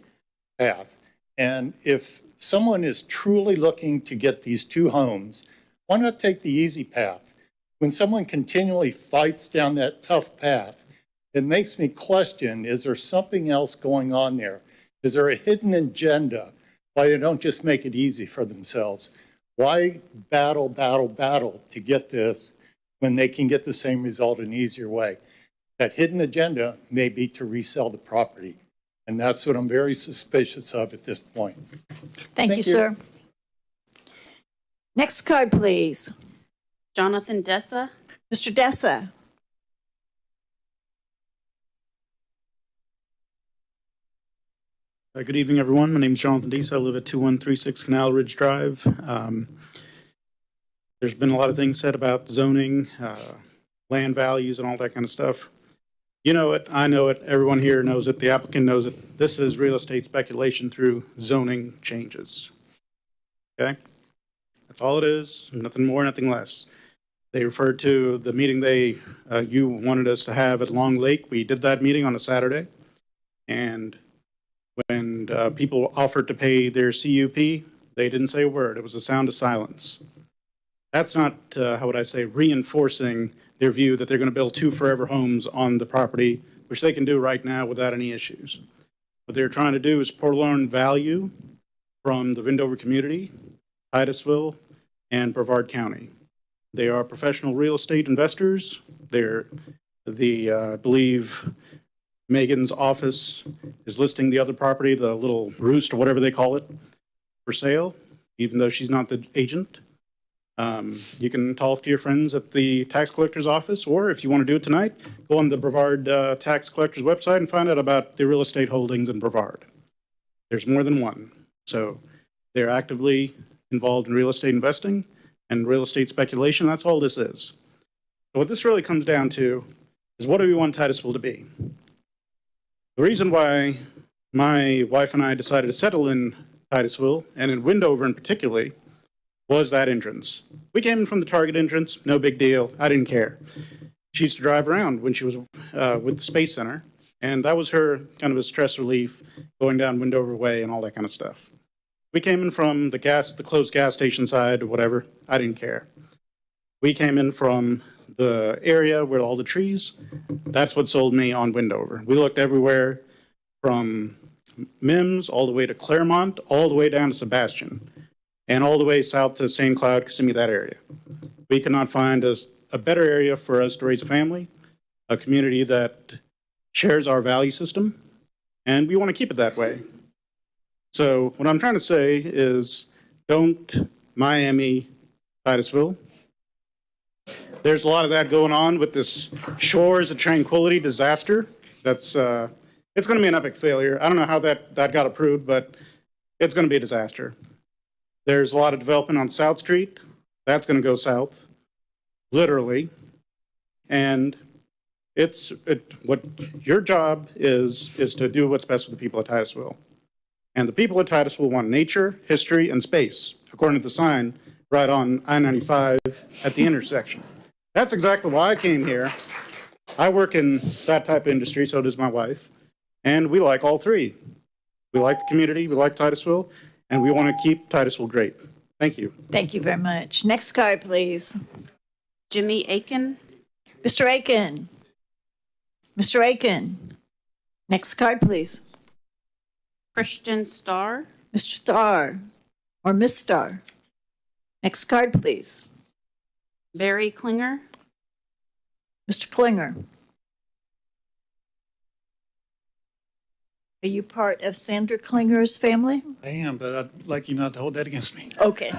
path. And if someone is truly looking to get these two homes, why not take the easy path? When someone continually fights down that tough path, it makes me question, is there something else going on there? Is there a hidden agenda why they don't just make it easy for themselves? Why battle to get this when they can get the same result in an easier way? That hidden agenda may be to resell the property. And that's what I'm very suspicious of at this point. Thank you, sir. Next card, please. Jonathan Dessa. Mr. Dessa. Good evening, everyone. My name is Jonathan Dessa. I live at 2136 Canal Ridge Drive. There's been a lot of things said about zoning, land values, and all that kind of stuff. You know it. I know it. Everyone here knows it. The applicant knows it. This is real estate speculation through zoning changes. Okay? That's all it is. Nothing more, nothing less. They referred to the meeting you wanted us to have at Long Lake. We did that meeting on a Saturday. And when people offered to pay their CUP, they didn't say a word. It was the sound of silence. That's not, how would I say, reinforcing their view that they're going to build 2 forever homes on the property, which they can do right now without any issues. What they're trying to do is learn value from the Windover community, Titusville, and Brevard County. They are professional real estate investors. They're I believe Megan's office is listing the other property, the little roost or whatever they call it, for sale, even though she's not the agent. You can talk to your friends at the tax collector's office, or if you want to do it tonight, go on the Brevard tax collector's website and find out about the real estate holdings in Brevard. There's more than one. So they're actively involved in real estate investing and real estate speculation. That's all this is. So what this really comes down to is, what do we want Titusville to be? The reason why my wife and I decided to settle in Titusville, and in Windover in particular, was that entrance. We came in from the Target entrance, no big deal. I didn't care. She used to drive around when she was with the Space Center, and that was her kind of a stress relief, going down Windover Way and all that kind of stuff. We came in from the closed gas station side or whatever. I didn't care. We came in from the area where all the trees. That's what sold me on Windover. We looked everywhere from Mims all the way to Claremont, all the way down to Sebastian, and all the way south to St. Cloud, Kissimmee, that area. We could not find a better area for us to raise a family, a community that shares our value system, and we want to keep it that way. So what I'm trying to say is, don't Miami Titusville. There's a lot of that going on with this Shores of Tranquility disaster. That's it's going to be an epic failure. I don't know how that got approved, but it's going to be a disaster. There's a lot of development on South Street. That's going to go south, literally. And what your job is to do what's best for the people of Titusville. And the people of Titusville want nature, history, and space, according to the sign right on I-95 at the intersection. That's exactly why I came here. I work in that type of industry, so does my wife. And we like all three. We like the community, we like Titusville, and we want to keep Titusville great. Thank you. Thank you very much. Next card, please. Jimmy Aiken. Mr. Aiken. Mr. Aiken. Next card, please. Christian Starr. Mr. Starr or Miss Starr. Next card, please. Barry Klinger. Mr. Klinger. Are you part of Sandra Klinger's family? I am, but I'd like you not to hold that against me. Okay.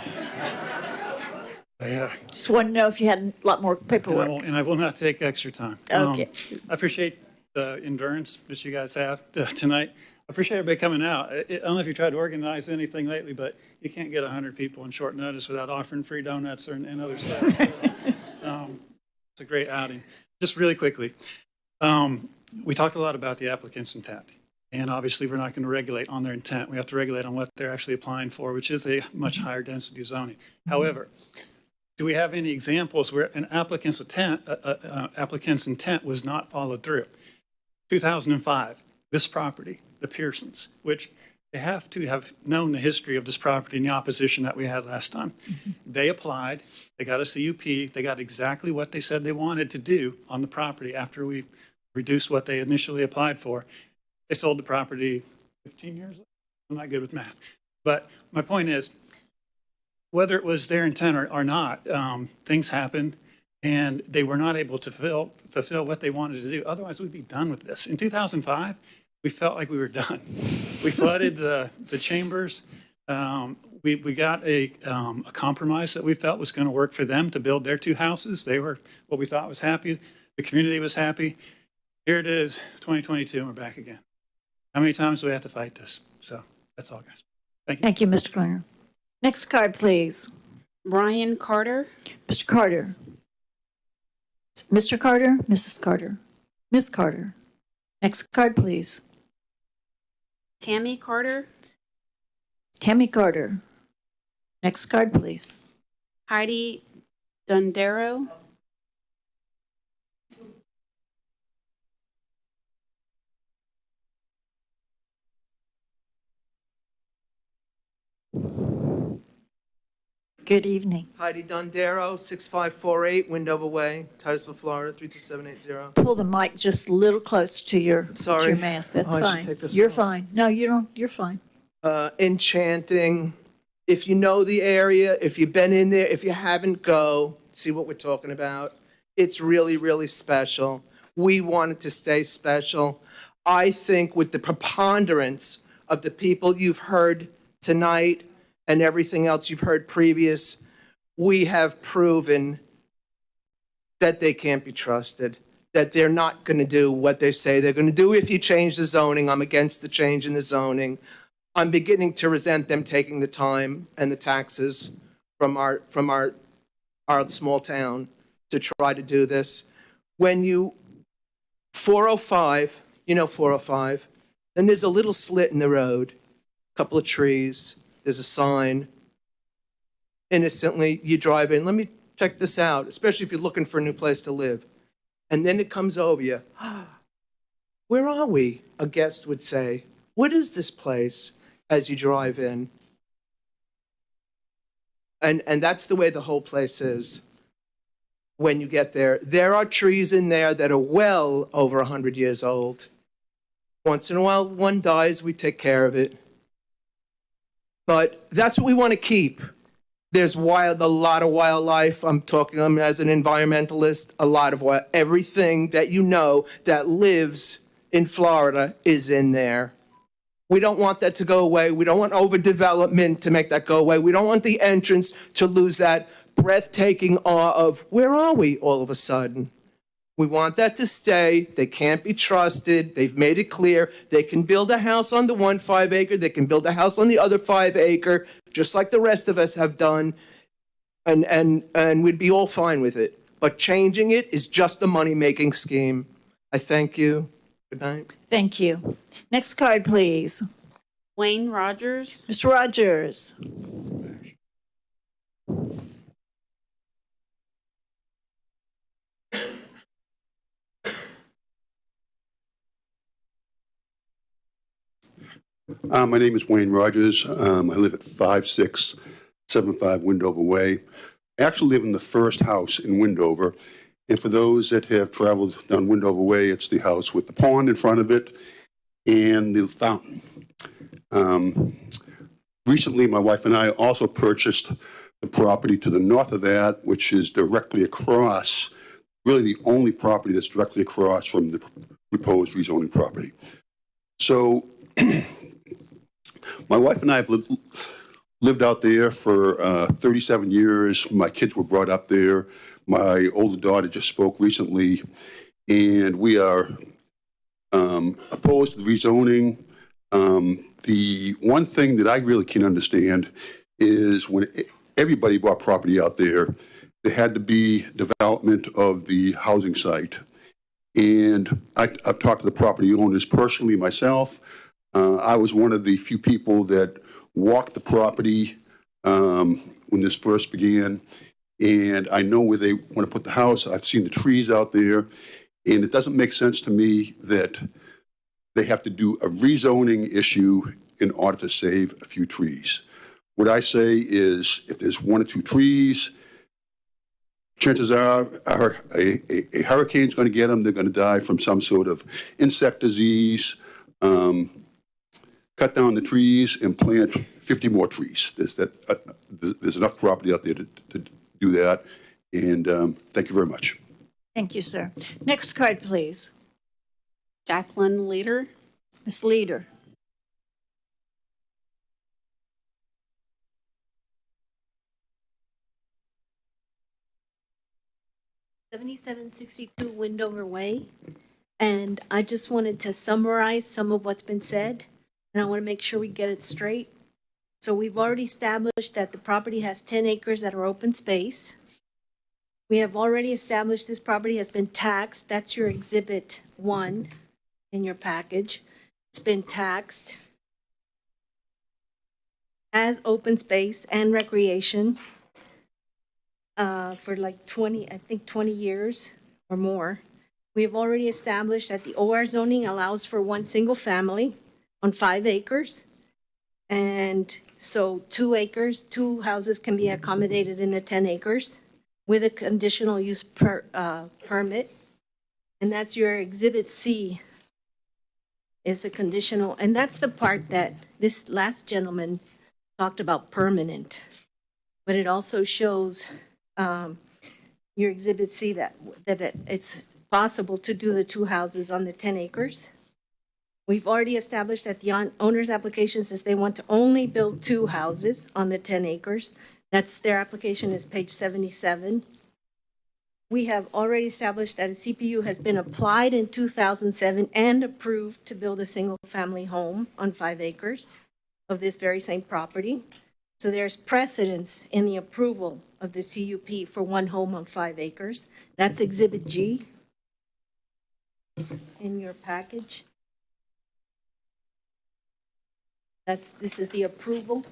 Yeah. Just want to know if you had a lot more paperwork. And I will not take extra time. Okay. I appreciate the endurance that you guys have tonight. I appreciate everybody coming out. I don't know if you tried to organize anything lately, but you can't get 100 people on short notice without offering free donuts and other stuff. It's a great outing. Just really quickly, we talked a lot about the applicant's intent. And obviously, we're not going to regulate on their intent. We have to regulate on what they're actually applying for, which is a much higher density zoning. However, do we have any examples where an applicant's intent was not followed through? 2005, this property, the Pearsons, which they have to have known the history of this property and the opposition that we had last time. They applied, they got a CUP, they got exactly what they said they wanted to do on the property after we reduced what they initially applied for. They sold the property 15 years ago. I'm not good with math. But my point is, whether it was their intent or not, things happened and they were not able to fulfill what they wanted to do. Otherwise, we'd be done with this. In 2005, we felt like we were done. We flooded the chambers. We got a compromise that we felt was going to work for them to build their two houses. They were what we thought was happy. The community was happy. Here it is, 2022, and we're back again. How many times do we have to fight this? So that's all, guys. Thank you. Thank you, Mr. Klinger. Next card, please. Brian Carter. Mr. Carter. Mr. Carter, Mrs. Carter, Ms. Carter. Next card, please. Tammy Carter. Tammy Carter. Next card, please. Heidi Dundero. Good evening. Heidi Dondero, 6548 Windover Way, Titusville, Florida, 32780. Pull the mic just a little close to your mask. That's I should fine. take this You're off. fine. No, you don't. You're fine. Enchanting. If you know the area, if you've been in there, if you haven't, go see what we're talking about. It's really, really special. We want it to stay special. I think with the preponderance of the people you've heard tonight and everything else you've heard previous, we have proven that they can't be trusted, that they're not going to do what they say they're going to do if you change the zoning. I'm against the change in the zoning. I'm beginning to resent them taking the time and the taxes from our small town to try to do this. When you 405, you know 405, then there's a little slit in the road, a couple of trees, there's a sign. innocently, you drive in, let me check this out, especially if you're looking for a new place to live. And then it comes over you, where are we? A guest would say, what is this place as you drive in? And that's the way the whole place is when you get there. There are trees in there that are well over 100 years old. Once in a while, one dies, we take care of it. But that's what we want to keep. There's a lot of wildlife. I'm talking as an environmentalist, a lot of everything that you know that lives in Florida is in there. We don't want that to go away. We don't want overdevelopment to make that go away. We don't want the entrance to lose that breathtaking awe of, where are we all of a sudden? We want that to stay. They can't be trusted. They've made it clear. They can build a house on the 1 5 acre. They can build a house on the other 5 acre, just like the rest of us have done. And we'd be all fine with it. But changing it is just a money-making scheme. I thank you. Good night. Thank you. Next card, please. Wayne Rogers. Mr. Rogers. My name is Wayne Rogers. I live at 5675 Windover Way. I actually live in the first house in Windover. And for those that have traveled down Windover Way, it's the house with the pond in front of it and the fountain. Recently, my wife and I also purchased the property to the north of that, which is directly across, really the only property that's directly across from the proposed rezoning property. So my wife and I have lived out there for 37 years. My kids were brought up there. My older daughter just spoke recently, and we are opposed to the rezoning. The one thing that I really can't understand is when everybody bought property out there, there had to be development of the housing site. And I've talked to the property owners personally myself. I was one of the few people that walked the property when this first began. And I know where they want to put the house. I've seen the trees out there. And it doesn't make sense to me that they have to do a rezoning issue in order to save a few trees. What I say is if there's 1 or 2 trees, chances are a hurricane's going to get them. They're going to die from some sort of insect disease. Cut down the trees and plant 50 more trees. There's enough property out there to do that. And thank you very much. Thank you, sir. Next card, please. Jacqueline Leader. Ms. Leader. $7762 Windover Way. And I just wanted to summarize some of what's been said, and I want to make sure we get it straight. So we've already established that the property has 10 acres that are open space. We have already established this property has been taxed. That's your Exhibit 1 in your package. It's been taxed as open space and recreation for like 20 years or more. We have already established that the OR zoning allows for 1 single family on 5 acres. And so 2 acres, 2 houses can be accommodated in the 10 acres with a conditional use permit. And that's your Exhibit C is the conditional. And that's the part that this last gentleman talked about permanent. But it also shows your Exhibit C that it's possible to do the 2 houses on the 10 acres. We've already established that the owner's application says they want to only build 2 houses on the 10 acres. That's their application is page 77. We have already established that a CPU has been applied in 2007 and approved to build a single-family home on 5 acres of this very same property. So there's precedence in the approval of the CUP for 1 home on 5 acres. That's Exhibit G in your package. This is the approval.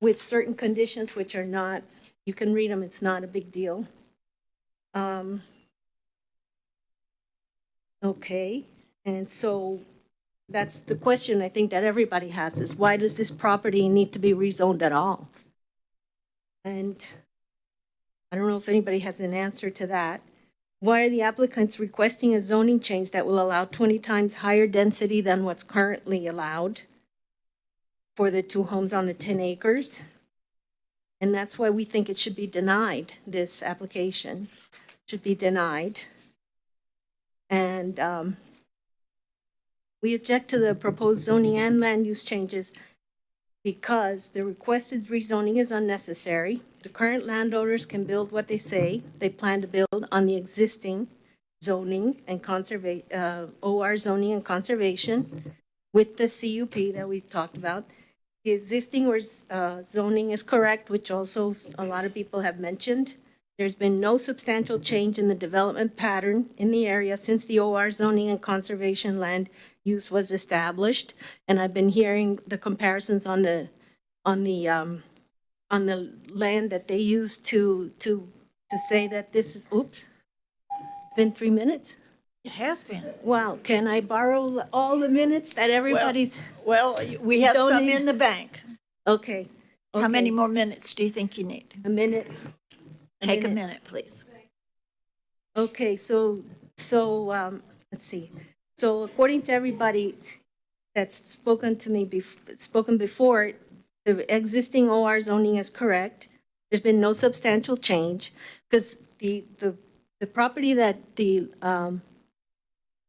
with certain conditions which are not, you can read them, it's not a big deal. Okay, and so that's the question I think that everybody has is why does this property need to be rezoned at all? And I don't know if anybody has an answer to that. Why are the applicants requesting a zoning change that will allow 20 times higher density than what's currently allowed for the 2 homes on the 10 acres? And that's why we think it should be denied, this application should be denied. And we object to the proposed zoning and land use changes because the requested rezoning is unnecessary. The current landowners can build what they say they plan to build on the existing zoning and OR zoning and conservation with the CUP that we talked about. The existing zoning is correct, which also a lot of people have mentioned. There's been no substantial change in the development pattern in the area since the OR zoning and conservation land use was established. And I've been hearing the comparisons on the land that they use to say that this is, oops, it's been 3 minutes. It has been. Wow, can I borrow all the minutes that everybody's? Well, we have some donating? in the bank. Okay. How many more minutes do you think you need? A minute. Take a minute, please. Okay, so let's see. So according to everybody that's spoken to me, spoken before, the existing OR zoning is correct. There's been no substantial change because the property that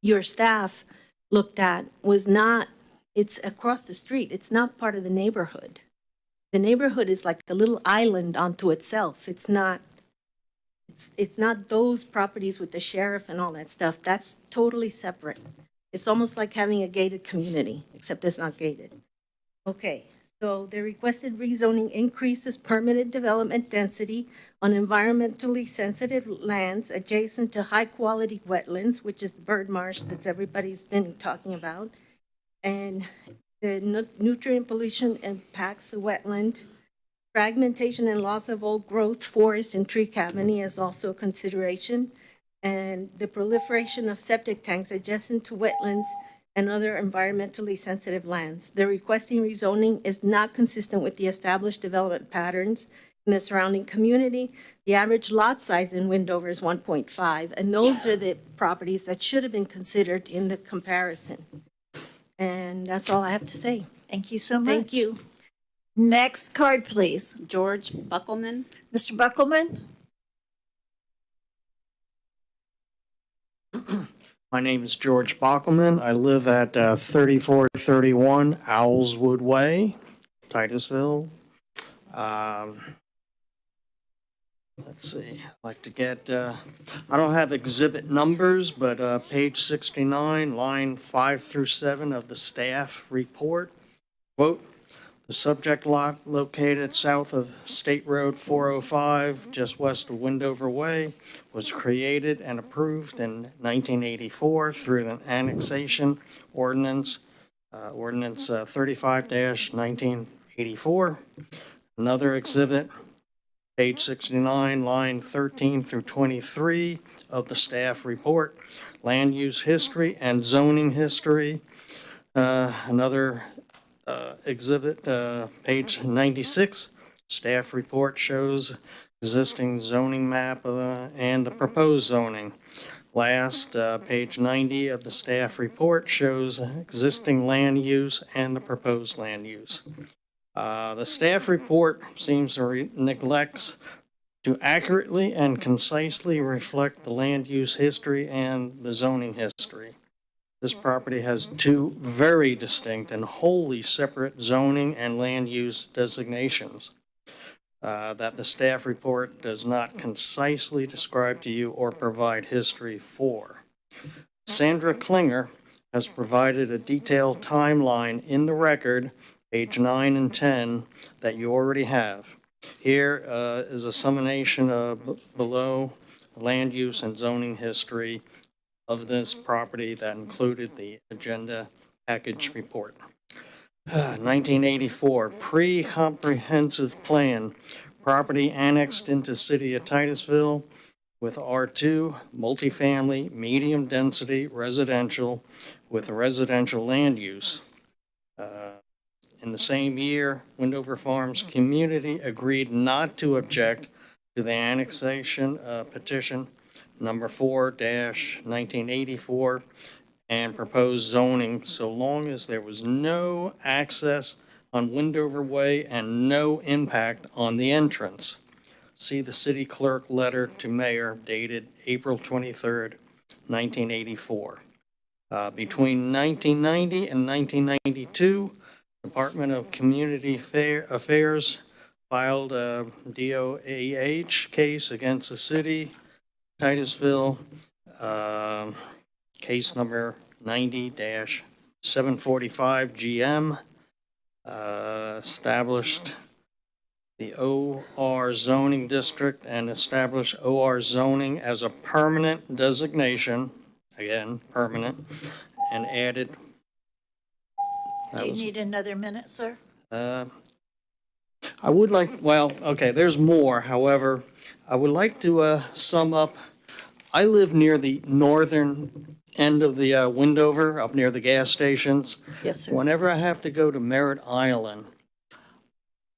your staff looked at was not, it's across the street. It's not part of the neighborhood. The neighborhood is like a little island onto itself. It's not those properties with the sheriff and all that stuff. That's totally separate. It's almost like having a gated community, except it's not gated. Okay, so the requested rezoning increases permitted development density on environmentally sensitive lands adjacent to high-quality wetlands, which is the bird marsh that everybody's been talking about. And the nutrient pollution impacts the wetland. Fragmentation and loss of old growth forest and tree cavity is also a consideration. And the proliferation of septic tanks adjacent to wetlands and other environmentally sensitive lands. The requesting rezoning is not consistent with the established development patterns in the surrounding community. The average lot size in Windover is 1.5, and those are the properties that should have been considered in the comparison. And that's all I have to say. Thank you so much. Thank you. Next card, please. George Buckelman. Mr. Buckelman? My name is George Bockelman. I live at 3431 Owlswood Way, Titusville. Let's see, I'd like to get, I don't have exhibit numbers, but page 69, line 5 through 7 of the staff report. Quote, the subject lot located south of State Road 405, just west of Windover Way, was created and approved in 1984 through an annexation ordinance, ordinance 35-1984. Another exhibit, page 69, line 13 through 23 of the staff report, land use history and zoning history. Another exhibit, page 96, staff report shows existing zoning map and the proposed zoning. Last, page 90 of the staff report shows existing land use and the proposed land use. The staff report seems to neglects to accurately and concisely reflect the land use history and the zoning history. This property has two very distinct and wholly separate zoning and land use designations that the staff report does not concisely describe to you or provide history for. Sandra Klinger has provided a detailed timeline in the record, page 9 and 10, that you already have. Here is a summation of below land use and zoning history of this property that included the agenda package report. 1984, pre-comprehensive plan, property annexed into City of Titusville with R2, multifamily, medium density, residential, with residential land use. In the same year, Windover Farms community agreed not to object to the annexation petition number 4-1984 and proposed zoning so long as there was no access on Windover Way and no impact on the entrance. See the city clerk letter to mayor dated April 23rd, 1984. Between 1990 and 1992, Department of Community Affairs filed a DOAH case against the city, Titusville, case number 90-745 GM, established the OR zoning district and established OR zoning as a permanent designation, again, permanent, and added. Do you need another minute, sir? I would like, well, okay, there's more. However, I would like to sum up. I live near the northern end of the Windover, up near the gas stations. Yes, sir. Whenever I have to go to Merritt Island,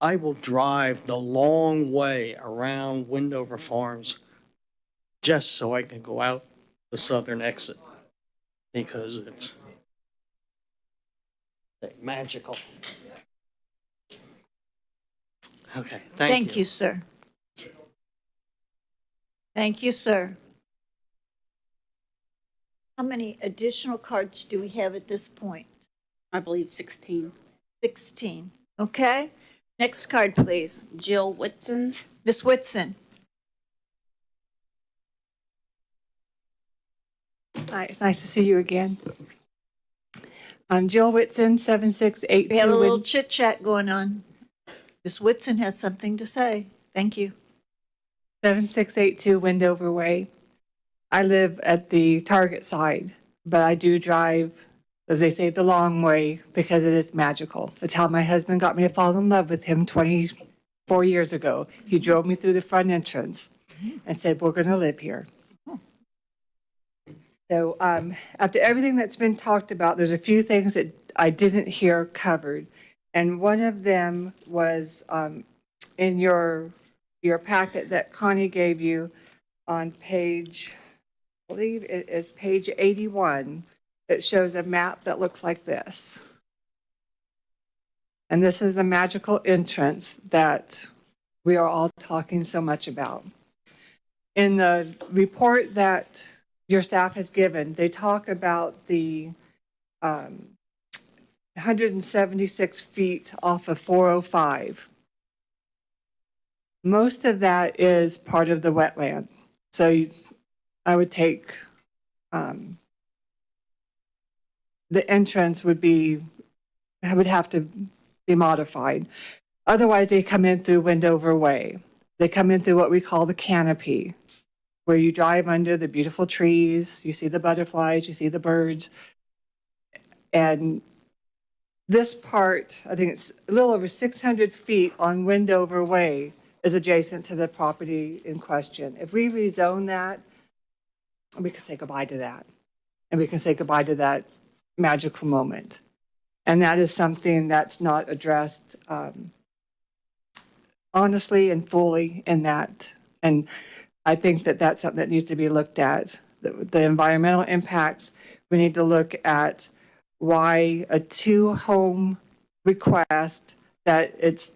I will drive the long way around Windover Farms just so I can go out the southern exit because it's magical. Okay, Thank you, sir. Thank you, sir. How many additional cards do we have at this point? I believe 16. 16. Okay. Next card, please. Jill Whitson. Miss Whitson. Hi, it's nice to see you again. I'm Jill Whitson, 7682. We had a little chit chat going on. Miss Whitson has something to say. Thank you. 7682 Windover Way. I live at the Target side, but I do drive, as they say, the long way because it is magical. It's how my husband got me to fall in love with him 24 years ago. He drove me through the front entrance and said, we're going to live here. So after everything that's been talked about, there's a few things that I didn't hear covered. And one of them was in your packet that Connie gave you on page, I believe it is page 81. It shows a map that looks like this. And this is the magical entrance that we are all talking so much about. In the report that your staff has given, they talk about the 176 feet off of 405. Most of that is part of the wetland. So I would take, the entrance would have to be modified. Otherwise, they come in through Windover Way. They come in through what we call the canopy, where you drive under the beautiful trees, you see the butterflies, you see the birds. And this part, I think it's a little over 600 feet on Windover Way, is adjacent to the property in question. If we rezone that, we can say goodbye to that. And we can say goodbye to that magical moment. And that is something that's not addressed honestly and fully in that. And I think that that's something that needs to be looked at. The environmental impacts, we need to look at why a 2-home request that it's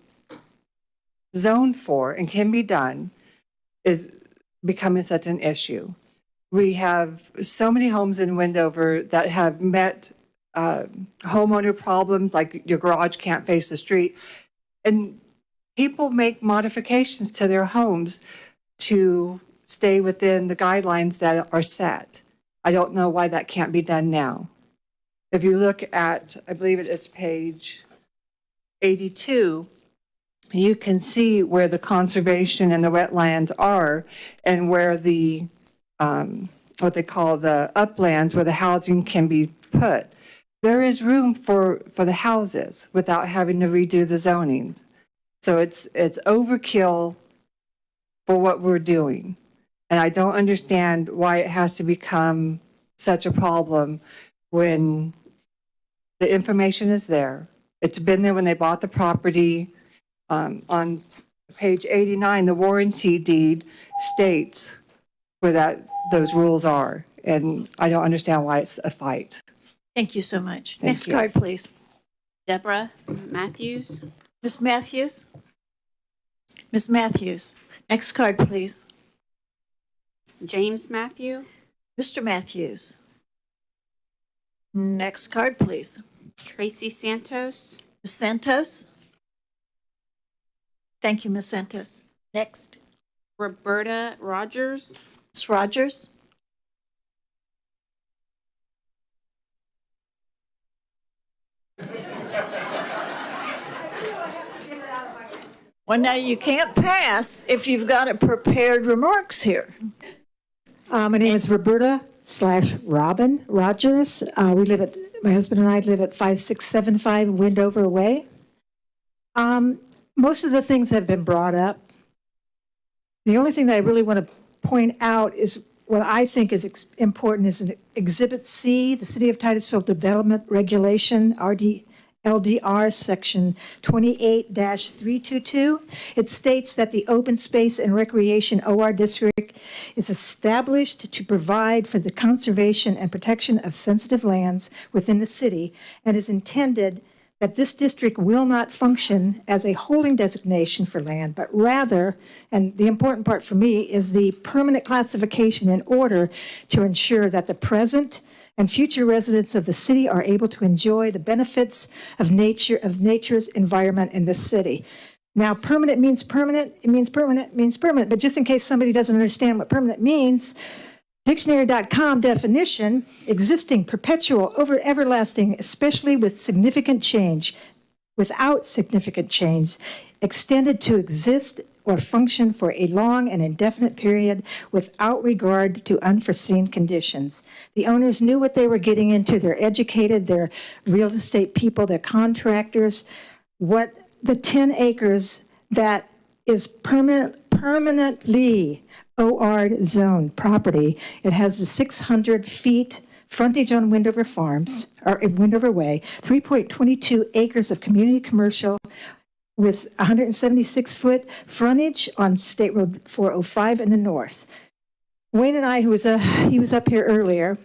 zoned for and can be done is becoming such an issue. We have so many homes in Windover that have met homeowner problems, like your garage can't face the street. And people make modifications to their homes to stay within the guidelines that are set. I don't know why that can't be done now. If you look at, I believe it is page 82, you can see where the conservation and the wetlands are and where the, what they call the uplands, where the housing can be put. there is room for the houses without having to redo the zoning. So it's overkill for what we're doing. And I don't understand why it has to become such a problem when the information is there. It's been there when they bought the property. On page 89, the warranty deed states where those rules are. And I don't understand why it's a fight. Thank you so much. Thank Next you. card, please. Deborah Matthews. Miss Matthews? Miss Matthews. Next card, please. James Matthew. Mr. Matthews. Next card, please. Tracy Santos. Ms. Santos? Thank you, Ms. Santos. Next. Roberta Rogers. Ms. Rogers? Well, now you can't pass if you've got a prepared remarks here. My name is Roberta/Robin Rogers. My husband and I live at 5675 Windover Way. Most of the things have been brought up. The only thing that I really want to point out is what I think is important is in Exhibit C, the City of Titusville Development Regulation, LDR Section 28-322. It states that the Open Space and Recreation OR District is established to provide for the conservation and protection of sensitive lands within the city and is intended that this district will not function as a holding designation for land, but rather, and the important part for me, is the permanent classification in order to ensure that the present and future residents of the city are able to enjoy the benefits of nature's environment in this city. Now, permanent means permanent, it means permanent, means permanent, but just in case somebody doesn't understand what permanent means, dictionary.com definition, existing, perpetual, over everlasting, especially with significant change, without significant change, extended to exist or function for a long and indefinite period without regard to unforeseen conditions. The owners knew what they were getting into. They're educated, they're real estate people, they're contractors. What the 10 acres that is permanently OR zone property, it has the 600 feet frontage on Windover Farms, or in Windover Way, 3.22 acres of community commercial with 176-foot frontage on State Road 405 in the north. Wayne and I, he was up here earlier,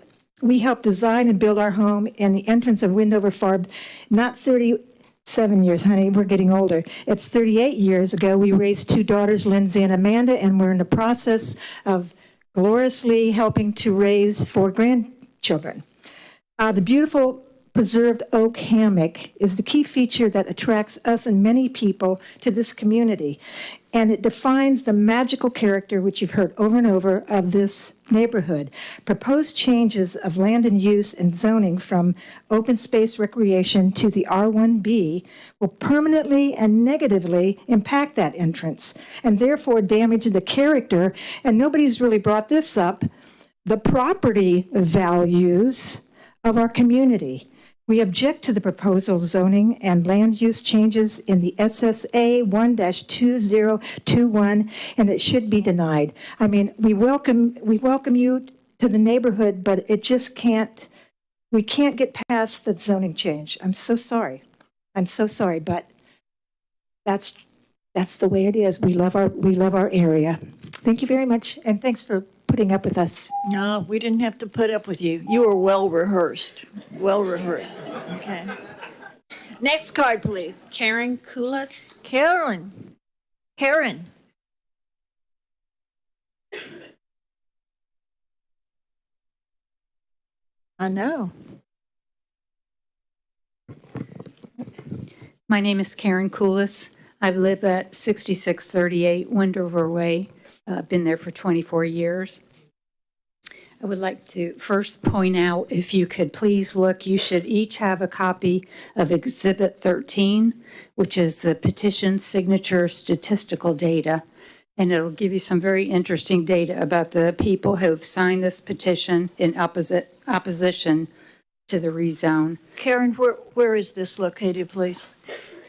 we helped design and build our home in the entrance of Windover Farm, not 37 years, honey, we're getting older. It's 38 years ago. We raised two daughters, Lindsay and Amanda, and we're in the process of gloriously helping to raise 4 grandchildren. The beautiful preserved oak hammock is the key feature that attracts us and many people to this community. And it defines the magical character, which you've heard over and over, of this neighborhood. Proposed changes of land and use and zoning from open space recreation to the R1B will permanently and negatively impact that entrance and therefore damage the character, and nobody's really brought this up, the property values of our community. We object to the proposal zoning and land use changes in the SSA 1-2021, and it should be denied. I mean, we welcome you to the neighborhood, but it just we can't get past the zoning change. I'm so sorry, but that's the way it is. We love our area. Thank you very much, and thanks for putting up with us. No, we didn't have to put up with you. You were well rehearsed. Well rehearsed. Okay. Next card, please. Karen Kulas. Karen. I know. My name is Karen Kulas. I live at 6638 Windover Way. Been there for 24 years. I would like to first point out, if you could please look, you should each have a copy of Exhibit 13, which is the petition signature statistical data. And it'll give you some very interesting data about the people who have signed this petition in opposition to the rezone. Karen, where is this located, please?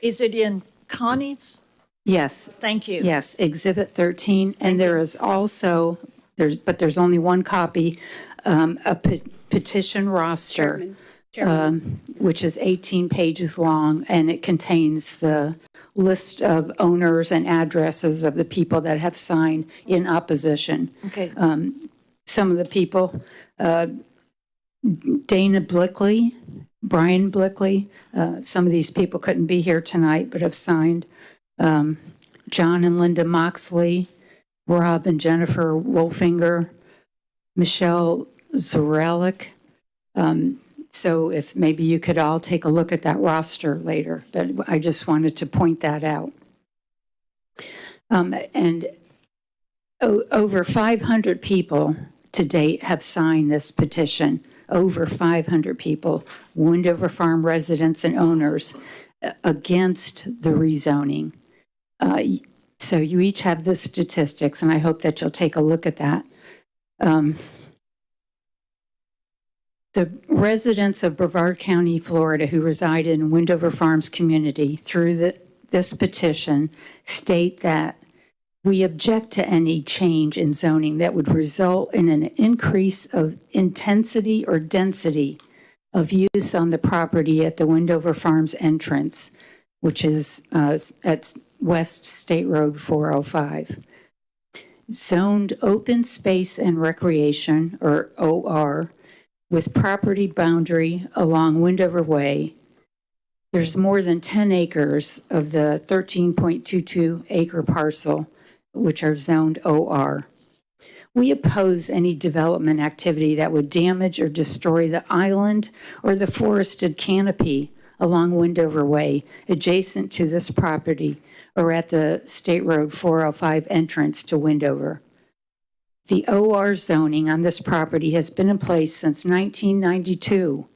Is it in Connie's? Yes. Thank you. Yes, Exhibit 13. And there is also, there's only one copy, a petition roster, which is 18 pages long, and it contains the list of owners and addresses of the people that have signed in opposition. Okay. Some of the people, Dana Blickley, Brian Blickley, some of these people couldn't be here tonight but have signed. John and Linda Moxley, Rob and Jennifer Wolfinger, Michelle Zorelic. So if maybe you could all take a look at that roster later, but I just wanted to point that out. And over 500 people to date have signed this petition. Over 500 people, Wendover Farm residents and owners, against the rezoning. So you each have the statistics, and I hope that you'll take a look at that. The residents of Brevard County, Florida, who reside in Wendover Farms community through this petition state that we object to any change in zoning that would result in an increase of intensity or density of use on the property at the Wendover Farms entrance, which is at West State Road 405. Zoned open space and recreation, or OR, with property boundary along Wendover Way. There's more than 10 acres of the 13.22 acre parcel, which are zoned OR. We oppose any development activity that would damage or destroy the island or the forested canopy along Wendover Way adjacent to this property or at the State Road 405 entrance to Wendover. The OR zoning on this property has been in place since 1992.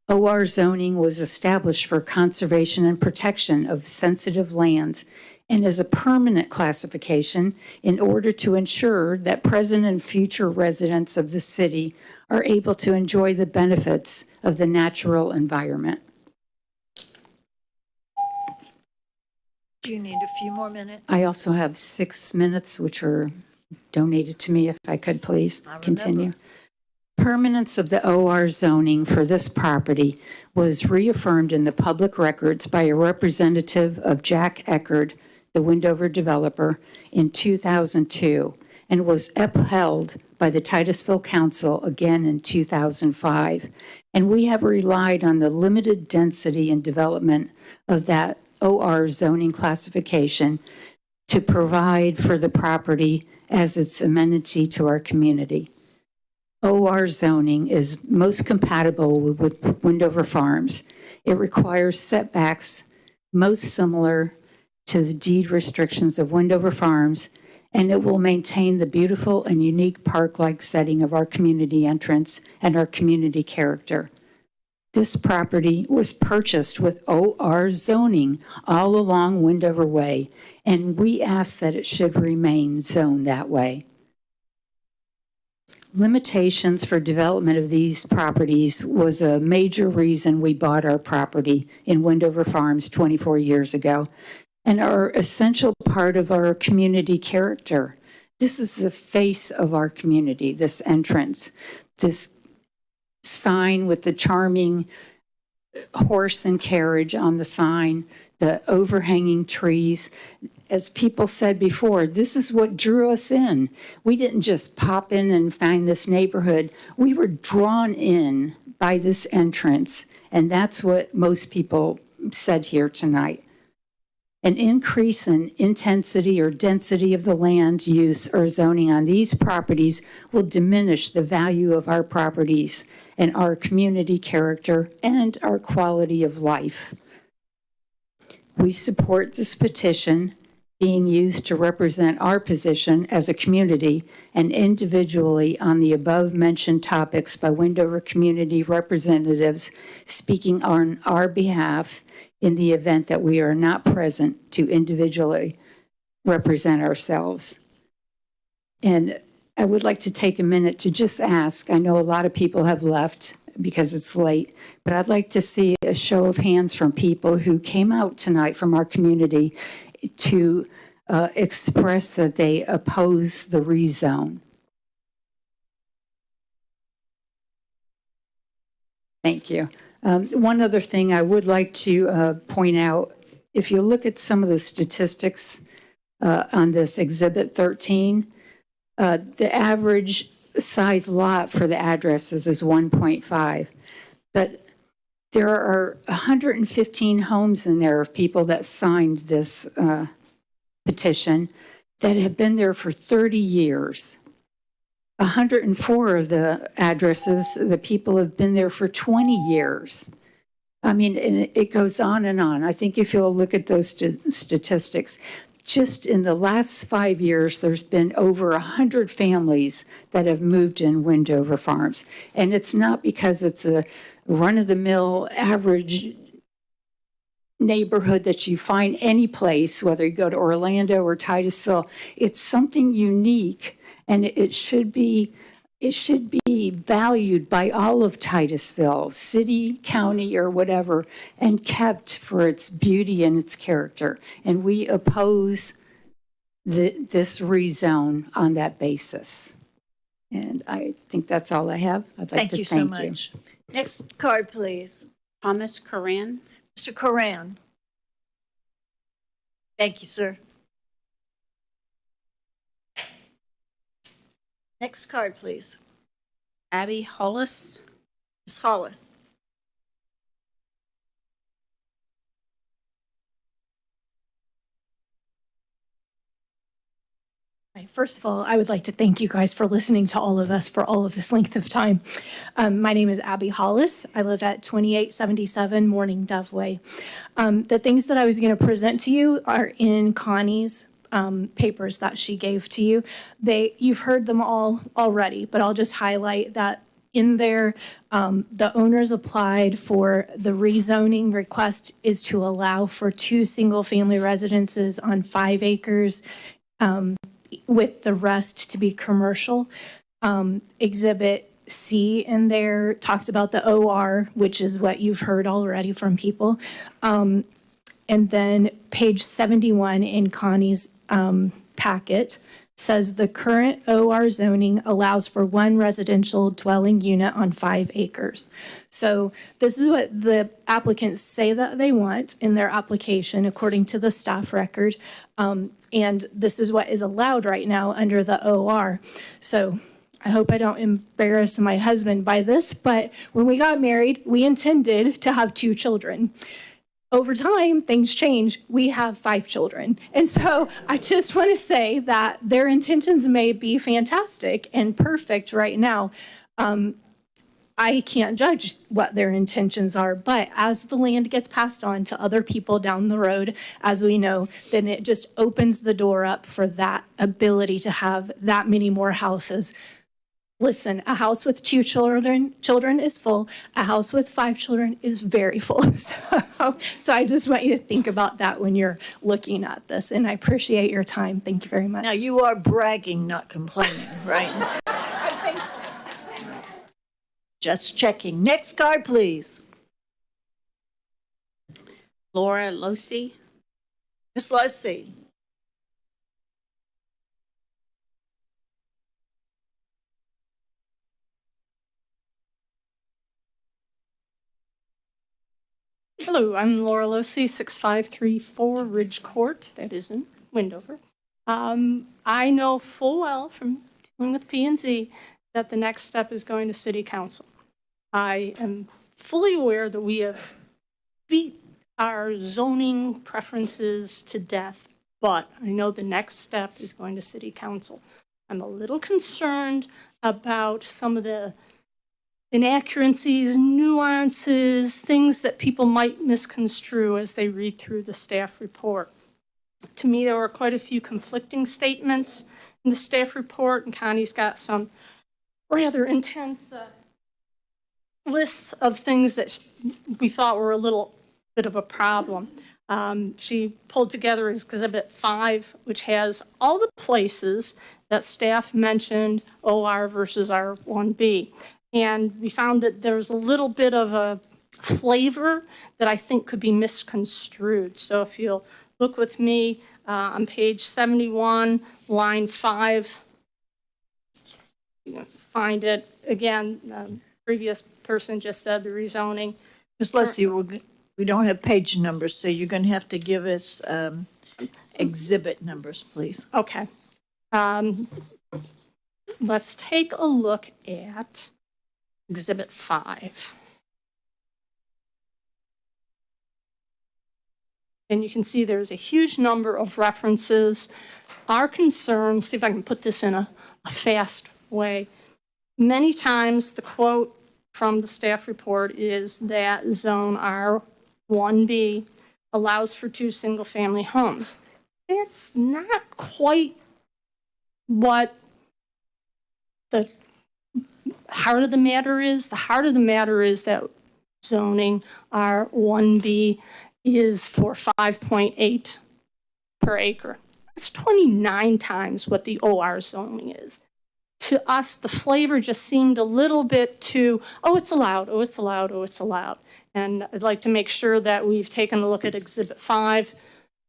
OR zoning was established for conservation and protection of sensitive lands and is a permanent classification in order to ensure that present and future residents of the city are able to enjoy the benefits of the natural environment. Do you need a few more minutes? I also have 6 minutes, which were donated to me, if I could please continue. Permanence of the OR zoning for this property was reaffirmed in the public records by a representative of Jack Eckerd, the Wendover developer, in 2002, and was upheld by the Titusville Council again in 2005. And we have relied on the limited density and development of that OR zoning classification to provide for the property as its amenity to our community. OR zoning is most compatible with Wendover Farms. It requires setbacks most similar to the deed restrictions of Wendover Farms, and it will maintain the beautiful and unique park-like setting of our community entrance and our community character. This property was purchased with OR zoning all along Wendover Way, and we ask that it should remain zoned that way. Limitations for development of these properties was a major reason we bought our property in Wendover Farms 24 years ago, and are essential part of our community character. This is the face of our community, this entrance, this sign with the charming horse and carriage on the sign, the overhanging trees. As people said before, this is what drew us in. We didn't just pop in and find this neighborhood. We were drawn in by this entrance, and that's what most people said here tonight. An increase in intensity or density of the land use or zoning on these properties will diminish the value of our properties and our community character and our quality of life. We support this petition being used to represent our position as a community and individually on the above-mentioned topics by Wendover community representatives speaking on our behalf in the event that we are not present to individually represent ourselves. And I would like to take a minute to just ask, I know a lot of people have left, because it's late, but I'd like to see a show of hands from people who came out tonight from our community to express that they oppose the rezone. Thank you. One other thing I would like to point out, if you look at some of the statistics on this Exhibit 13, the average size lot for the addresses is 1.5. But there are 115 homes in there of people that signed this petition that have been there for 30 years. 104 of the addresses, the people have been there for 20 years. I mean, and it goes on and on. I think if you'll look at those statistics, just in the last 5 years, there's been over 100 families that have moved in Wendover Farms. And it's not because it's a run-of-the-mill average neighborhood that you find any place, whether you go to Orlando or Titusville. It's something unique, and it should be valued by all of Titusville, city, county, or whatever, and kept for its beauty and its character. And we oppose this rezone on that basis. And I think that's all I have. I'd like to so much. Next card, please. Thomas Coran. Mr. Coran. Thank you, sir. Next card, please. Abby Hollis. Ms. Hollis. First of all, I would like to thank you guys for listening to all of us for all of this length of time. My name is Abby Hollis. I live at 2877 Morning Dove Way. The things that I was going to present to you are in Connie's papers that she gave to you. You've heard them all already, but I'll just highlight that in there, the owners applied for the rezoning request is to allow for 2 single-family residences on 5 acres, with the rest to be commercial. Exhibit C in there talks about the OR, which is what you've heard already from people. And then page 71 in Connie's packet says the current OR zoning allows for 1 residential dwelling unit on 5 acres. So this is what the applicants say that they want in their application according to the staff record. And this is what is allowed right now under the OR. So I hope I don't embarrass my husband by this, but when we got married, we intended to have 2 children. Over time, things change. We have 5 children. And so I just want to say that their intentions may be fantastic and perfect right now. I can't judge what their intentions are, but as the land gets passed on to other people down the road, as we know, then it just opens the door up for that ability to have that many more houses. Listen, a house with 2 children is full. A house with 5 children is very full. So I just want you to think about that when you're looking at this, and I appreciate your time. Thank you very much. Now, you are bragging, not complaining, right? Just checking. Next card, please. Laura Losi. Ms. Losi. Hello, I'm Laura Losi, 6534 Ridge Court, that is in Wendover. I know full well from dealing with P&Z that the next step is going to City Council. I am fully aware that we have beat our zoning preferences to death, but I know the next step is going to City Council. I'm a little concerned about some of the inaccuracies, nuances, things that people might misconstrue as they read through the staff report. To me, there were quite a few conflicting statements in the staff report, and Connie's got some rather intense lists of things that we thought were a little bit of a problem. She pulled together Exhibit 5, which has all the places that staff mentioned OR versus R1B. And we found that there's a little bit of a flavor that I think could be misconstrued. So if you'll look with me on page 71, line 5, find it. Again, the previous person just said the rezoning. Ms. Leslie, we don't have page numbers, so you're going to have to give us exhibit numbers, please. Okay. Let's take a look at Exhibit 5. And you can see there's a huge number of references. Our concern, see if I can put this in a fast way. Many times the quote from the staff report is that zone R1B allows for 2 single-family homes. That's not quite what the heart of the matter is. The heart of the matter is that zoning R1B is for 5.8 per acre. That's 29 times what the OR zoning is. To us, the flavor just seemed a little bit too, oh, it's allowed, oh, it's allowed, oh, it's allowed. And I'd like to make sure that we've taken a look at Exhibit 5,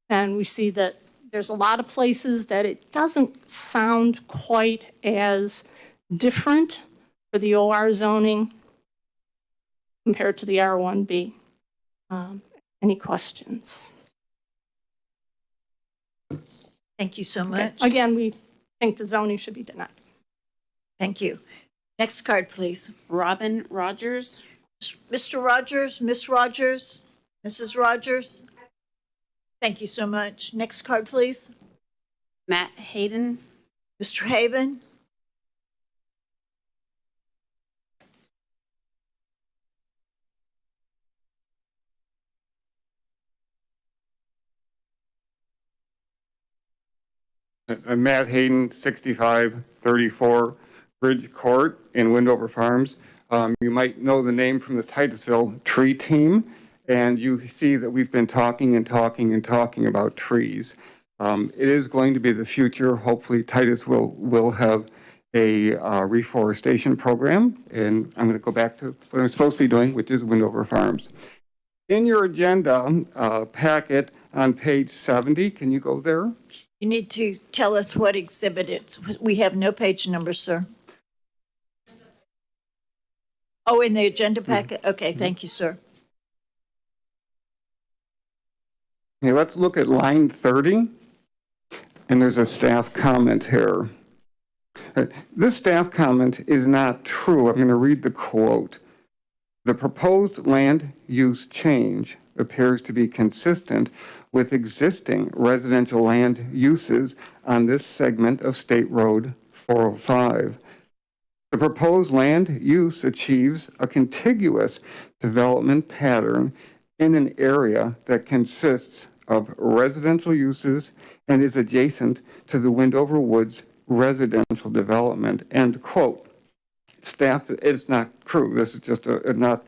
and we see that there's a lot of places that it doesn't sound quite as different for the OR zoning compared to the R1B. Any questions? Thank you so much. Again, we think the zoning should be denied. Thank you. Next card, please. Robin Rogers. Mr. Rogers, Miss Rogers, Mrs. Rogers. Thank you so much. Next card, please. Matt Hayden. Mr. Haven. I'm Matt Hayden, 6534 Bridge Court in Windover Farms. You might know the name from the Titusville tree team, and you see that we've been talking and talking and talking about trees. It is going to be the future. Hopefully Titusville will have a reforestation program, and I'm going to go back to what I'm supposed to be doing, which is Windover Farms. In your agenda packet on page 70, can you go there? You need to tell us what exhibit it's. We have no page numbers, sir. Oh, in the agenda packet? Okay, thank you, sir. Okay, let's look at line 30. And there's a staff comment here. This staff comment is not true. I'm going to read the quote. The proposed land use change appears to be consistent with existing residential land uses on this segment of State Road 405. The proposed land use achieves a contiguous development pattern in an area that consists of residential uses and is adjacent to the Windover Woods residential development, end quote. Staff, it's not true. This is just not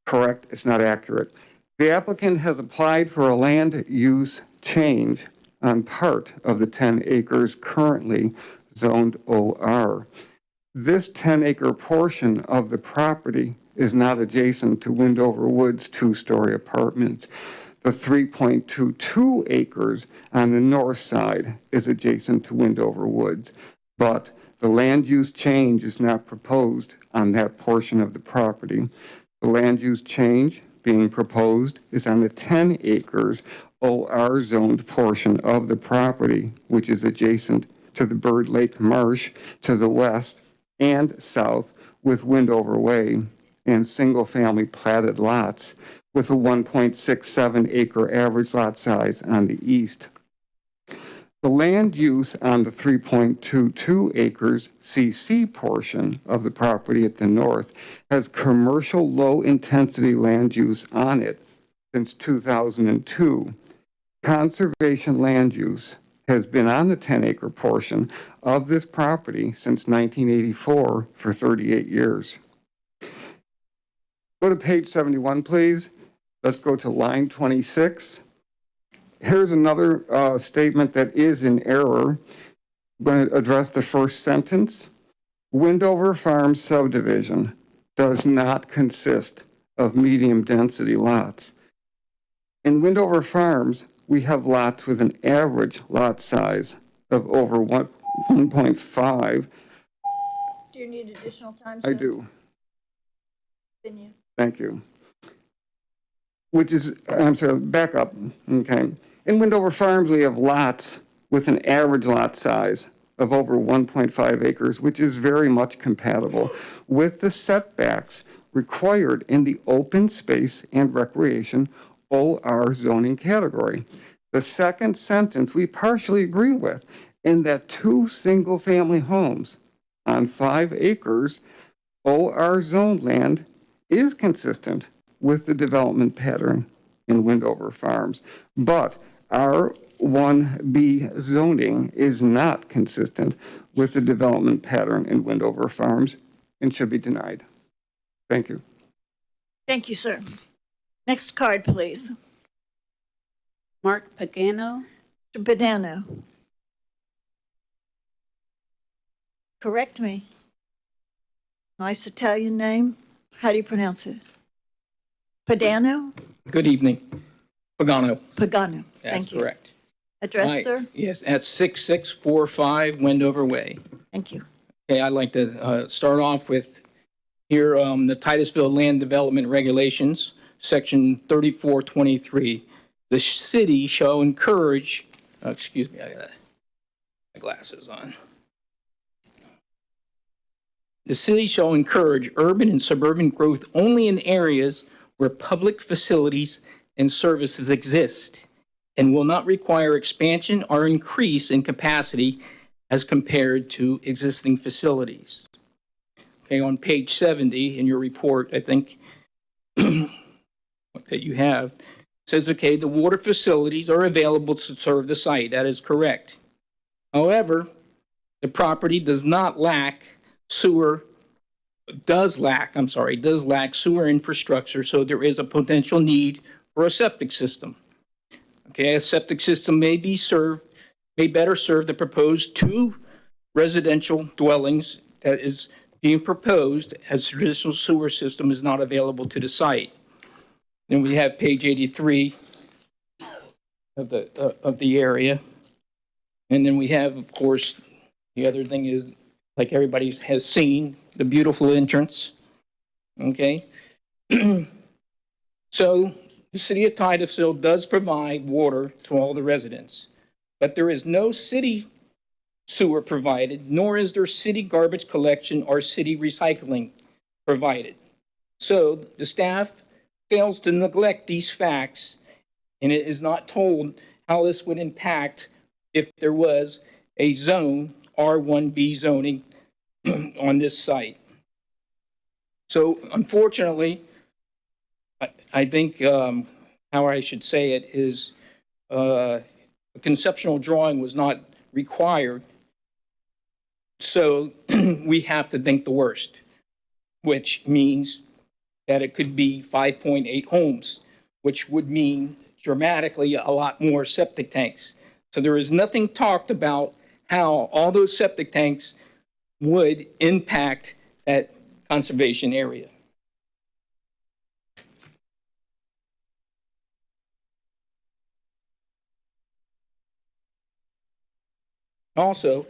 correct. It's not accurate. The applicant has applied for a land use change on part of the 10 acres currently zoned OR. This 10-acre portion of the property is not adjacent to Windover Woods 2-story apartments. The 3.22 acres on the north side is adjacent to Windover Woods, but the land use change is not proposed on that portion of the property. The land use change being proposed is on the 10 acres OR zoned portion of the property, which is adjacent to the Bird Lake Marsh to the west and south with Windover Way and single-family platted lots with a 1.67 acre average lot size on the east. The land use on the 3.22 acres CC portion of the property at the north has commercial low-intensity land use on it since 2002. Conservation land use has been on the 10-acre portion of this property since 1984 for 38 years. Go to page 71, please. Let's go to line 26. Here's another statement that is in error. I'm going to address the first sentence. Windover Farms subdivision does not consist of medium-density lots. In Windover Farms, we have lots with an average lot size of over 1.5. Do you need additional time, I sir? do. Continue. Thank you. Which is, I'm sorry, back up, okay. In Windover Farms, we have lots with an average lot size of over 1.5 acres, which is very much compatible with the setbacks required in the open space and recreation OR zoning category. The second sentence we partially agree with, in that 2 single-family homes on 5 acres OR zoned land is consistent with the development pattern in Windover Farms. But R1B zoning is not consistent with the development pattern in Windover Farms and should be denied. Thank you. Thank you, sir. Next card, please. Mark Pagano. Mr. Badano. Correct me. Nice Italian name. How do you pronounce it? Padano? Good evening. Pagano. Pagano. That's Thank you. correct. Address, Hi. sir? Yes, at 6645 Wendover Way. Thank you. Okay, I'd like to start off with here the Titusville Land Development Regulations, Section 3423. The city shall encourage, excuse me, I got my glasses on. The city shall encourage urban and suburban growth only in areas where public facilities and services exist and will not require expansion or increase in capacity as compared to existing facilities. Okay, on page 70 in your report, I think that you have, says, okay, the water facilities are available to serve the site. That is correct. However, the property does lack sewer infrastructure, so there is a potential need for a septic system. Okay, a septic system may better serve the proposed 2 residential dwellings that is being proposed, as traditional sewer system is not available to the site. Then we have page 83 of the area. And then we have, of course, the other thing is, like everybody has seen, the beautiful entrance. Okay? So the city of Titusville does provide water to all the residents, but there is no city sewer provided, nor is there city garbage collection or city recycling provided. So the staff fails to neglect these facts, and it is not told how this would impact if there was a zone, R1B zoning, on this site. So unfortunately, I think how I should say it is a conceptual drawing was not required. So we have to think the worst, which means that it could be 5.8 homes, which would mean dramatically a lot more septic tanks. So there is nothing talked about how all those septic tanks would impact that conservation area. Also,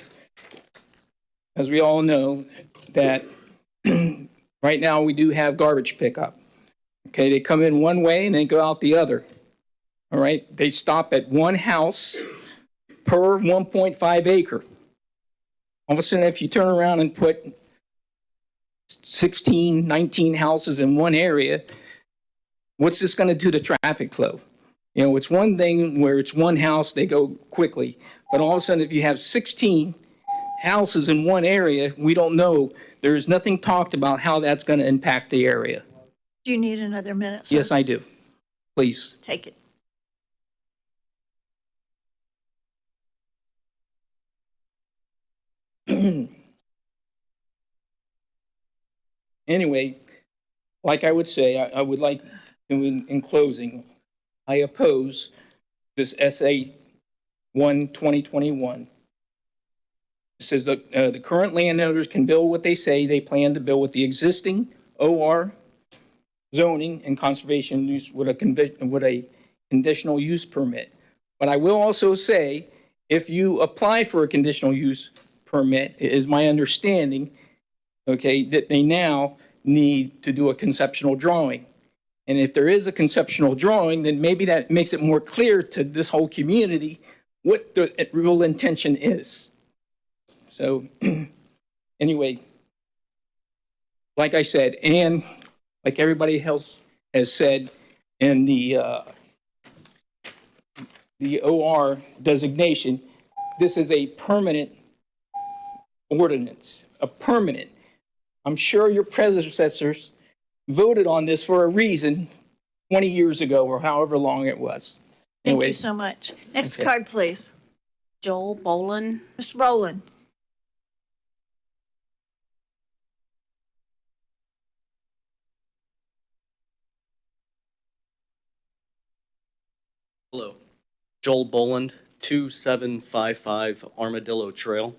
as we all know, that right now we do have garbage pickup. Okay, they come in one way and they go out the other. All right, they stop at one house per 1.5 acre. All of a sudden, if you turn around and put 16, 19 houses in one area, what's this going to do to traffic flow? You know, it's one thing where it's one house, they go quickly. But all of a sudden, if you have 16 houses in one area, we don't know. There's nothing talked about how that's going to impact the area. Do you need another minute, sir? Yes, I do. Please. Take it. Anyway, like I would say, I would like to, in closing, I oppose this SA 1/2021. It says that the current landowners can build what they say they plan to build with the existing OR zoning and conservation use with a conditional use permit. But I will also say, if you apply for a conditional use permit, it is my understanding, okay, that they now need to do a conceptual drawing. And if there is a conceptual drawing, then maybe that makes it more clear to this whole community what the real intention is. So anyway, like I said, and like everybody else has said, in the OR designation, this is a permanent ordinance, a permanent. I'm sure your predecessors voted on this for a reason 20 years ago or however long it was. Thank Anyway, you so much. Next Okay. card, please. Joel Boland. Mr. Boland. Hello, Joel Boland, 2755 Armadillo Trail.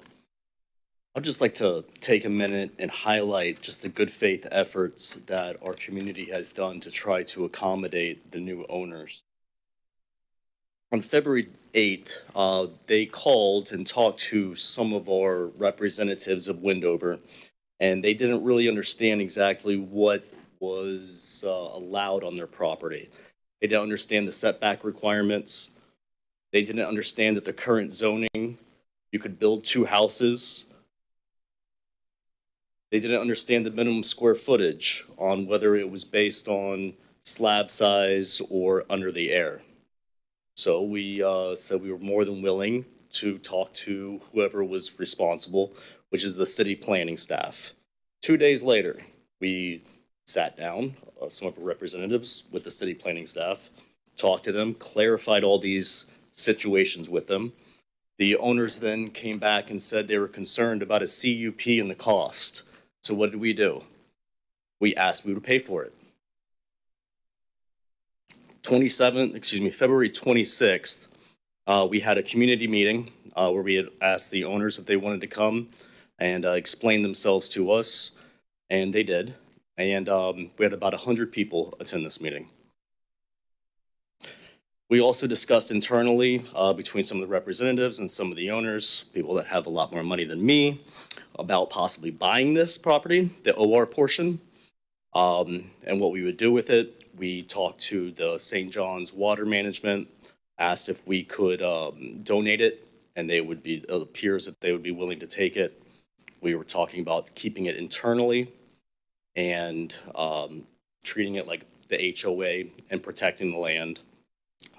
I'd just like to take a minute and highlight just the good faith efforts that our community has done to try to accommodate the new owners. On February 8th, they called and talked to some of our representatives of Windover, and they didn't really understand exactly what was allowed on their property. They didn't understand the setback requirements. They didn't understand that the current zoning, you could build 2 houses. They didn't understand the minimum square footage on whether it was based on slab size or under the air. So we said we were more than willing to talk to whoever was responsible, which is the city planning staff. 2 days later, we sat down, some of our representatives with the city planning staff, talked to them, clarified all these situations with them. The owners then came back and said they were concerned about a CUP and the cost. So what did we do? We asked we would pay for it. February 26th, we had a community meeting where we had asked the owners if they wanted to come and explain themselves to us, and they did. And we had about 100 people attend this meeting. We also discussed internally between some of the representatives and some of the owners, people that have a lot more money than me, about possibly buying this property, the OR portion, and what we would do with it. We talked to the St. John's Water Management, asked if we could donate it, and it appears that they would be willing to take it. We were talking about keeping it internally and treating it like the HOA and protecting the land.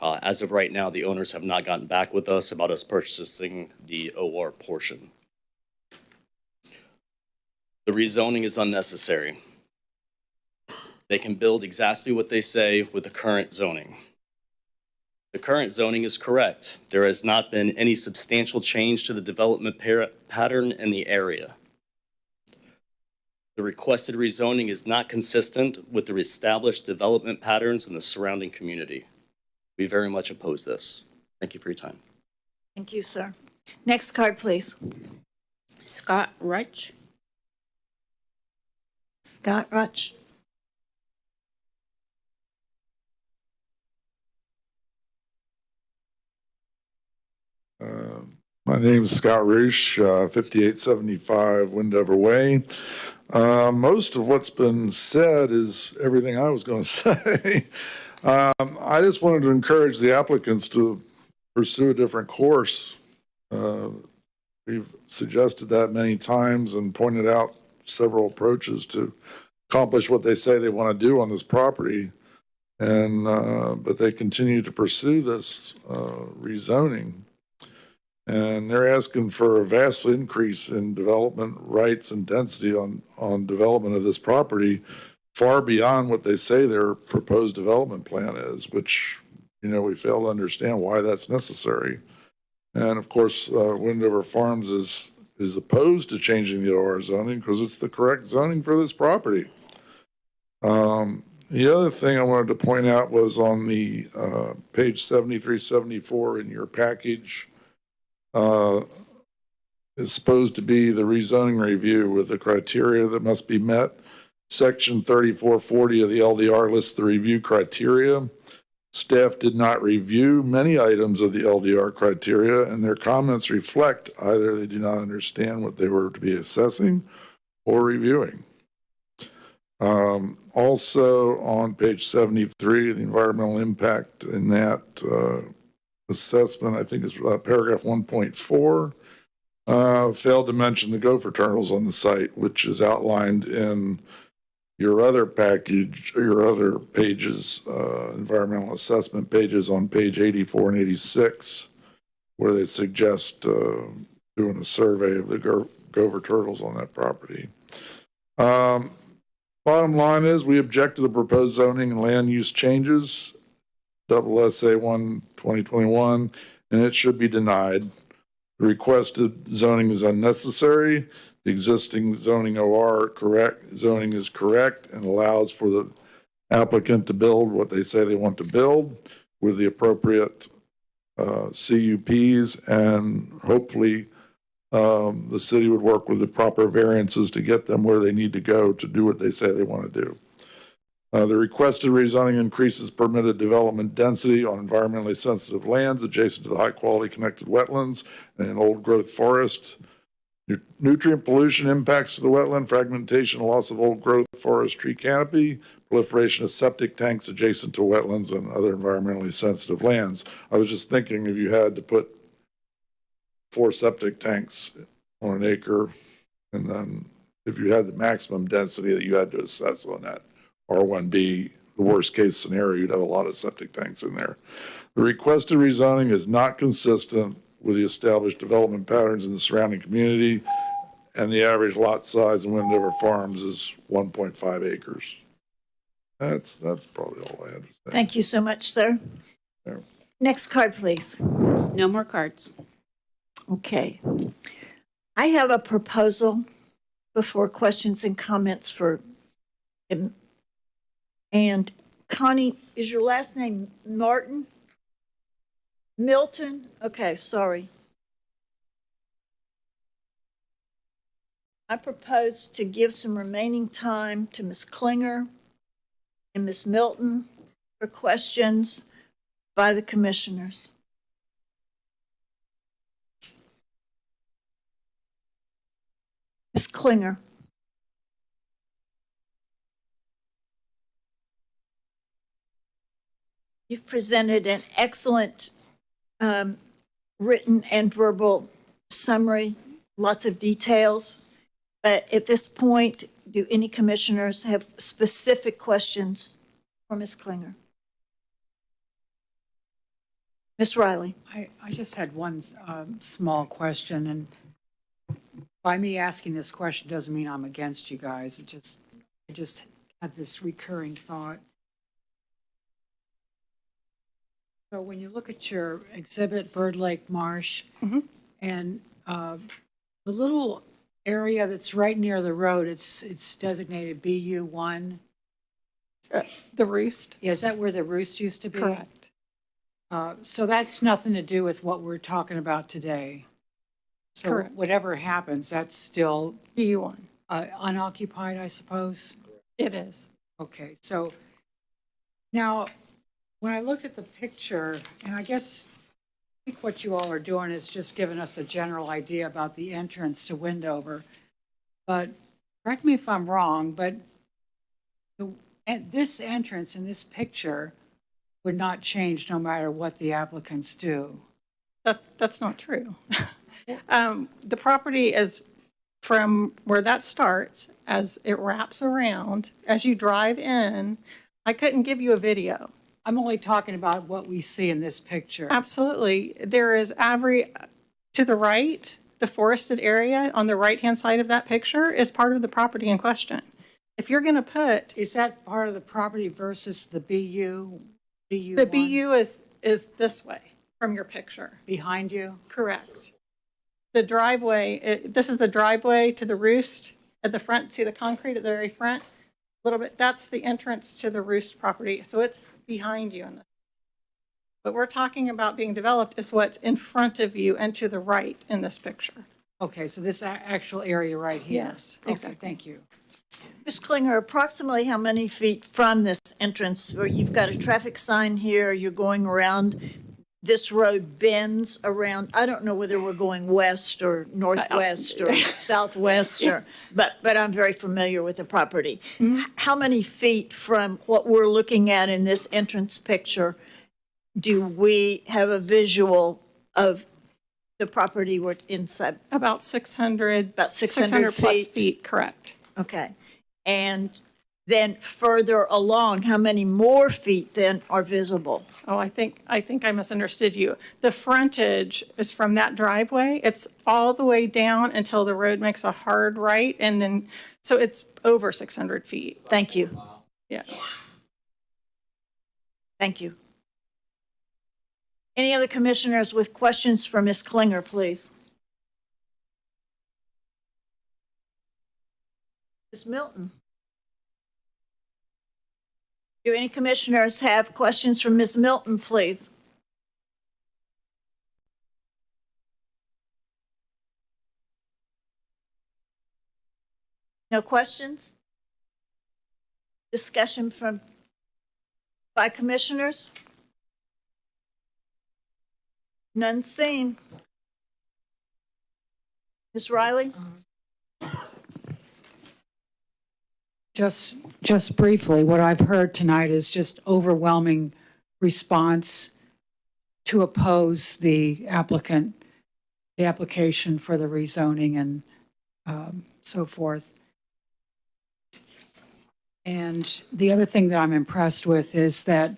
As of right now, the owners have not gotten back with us about us purchasing the OR portion. The rezoning is unnecessary. They can build exactly what they say with the current zoning. The current zoning is correct. There has not been any substantial change to the development pattern in the area. The requested rezoning is not consistent with the established development patterns in the surrounding community. We very much oppose this. Thank you for your time. Thank you, sir. Next card, please. Scott Rutch. Scott Rutch. My name is Scott Roosh, 5875 Windover Way. Most of what's been said is everything I was going to say. I just wanted to encourage the applicants to pursue a different course. We've suggested that many times and pointed out several approaches to accomplish what they say they want to do on this property. But they continue to pursue this rezoning. And they're asking for a vast increase in development rights and density on development of this property, far beyond what they say their proposed development plan is, which, we fail to understand why that's necessary. And of course, Windover Farms is opposed to changing the OR zoning because it's the correct zoning for this property. The other thing I wanted to point out was on the page 7374 in your package, is supposed to be the rezoning review with the criteria that must be met. Section 3440 of the LDR lists the review criteria. Staff did not review many items of the LDR criteria, and their comments reflect either they do not understand what they were to be assessing or reviewing. Also, on page 73, the environmental impact in that assessment, I think is paragraph 1.4, failed to mention the gopher turtles on the site, which is outlined in your other package, your other pages, environmental assessment pages on page 84 and 86, where they suggest doing a survey of the gopher turtles on that property. Bottom line is we object to the proposed zoning and land use changes, SA1 2021, and it should be denied. The requested zoning is unnecessary. The existing zoning zoning is correct and allows for the applicant to build what they say they want to build with the appropriate CUPs, and hopefully the city would work with the proper variances to get them where they need to go to do what they say they want to do. The requested rezoning increases permitted development density on environmentally sensitive lands adjacent to the high-quality connected wetlands and an old-growth forest. Nutrient pollution impacts to the wetland, fragmentation, loss of old-growth forest tree canopy, proliferation of septic tanks adjacent to wetlands and other environmentally sensitive lands. I was just thinking if you had to put 4 septic tanks on an acre, and then if you had the maximum density that you had to assess on that R1B, the worst case scenario, you'd have a lot of septic tanks in there. The requested rezoning is not consistent with the established development patterns in the surrounding community, and the average lot size in Windover Farms is 1.5 acres. That's probably all I had to say. Thank you so much, sir. Yeah. Next card, please. No more cards. Okay. I have a proposal before questions and comments for, and Connie, is your last name Martin? Milton? Okay, sorry. I propose to give some remaining time to Ms. Klinger and Ms. Milton for questions by the commissioners. Ms. Klinger. You've presented an excellent written and verbal summary, lots of details. But at this point, do any commissioners have specific questions for Ms. Klinger? Ms. Riley? I just had one small question, and by me asking this question doesn't mean I'm against you guys. I just had this recurring thought. So when you look at your exhibit, Bird Lake Marsh, and the little area that's right near the road, it's designated BU1. The roost? Yeah, is that where the roost used to be? Correct. So that's nothing to do with what we're talking about today. So Correct. whatever happens, that's still BU1. Unoccupied, I suppose? It is. Okay, so now when I look at the picture, and I guess I think what you all are doing is just giving us a general idea about the entrance to Windover. But correct me if I'm wrong, but this entrance in this picture would not change no matter what the applicants do. That's not true. The property is from where that starts, as it wraps around, as you drive in. I couldn't give you a video. I'm only talking about what we see in this picture. Absolutely. There is to the right, the forested area on the right-hand side of that picture is part of the property in question. If you're going to put... Is that part of the property versus the BU? The BU is this way from your picture. Behind you? Correct. The driveway, this is the driveway to the roost at the front. See the concrete at the very front? A little bit. That's the entrance to the roost property. So it's behind you. What we're talking about being developed is what's in front of you and to the right in this picture. Okay, so this actual area right here. Yes, Okay, exactly. thank you. Ms. Klinger, approximately how many feet from this entrance, or you've got a traffic sign here, you're going around, this road bends around, I don't know whether we're going west or northwest or southwest or, but I'm very familiar with the property. How many feet from what we're looking at in this entrance picture do we have a visual of the property we're inside? About 600. About 600 plus feet? feet, correct. Okay. And then further along, how many more feet then are visible? Oh, I think I misunderstood you. The frontage is from that driveway. It's all the way down until the road makes a hard right, and then, so it's over 600 feet. Thank you. Yeah. Thank you. Any other commissioners with questions for Ms. Klinger, please? Ms. Milton? Do any commissioners have questions for Ms. Milton, please? No questions? Discussion by commissioners? None seen. Ms. Riley? Just briefly, what I've heard tonight is just overwhelming response to oppose the application for the rezoning and so forth. And the other thing that I'm impressed with is that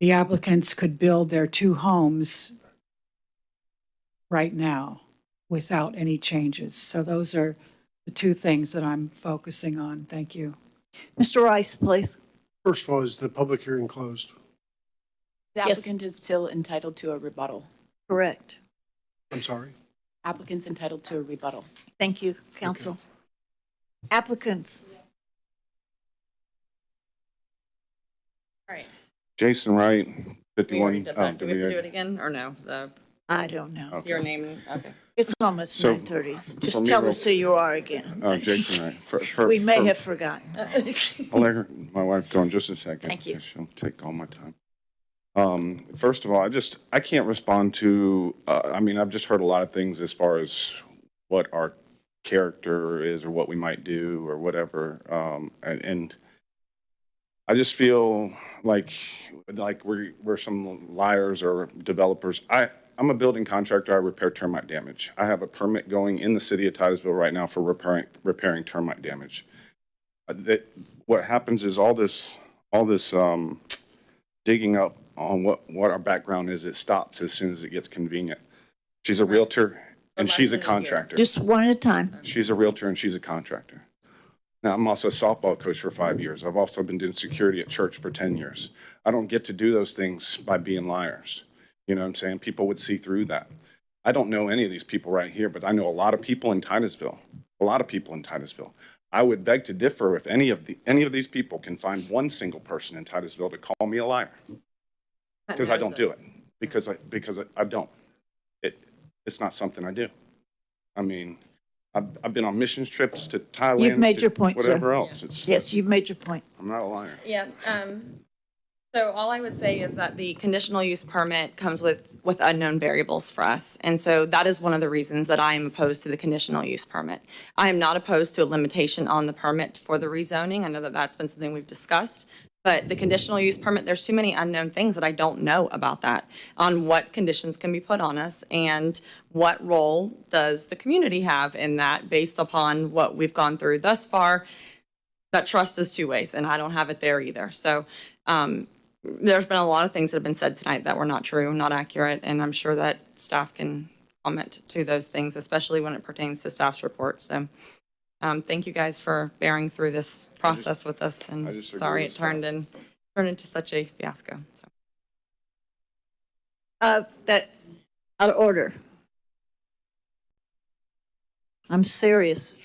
the applicants could build their 2 homes right now without any changes. So those are the 2 things that I'm focusing on. Thank you. Mr. Rice, please. First of all, is the public hearing closed? The applicant is still entitled to a rebuttal. Correct. I'm sorry? Applicant's entitled to a rebuttal. Thank you, counsel. Applicants. All right. Jason Wright, We 51. already did that. Do we have to do it again or no? I don't know. Your name, okay. It's almost So, 9:30. for Just me, tell real- us who you are again. Jason Wright. We may have forgotten. I'll let my wife go in just a second. Thank you. She'll take all my time. First of all, I can't respond to, I've just heard a lot of things as far as what our character is or what we might do or whatever. And I just feel like we're some liars or developers. I'm a building contractor. I repair termite damage. I have a permit going in the city of Titusville right now for repairing termite damage. What happens is all this digging up on what our background is, it stops as soon as it gets convenient. She's a realtor and she's a contractor. Just one at a time. She's a realtor and she's a contractor. Now, I'm also a softball coach for 5 years. I've also been doing security at church for 10 years. I don't get to do those things by being liars. You know what I'm saying? People would see through that. I don't know any of these people right here, but I know a lot of people in Titusville. I would beg to differ if any of these people can find one single person in Titusville to call me a liar. Because I don't do it. Because I don't. It's not something I do. I mean, I've been on missions trips to Thailand. You've made to your point, sir. whatever else. Yes, you've made your point. I'm not a liar. Yeah. So all I would say is that the conditional use permit comes with unknown variables for us. And so that is one of the reasons that I am opposed to the conditional use permit. I am not opposed to a limitation on the permit for the rezoning. I know that that's been something we've discussed. But the conditional use permit, there's too many unknown things that I don't know about that, on what conditions can be put on us and what role does the community have in that based upon what we've gone through thus far. That trust is 2 ways, and I don't have it there either. So there's been a lot of things that have been said tonight that were not true, not accurate, and I'm sure that staff can comment to those things, especially when it pertains to staff's report. So thank you guys for bearing through this process with us, and sorry it turned into such a fiasco. So. That out of order. I'm serious.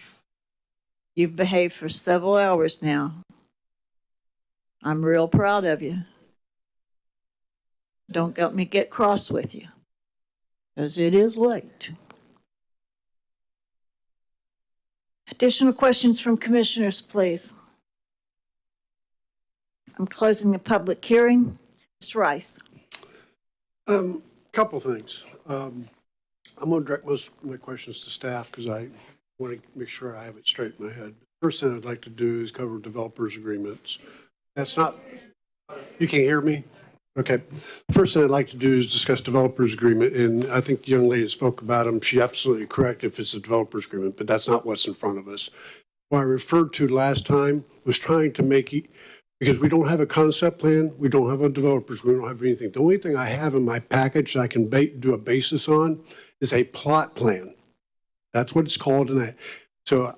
You've behaved for several hours now. I'm real proud of you. Don't let me get cross with you, because it is late. Additional questions from commissioners, please. I'm closing the public hearing. Mr. Rice. Couple things. I'm going to direct most of my questions to staff because I want to make sure I have it straight in my head. First thing I'd like to do is cover developers agreements. That's not, you can't hear me? Okay. First thing I'd like to do is discuss developers agreement, and I think the young lady that spoke about them, she's absolutely correct if it's a developers agreement, but that's not what's in front of us. What I referred to last time was trying to make it, because we don't have a concept plan, we don't have a developers, we don't have anything. The only thing I have in my package that I can do a basis on is a plot plan. That's what it's called in that. So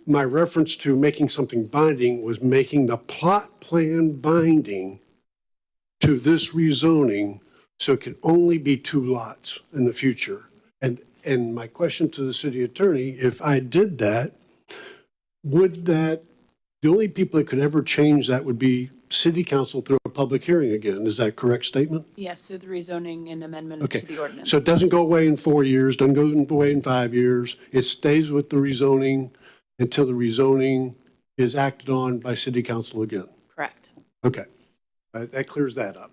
my reference to making something binding was making the plot plan binding to this rezoning, so it can only be 2 lots in the future. And my question to the city attorney, if I did that, would that, the only people that could ever change that would be city council through a public hearing again. Is that a correct statement? Yes, through the rezoning and amendment Okay. to the ordinance. So it doesn't go away in 4 years, doesn't go away in 5 years. It stays with the rezoning until the rezoning is acted on by city council again. Correct. Okay. That clears that up.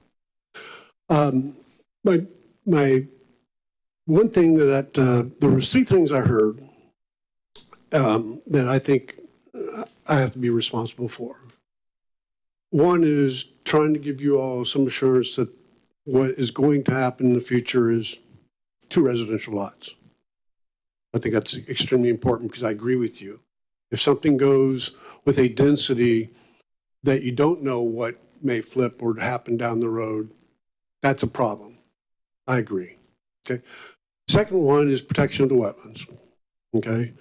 My one thing that, there was 3 things I heard that I think I have to be responsible for. One is trying to give you all some assurance that what is going to happen in the future is 2 residential lots. I think that's extremely important because I agree with you. If something goes with a density that you don't know what may flip or happen down the road, that's a problem. I agree. Okay. Second one is protection of the wetlands. Okay.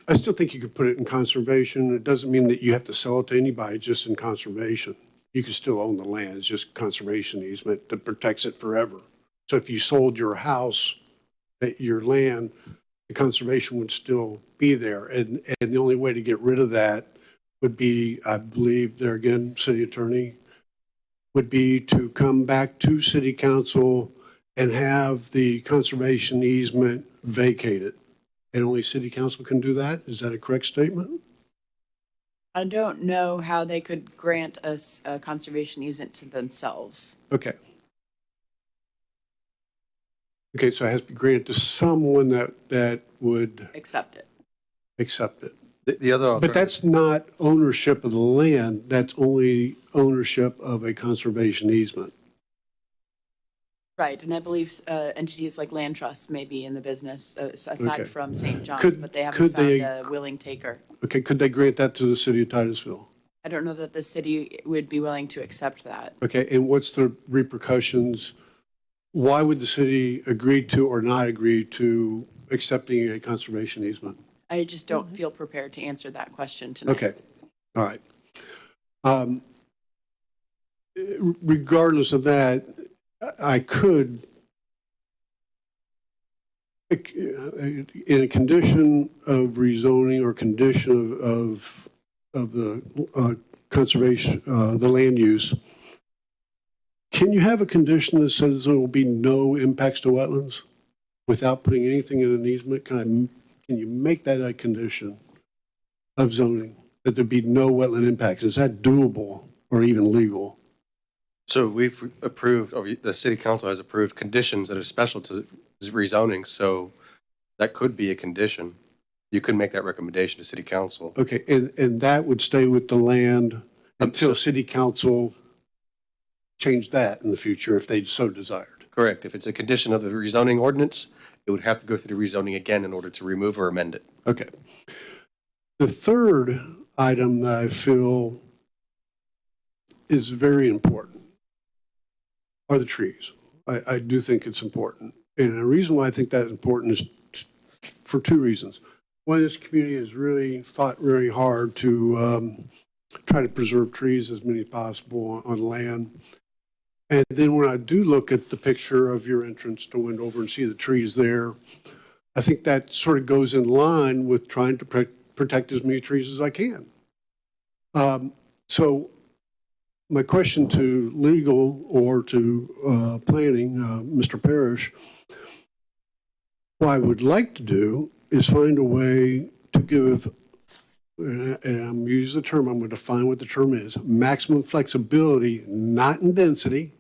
I still think you could put it in conservation. It doesn't mean that you have to sell it to anybody, just in conservation. You can still own the land. It's just conservation easement that protects it forever. So if you sold your house, your land, the conservation would still be there. And the only way to get rid of that would be, I believe, there again, city attorney, would be to come back to city council and have the conservation easement vacated. And only city council can do that? Is that a correct statement? I don't know how they could grant us a conservation easement to themselves. Okay. Okay, so it has to be granted to someone that would Accept it. accept it. The other But that's not ownership of the land, that's only ownership of a conservation easement. Right, and I believe entities like land trusts may be in the business, aside Okay. from St. John's, Could- but they haven't could found they- a willing taker. Okay, could they grant that to the city of Titusville? I don't know that the city would be willing to accept that. Okay, and what's the repercussions? Why would the city agree to or not agree to accepting a conservation easement? I just don't feel prepared to answer that question tonight. Okay, all right. Regardless of that, I could, in a condition of rezoning or condition of the conservation, the land use, can you have a condition that says there will be no impacts to wetlands without putting anything in an easement? Can you make that a condition of zoning, that there be no wetland impacts? Is that doable or even legal? So we've approved, or the city council has approved conditions that are special to rezoning, so that could be a condition. You could make that recommendation to city council. Okay, and that would stay with the land until city council changed that in the future if they so desired? Correct. If it's a condition of the rezoning ordinance, it would have to go through the rezoning again in order to remove or amend it. Okay. The third item that I feel is very important are the trees. I do think it's important. And the reason why I think that's important is for 2 reasons. One, this community has really fought very hard to try to preserve trees as many as possible on land. And then when I do look at the picture of your entrance to Wendover and see the trees there, I think that sort of goes in line with trying to protect as many trees as I can. So my question to legal or to planning, Mr. Parrish, what I would like to do is find a way to give, and I'm using the term, I'm going to define what the term is, maximum flexibility, not in density,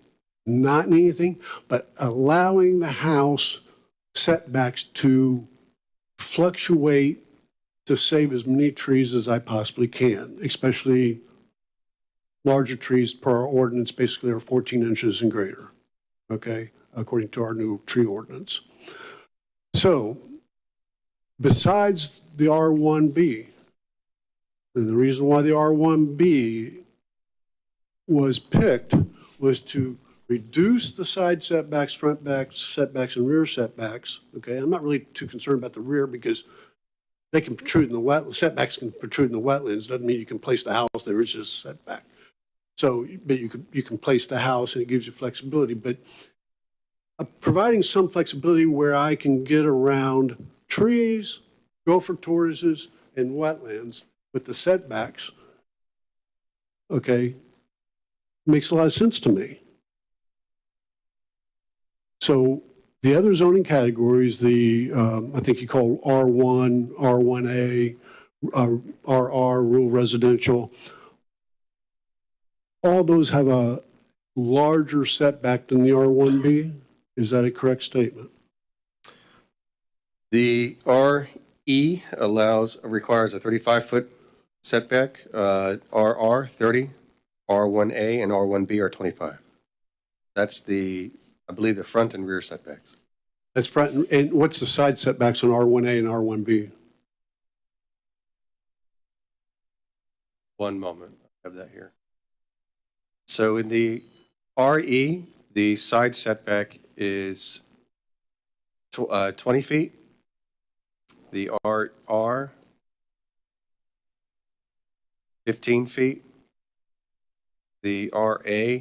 not in anything, but allowing the house setbacks to fluctuate to save as many trees as I possibly can, especially larger trees per our ordinance basically are 14 inches and greater, okay, according to our new tree ordinance. So besides the R1B, and the reason why the R1B was picked was to reduce the side setbacks, front backs, setbacks, and rear setbacks. Okay, I'm not really too concerned about the rear because they can protrude in the wet, setbacks can protrude in the wetlands. Doesn't mean you can place the house there, it's just a setback. So, but you can place the house and it gives you flexibility. But providing some flexibility where I can get around trees, gopher tortoises, and wetlands with the setbacks, okay, makes a lot of sense to me. So the other zoning categories, I think you call R1, R1A, RR, rural residential, all those have a larger setback than the R1B. Is that a correct statement? The RE requires a 35-foot setback, RR 30, R1A and R1B are 25. That's I believe the front and rear setbacks. That's front, and what's the side setbacks on R1A and R1B? One moment, I have that here. So in the RE, the side setback is 20 feet. The RR, 15 feet. The RA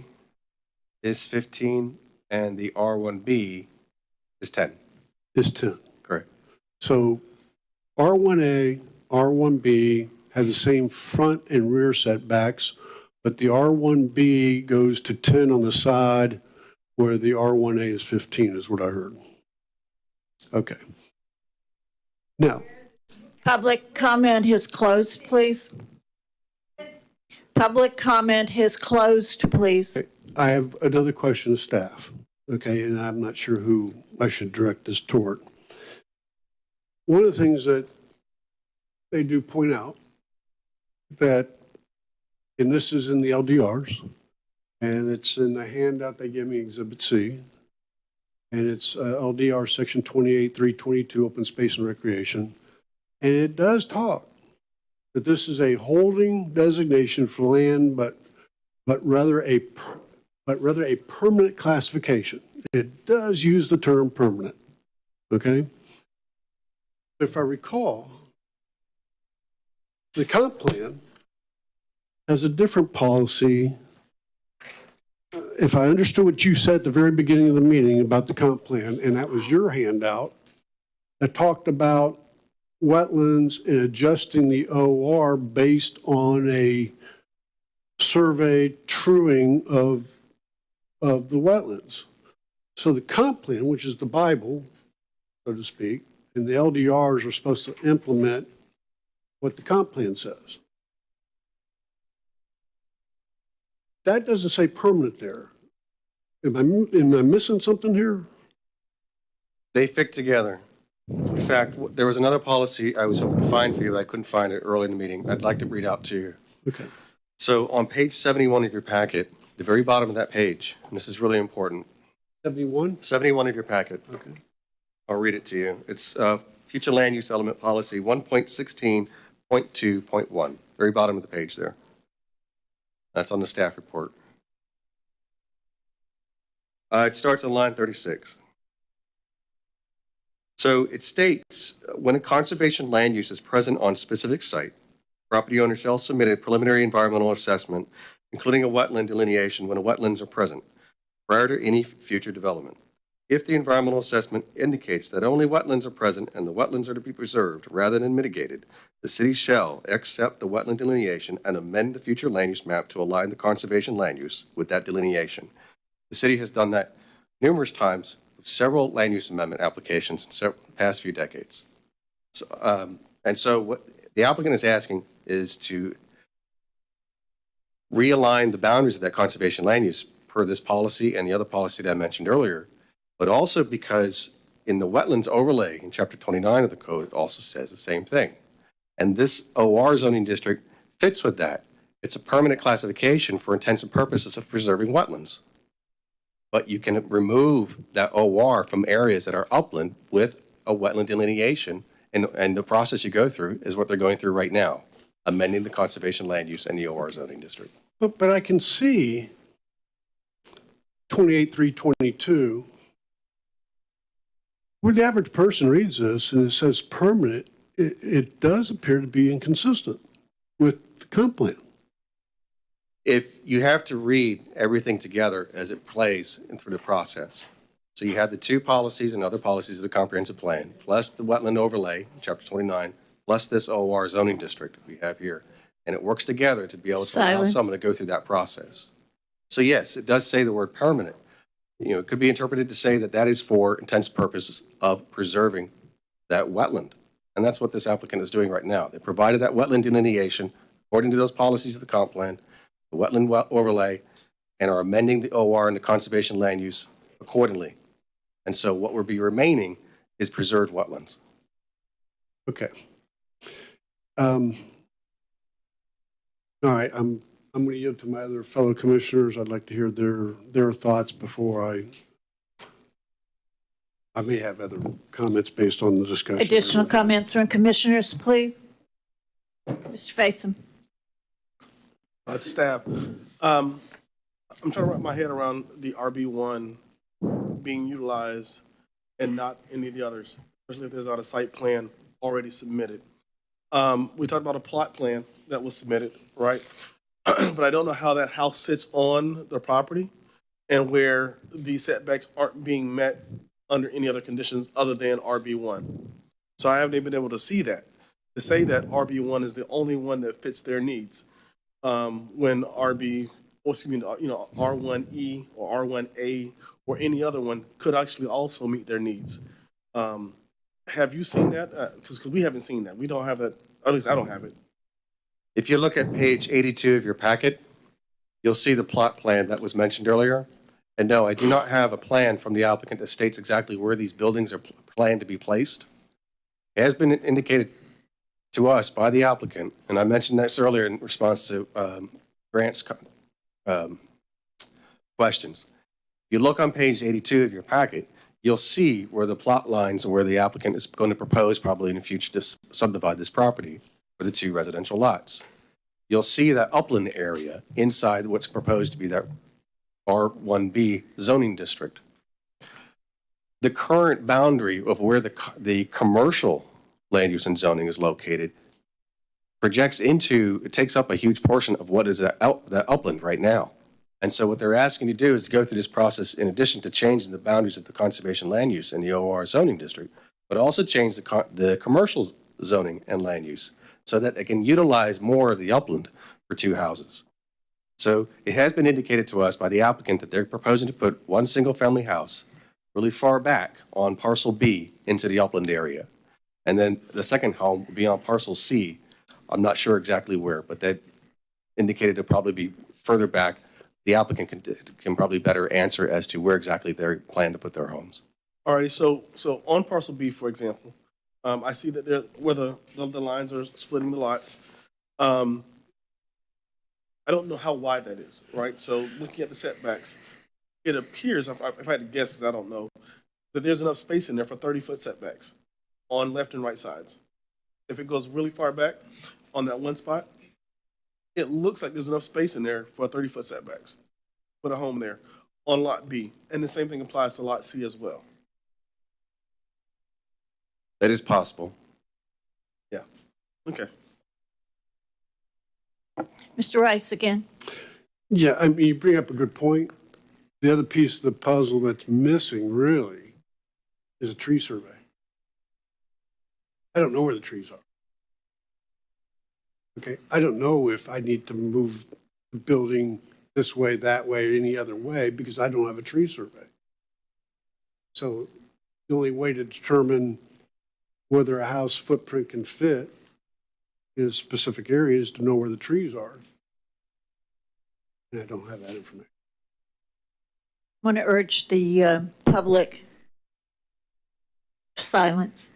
is 15, and the R1B is 10. Is 10. Correct. So R1A, R1B have the same front and rear setbacks, but the R1B goes to 10 on the side where the R1A is 15 is what I heard. Okay. Now, Public comment is closed, please. Public comment is closed, please. I have another question of staff, okay, and I'm not sure who I should direct this toward. One of the things that they do point out that, and this is in the LDRs, and it's in the handout they gave me, Exhibit C, and it's LDR Section 28.322, Open Space and Recreation, and it does talk that this is a holding designation for land, but rather a permanent classification. It does use the term permanent, okay? If I recall, the comp plan has a different policy. If I understood what you said at the very beginning of the meeting about the comp plan, and that was your handout, that talked about wetlands and adjusting the OR based on a survey truing of the wetlands. So the comp plan, which is the Bible, so to speak, and the LDRs are supposed to implement what the comp plan says. That doesn't say permanent there. Am I missing something here? They fit together. In fact, there was another policy I was hoping to find for you, but I couldn't find it early in the meeting. I'd like to read out to you. Okay. So on page 71 of your packet, the very bottom of that page, and this is really important. 71? 71 of your packet. Okay. I'll read it to you. It's Future Land Use Element Policy 1.16.2.1, very bottom of the page there. That's on the staff report. It starts on line 36. So it states, when a conservation land use is present on specific site, property owner shall submit a preliminary environmental assessment, including a wetland delineation when wetlands are present, prior to any future development. If the environmental assessment indicates that only wetlands are present and the wetlands are to be preserved rather than mitigated, the city shall accept the wetland delineation and amend the future land use map to align the conservation land use with that delineation. The city has done that numerous times with several land use amendment applications in the past few decades. So, And so what the applicant is asking is to realign the boundaries of that conservation land use per this policy and the other policy that I mentioned earlier, but also because in the wetlands overlay in Chapter 29 of the code, it also says the same thing. And this OR zoning district fits with that. It's a permanent classification for intents and purposes of preserving wetlands. But you can remove that OR from areas that are upland with a wetland delineation, and the process you go through is what they're going through right now, amending the conservation land use and the OR zoning district. But I can see 28.322, when the average person reads this and it says permanent, it does appear to be inconsistent with the comp plan. If you have to read everything together as it plays through the process. So you have the two policies and other policies of the comprehensive plan, plus the wetland overlay, in Chapter 29, plus this OR zoning district we have here. And it works together to be able to allow Silence. someone to go through that process. So yes, it does say the word permanent. You know, it could be interpreted to say that that is for intense purposes of preserving that wetland. And that's what this applicant is doing right now. They provided that wetland delineation according to those policies of the comp plan, the wetland overlay, and are amending the OR and the conservation land use accordingly. And so what will be remaining is preserved wetlands. Okay. All right, I'm going to yield to my other fellow commissioners. I'd like to hear their thoughts before I may have other comments based on the discussion. Additional comments from commissioners, please. Mr. Faison. To staff, I'm trying to wrap my head around the RB1 being utilized and not any of the others, especially if there's not a site plan already submitted. We talked about a plot plan that was submitted, right? But I don't know how that house sits on the property and where the setbacks aren't being met under any other conditions other than RB1. So I haven't been able to see that, to say that RB1 is the only one that fits their needs. When R1E or R1A or any other one could actually also meet their needs. Have you seen that? Because we haven't seen that. We don't have that, at least I don't have it. If you look at page 82 of your packet, you'll see the plot plan that was mentioned earlier. And no, I do not have a plan from the applicant that states exactly where these buildings are planned to be placed. It has been indicated to us by the applicant, and I mentioned this earlier in response to Grant's questions. If you look on page 82 of your packet, you'll see where the plot lines and where the applicant is going to propose probably in the future to subdivide this property for the two residential lots. You'll see that upland area inside what's proposed to be that R1B zoning district. The current boundary of where the commercial land use and zoning is located projects into, it takes up a huge portion of what is the upland right now. And so what they're asking to do is go through this process in addition to changing the boundaries of the conservation land use and the OR zoning district, but also change the commercial zoning and land use so that they can utilize more of the upland for two houses. So it has been indicated to us by the applicant that they're proposing to put one single family house really far back on parcel B into the upland area. And then the second home will be on parcel C. I'm not sure exactly where, but that indicated to probably be further back. The applicant can probably better answer as to where exactly they plan to put their homes. All right, so on parcel B, for example, I see that there where the lines are splitting the lots. I don't know how wide that is, right? So looking at the setbacks, it appears, if I had to guess, because I don't know, that there's enough space in there for 30-foot setbacks on left and right sides. If it goes really far back on that one spot, it looks like there's enough space in there for 30-foot setbacks. Put a home there on lot B. And the same thing applies to lot C as well. That is possible. Yeah. Okay. Mr. Rice again. Yeah, I mean, you bring up a good point. The other piece of the puzzle that's missing really is a tree survey. I don't know where the trees are. Okay, I don't know if I need to move the building this way, that way, any other way, because I don't have a tree survey. So the only way to determine whether a house footprint can fit in specific areas to know where the trees are. And I don't have that information. I want to urge the public silence.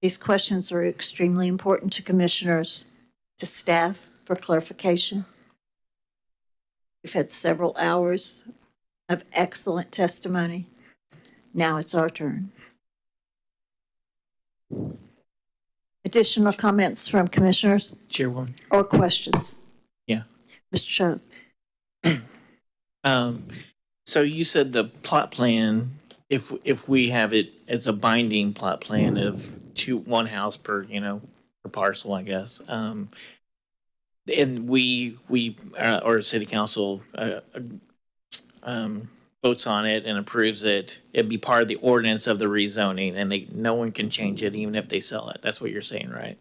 These questions are extremely important to commissioners, to staff for clarification. We've had several hours of excellent testimony. Now it's our turn. Additional comments from commissioners Chairwoman. or questions? Yeah. Mr. Choate. So you said the plot plan, if we have it as a binding plot plan of one house per, per parcel, I guess. And we or city council votes on it and approves it, it'd be part of the ordinance of the rezoning, and no one can change it even if they sell it. That's what you're saying, right?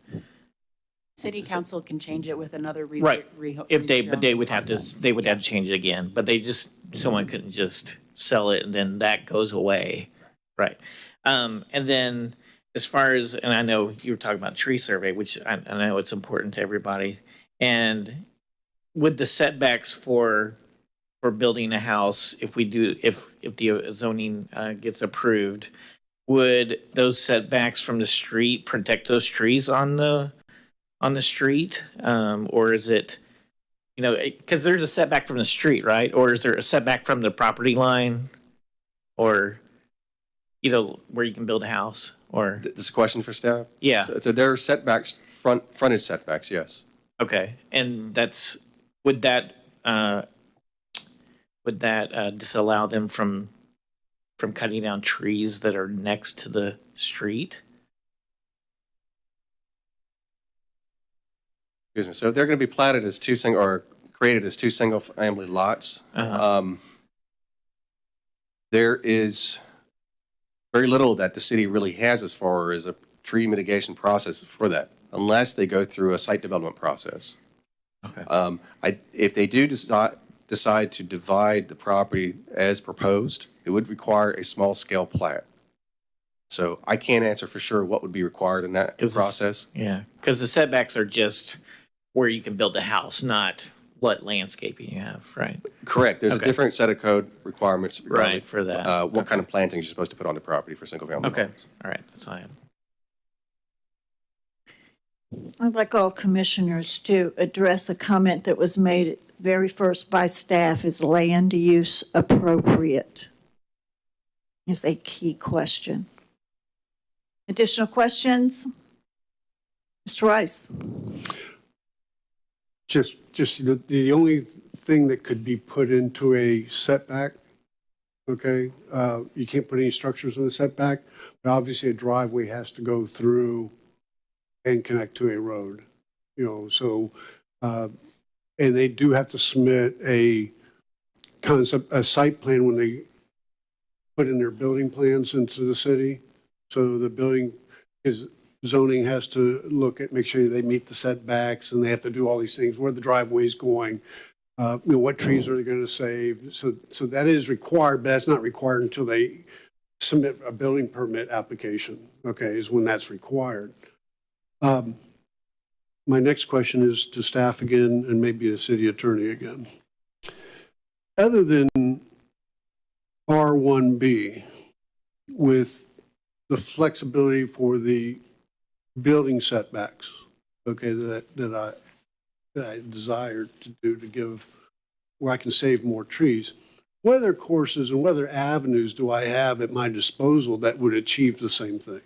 City council can change it with another Right. But they would have to, process. they would have to change it again, but someone couldn't just sell it and then that goes away. Right. And then as far as, and I know you were talking about tree survey, which I know it's important to everybody. And with the setbacks for building a house, if the zoning gets approved, would those setbacks from the street protect those trees on the street? Or is it, because there's a setback from the street, right? Or is there a setback from the property line? Or, where you can build a house? Or This is a question for staff? Yeah. So there are setbacks, frontage setbacks, yes. Okay, and would that disallow them from cutting down trees that are next to the street? Excuse me. So they're going to be platted as created as two single-family lots. There is very little that the city really has as far as a tree mitigation process for that, unless they go through a site development process. Okay. If they do decide to divide the property as proposed, it would require a small-scale plat. So I can't answer for sure what would be required in that process. Yeah, because the setbacks are just where you can build a house, not what landscaping you have, right? Correct. There's Okay. a different set of code requirements regarding Right, for that. what kind of plantings you're supposed to put on the property for single-family Okay, homes. all right, that's all I have. I'd like all commissioners to address a comment that was made very first by staff: is land use appropriate? Is a key question. Additional questions? Mr. Rice? Just the only thing that could be put into a setback, okay? You can't put any structures in the setback, but obviously a driveway has to go through and connect to a road, so, and they do have to submit a site plan when they put in their building plans into the city. So the building zoning has to make sure they meet the setbacks, and they have to do all these things, where the driveway is going, what trees are they going to save. So that is required, but that's not required until they submit a building permit application, okay, is when that's required. My next question is to staff again, and maybe the city attorney again. Other than R1B, with the flexibility for the building setbacks, okay, that I desired to do to give where I can save more trees, what other courses and what other avenues do I have at my disposal that would achieve the same thing?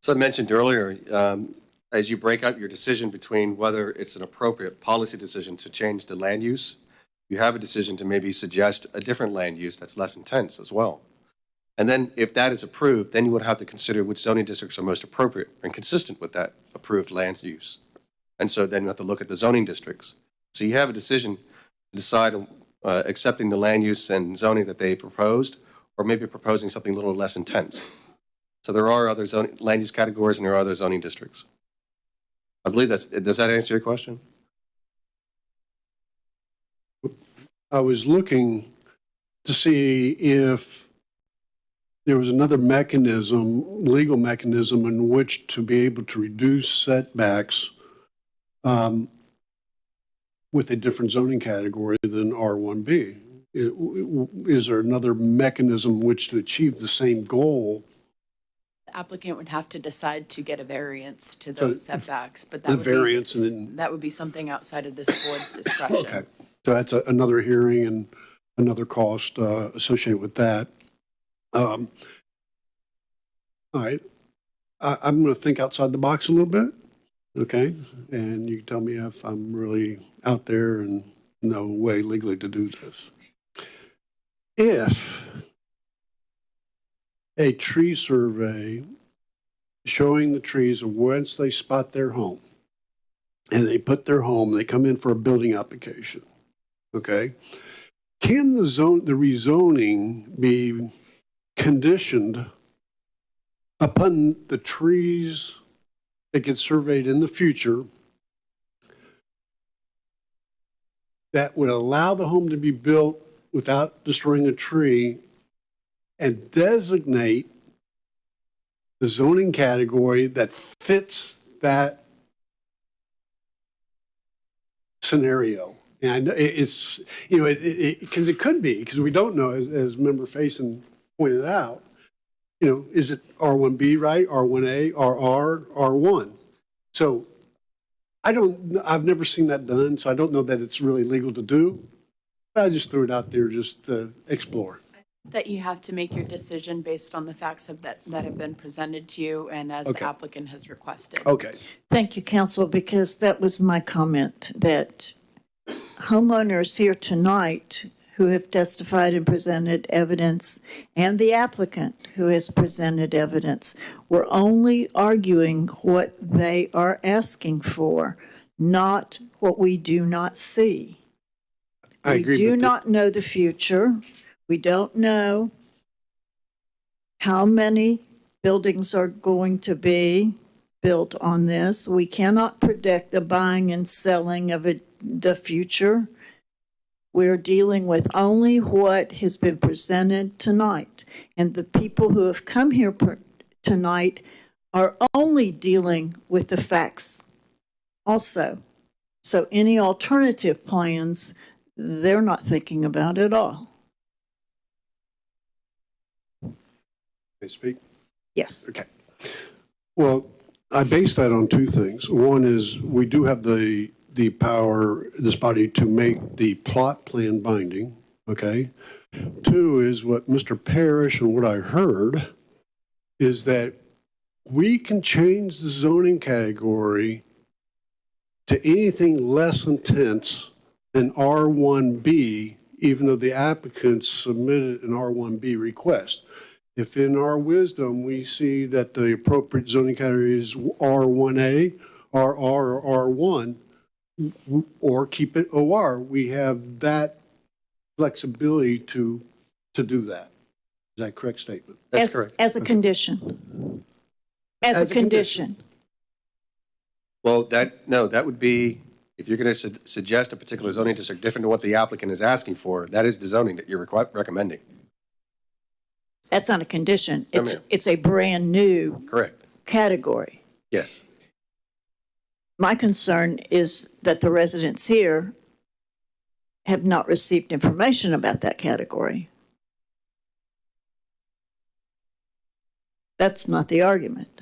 As I mentioned earlier, as you break up your decision between whether it's an appropriate policy decision to change the land use, you have a decision to maybe suggest a different land use that's less intense as well. And then if that is approved, then you would have to consider which zoning districts are most appropriate and consistent with that approved land use. And so then you have to look at the zoning districts. So you have a decision to decide on accepting the land use and zoning that they proposed, or maybe proposing something a little less intense. So there are other land use categories and there are other zoning districts. I believe does that answer your question? I was looking to see if there was another mechanism, legal mechanism, in which to be able to reduce setbacks with a different zoning category than R1B. Is there another mechanism in which to achieve the same goal? The applicant would have to decide to get a variance to those setbacks, but The variance and then, that would be something outside of this board's discretion. okay. So that's another hearing and another cost associated with that. All right. I'm going to think outside the box a little bit, okay? And you can tell me if I'm really out there and no way legally to do this. If a tree survey showing the trees of whence they spot their home, and they put their home, they come in for a building application, okay? Can the rezoning be conditioned upon the trees that get surveyed in the future that would allow the home to be built without destroying a tree and designate the zoning category that fits that scenario? And I know it's, you know, because it could be, because we don't know, as Member Faison pointed out, you know, is it R1B, right? R1A, RR, R1? So I've never seen that done, so I don't know that it's really legal to do. But I just threw it out there just to explore. That you have to make your decision based on the facts that have been presented to you and as the applicant has requested. Okay. Thank you, counsel, because that was my comment, that homeowners here tonight who have testified and presented evidence, and the applicant who has presented evidence, we're only arguing what they are asking for, not what we do not see. I agree. We do not know the future. We don't know how many buildings are going to be built on this. We cannot predict the buying and selling of the future. We're dealing with only what has been presented tonight. And the people who have come here tonight are only dealing with the facts also. So any alternative plans, they're not thinking about at all. They speak? Yes. Okay. Well, I base that on two things. One is we do have the power, this body, to make the plot plan binding, okay? Two is what Mr. Parrish and what I heard is that we can change the zoning category to anything less intense than R1B, even though the applicant submitted an R1B request. If in our wisdom we see that the appropriate zoning category is R1A, RR, or R1, or keep it OR, we have that flexibility to do that. Is that a correct statement? That's correct. As a condition. As a condition. Well, that would be, if you're going to suggest a particular zoning district different to what the applicant is asking for, that is the zoning that you're recommending. That's not a condition. It's a brand new Correct. category. Yes. My concern is that the residents here have not received information about that category. That's not the argument.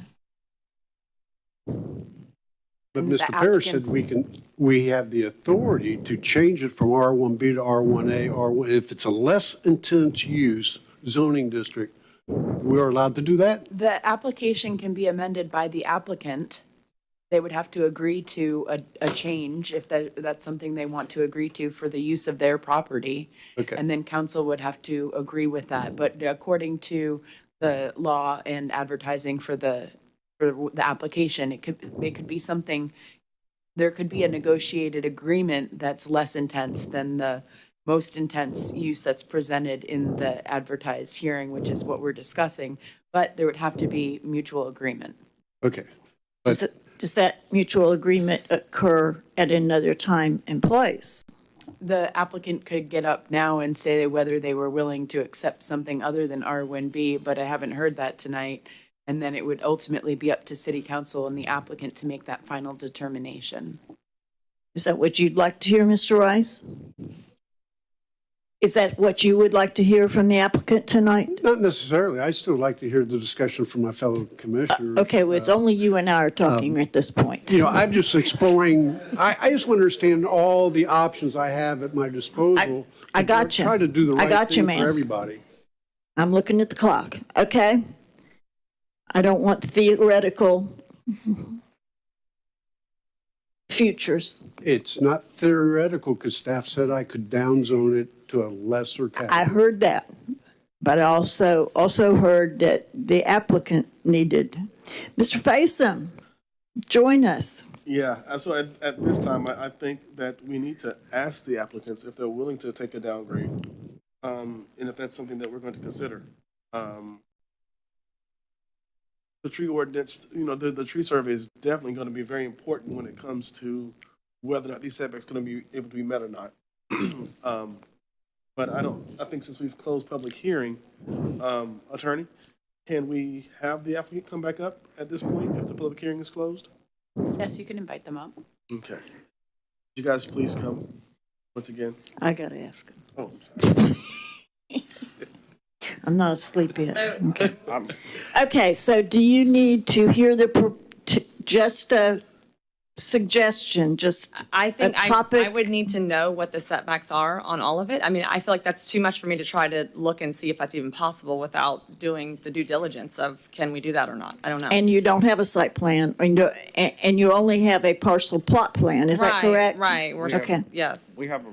But Mr. Parrish said we have the authority to change it from R1B to R1A, R1, if it's a less intense use zoning district, we're allowed to do that? The application can be amended by the applicant. They would have to agree to a change if that's something they want to agree to for the use of their property. Okay. And then council would have to agree with that. But according to the law and advertising for the application, it could be something, there could be a negotiated agreement that's less intense than the most intense use that's presented in the advertised hearing, which is what we're discussing, but there would have to be mutual agreement. Okay. Does that mutual agreement occur at another time and place? the applicant could get up now and say whether they were willing to accept something other than R1B, but I haven't heard that tonight. And then it would ultimately be up to city council and the applicant to make that final determination. Is that what you'd like to hear, Mr. Rice? Is that what you would like to hear from the applicant tonight? Not necessarily. I still like to hear the discussion from my fellow commissioners. Okay, well, it's only you and I are talking at this point. You know, I'm just exploring, I just want to understand all the options I have at my disposal. I got you. Try to do the I right got you, thing man. for everybody. I'm looking at the clock, okay? I don't want theoretical futures. It's not theoretical because staff said I could downzone it to a lesser cap. I heard that, but I also heard that the applicant needed. Mr. Faison, join us. Yeah, so at this time, I think that we need to ask the applicants if they're willing to take a downgrade, and if that's something that we're going to consider. The tree ordinance, you know, the tree survey is definitely going to be very important when it comes to whether or not these setbacks are going to be able to be met or not. But I think since we've closed public hearing, attorney, can we have the applicant come back up at this point if the public hearing is closed? Yes, you can invite them up. Okay. You guys please come once again. I got to ask him. Oh, I'm sorry. I'm not asleep yet. Okay. Okay, so do you need to hear just a suggestion, just I think a topic? I would need to know what the setbacks are on all of it. I mean, I feel like that's too much for me to try to look and see if that's even possible without doing the due diligence of can we do that or not? I don't know. And you don't have a site plan, and you only have a parcel plot plan, is that correct? Right, Okay. Yes. We have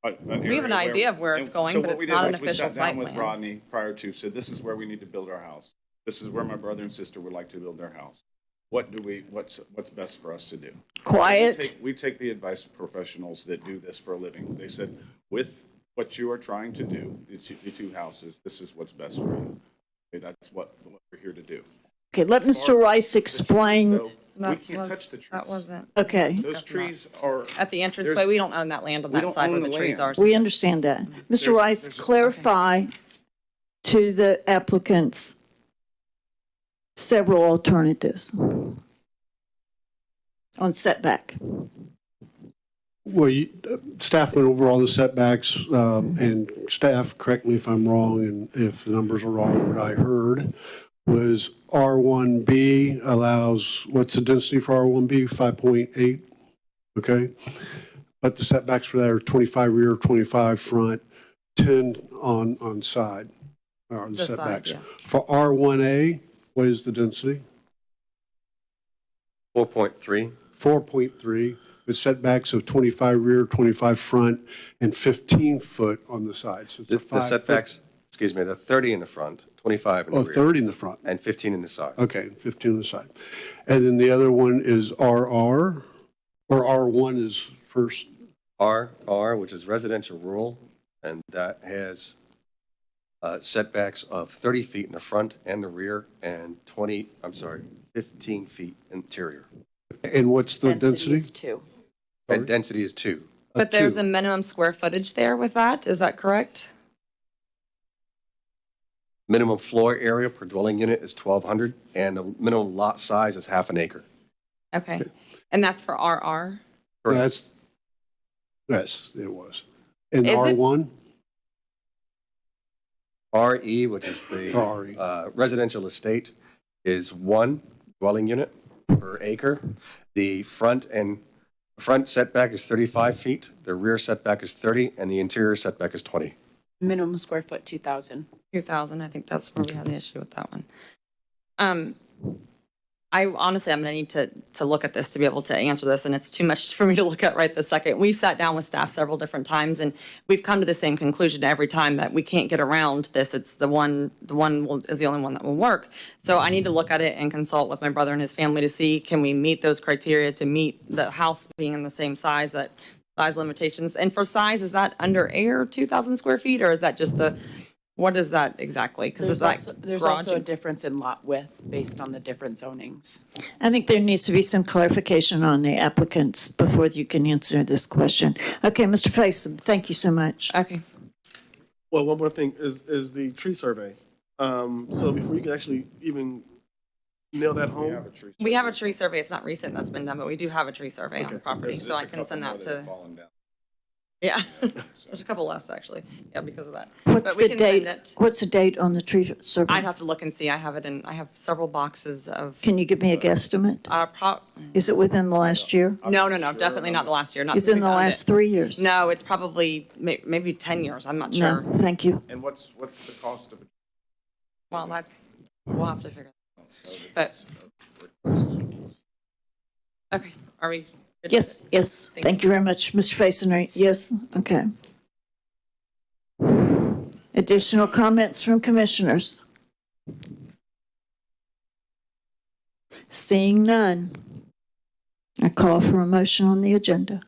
We have an idea of where it's going, but it's not an official So site what we did was we sat down with plan. Rodney prior to, said, this is where we need to build our house. This is where my brother and sister would like to build their house. What's best for us to do? Quiet. We take the advice of professionals that do this for a living. They said, with what you are trying to do, the two houses, this is what's best for you. Okay, that's what we're here to do. Okay, let Mr. Rice explain. We can't touch the trees. That wasn't. Okay. Those trees are. At the entranceway, we don't own that land on We that don't side where own the the trees land. are. so We that's- understand that. Mr. Rice, clarify to the applicants several alternatives on setback. Well, staff went over all the setbacks, and staff, correct me if I'm wrong, and if the numbers are wrong, what I heard was R1B allows, what's the density for R1B? 5.8, okay? But the setbacks for that are 25 rear, 25 front, 10 on side, are the The side, setbacks. yes. For R1A, what is the density? 4.3. 4.3, with setbacks of 25 rear, 25 front, and 15 foot on the side. So it's a The 5 setbacks, excuse me, the 30 in the front, 25 in the Oh, rear. 30 in the front. And 15 in the side. Okay, 15 on the side. And then the other one is RR, or R1 is first. R, which is residential rural, and that has setbacks of 30 feet in the front and the rear, and 15 feet interior. And what's the density? is 2. And density is 2. But there's a minimum square footage there with that, is that correct? Minimum floor area per dwelling unit is 1,200, and the minimum lot size is half an acre. Okay. And that's for RR? Yes, it was. And Is it? R1? RE, which is the residential estate, is 1 dwelling unit per acre. The front setback is 35 feet, the rear setback is 30, and the interior setback is 20. Minimum square foot, 2,000. 2,000, I think that's where we had the issue with that one. I'm going to need to look at this to be able to answer this, and it's too much for me to look at right this second. We've sat down with staff several different times, and we've come to the same conclusion every time that we can't get around this. It's the one is the only one that will work. So I need to look at it and consult with my brother and his family to see, can we meet those criteria to meet the house being in the same size limitations? And for size, is that under air 2,000 square feet, or is that just the What is that exactly? Because it's like There's garage also a and- difference in lot width based on the different zonings. I think there needs to be some clarification on the applicants before you can answer this question. Okay, Mr. Faison, thank you so much. Okay. Well, one more thing is the tree survey. So before you can actually even nail that home, We have a tree survey. It's not recent that's been done, but we do have a tree survey on the property, There's so just I a can couple send more that that have to. fallen down. Yeah, there's a couple less actually. Yeah, because of that. What's But we the can date? send it. What's the date on the tree survey? I'd have to look and see. I have it in. I have several boxes of. Can you give me a guesstimate? Is it within the last year? No, definitely not the last year. Not Is since it in we the found last it. 3 years? No, it's probably maybe 10 years. I'm not No, sure. thank you. And what's the cost of it? Well, we'll have to figure that out. But, okay, are we? good? Yes, yes. Thank you very much, Mr. Faison. Yes, okay. Additional comments from commissioners? Seeing none, I call for a motion on the agenda.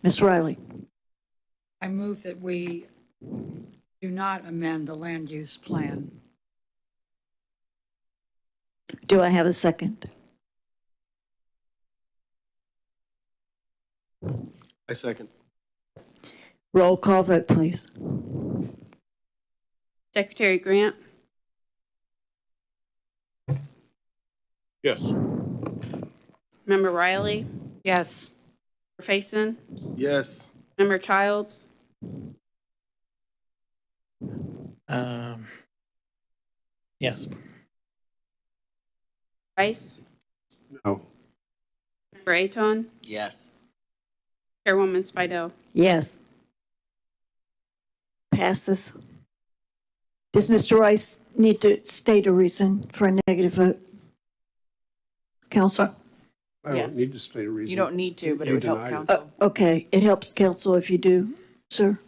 Ms. Riley? I move that we do not amend the land use plan. Do I have a second? I second. Roll call vote, please. Secretary Grant, Yes. Member Riley, Yes. Faison, Yes. Member Childs, Yes. Rice, No. Member Aton, Yes. Chairwoman Spidel. Yes. Passes. Does Mr. Rice need to state a reason for a negative vote? Council? I don't need to state a reason. You don't need to, but it You would help denied it. council. Okay, it helps council if you do, sir.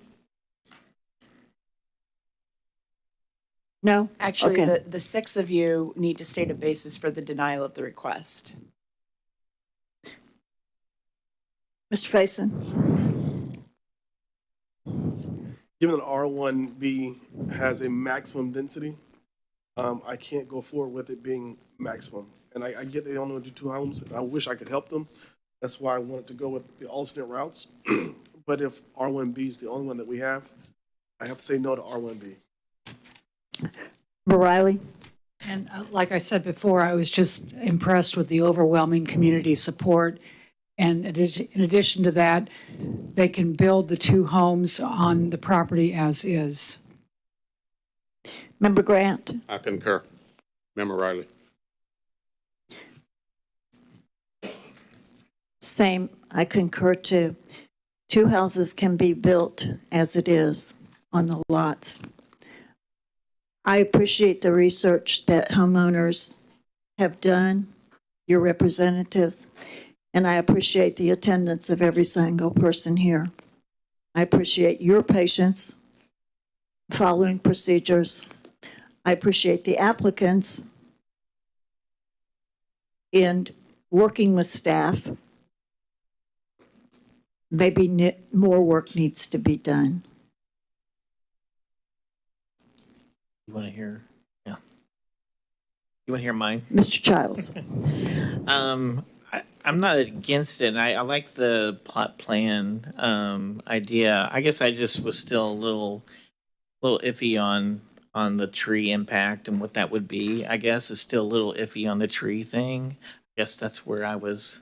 No? Actually, Okay. the six of you need to state a basis for the denial of the request. Mr. Faison? Given that R1B has a maximum density, I can't go forward with it being maximum. And I get they only want to do 2 homes, and I wish I could help them. That's why I wanted to go with the alternate routes. But if R1B is the only one that we have, I have to say no to R1B. Riley? And like I said before, I was just impressed with the overwhelming community support. And in addition to that, they can build the 2 homes on the property as is. Member Grant? I concur. Member Riley. Same, I concur too. 2 houses can be built as it is on the lots. I appreciate the research that homeowners have done, your representatives, and I appreciate the attendance of every single person here. I appreciate your patience following procedures. I appreciate the applicants in working with staff. Maybe more work needs to be done. You want to hear? Yeah. You want to hear mine? Mr. Childs? I'm not against it. And I like the plot plan idea. I guess I just was still a little iffy on the tree impact and what that would be. I guess is still a little iffy on the tree thing. I guess that's where I was.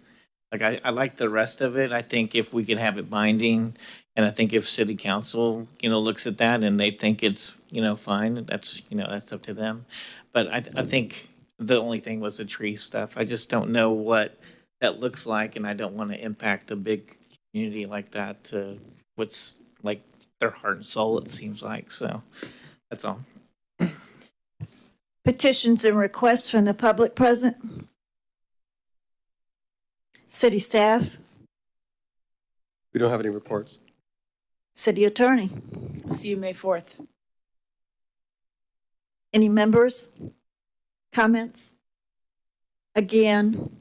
Like I like the rest of it. I think if we could have it binding, and I think if city council, looks at that and they think it's, fine, that's, that's up to them. But I think the only thing was the tree stuff. I just don't know what that looks like, and I don't want to impact a big community like that to what's like their heart and soul, it seems like. So that's all. Petitions and requests from the public present? City staff? We don't have any reports. City attorney? See you May 4th. Any members? Comments? Again,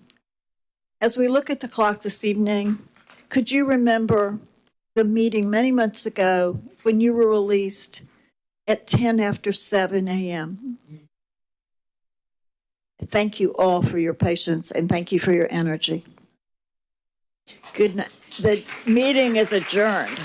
as we look at the clock this evening, could you remember the meeting many months ago when you were released at 10 after 7 a.m.? Thank you all for your patience and thank you for your energy. Good night. The meeting is adjourned.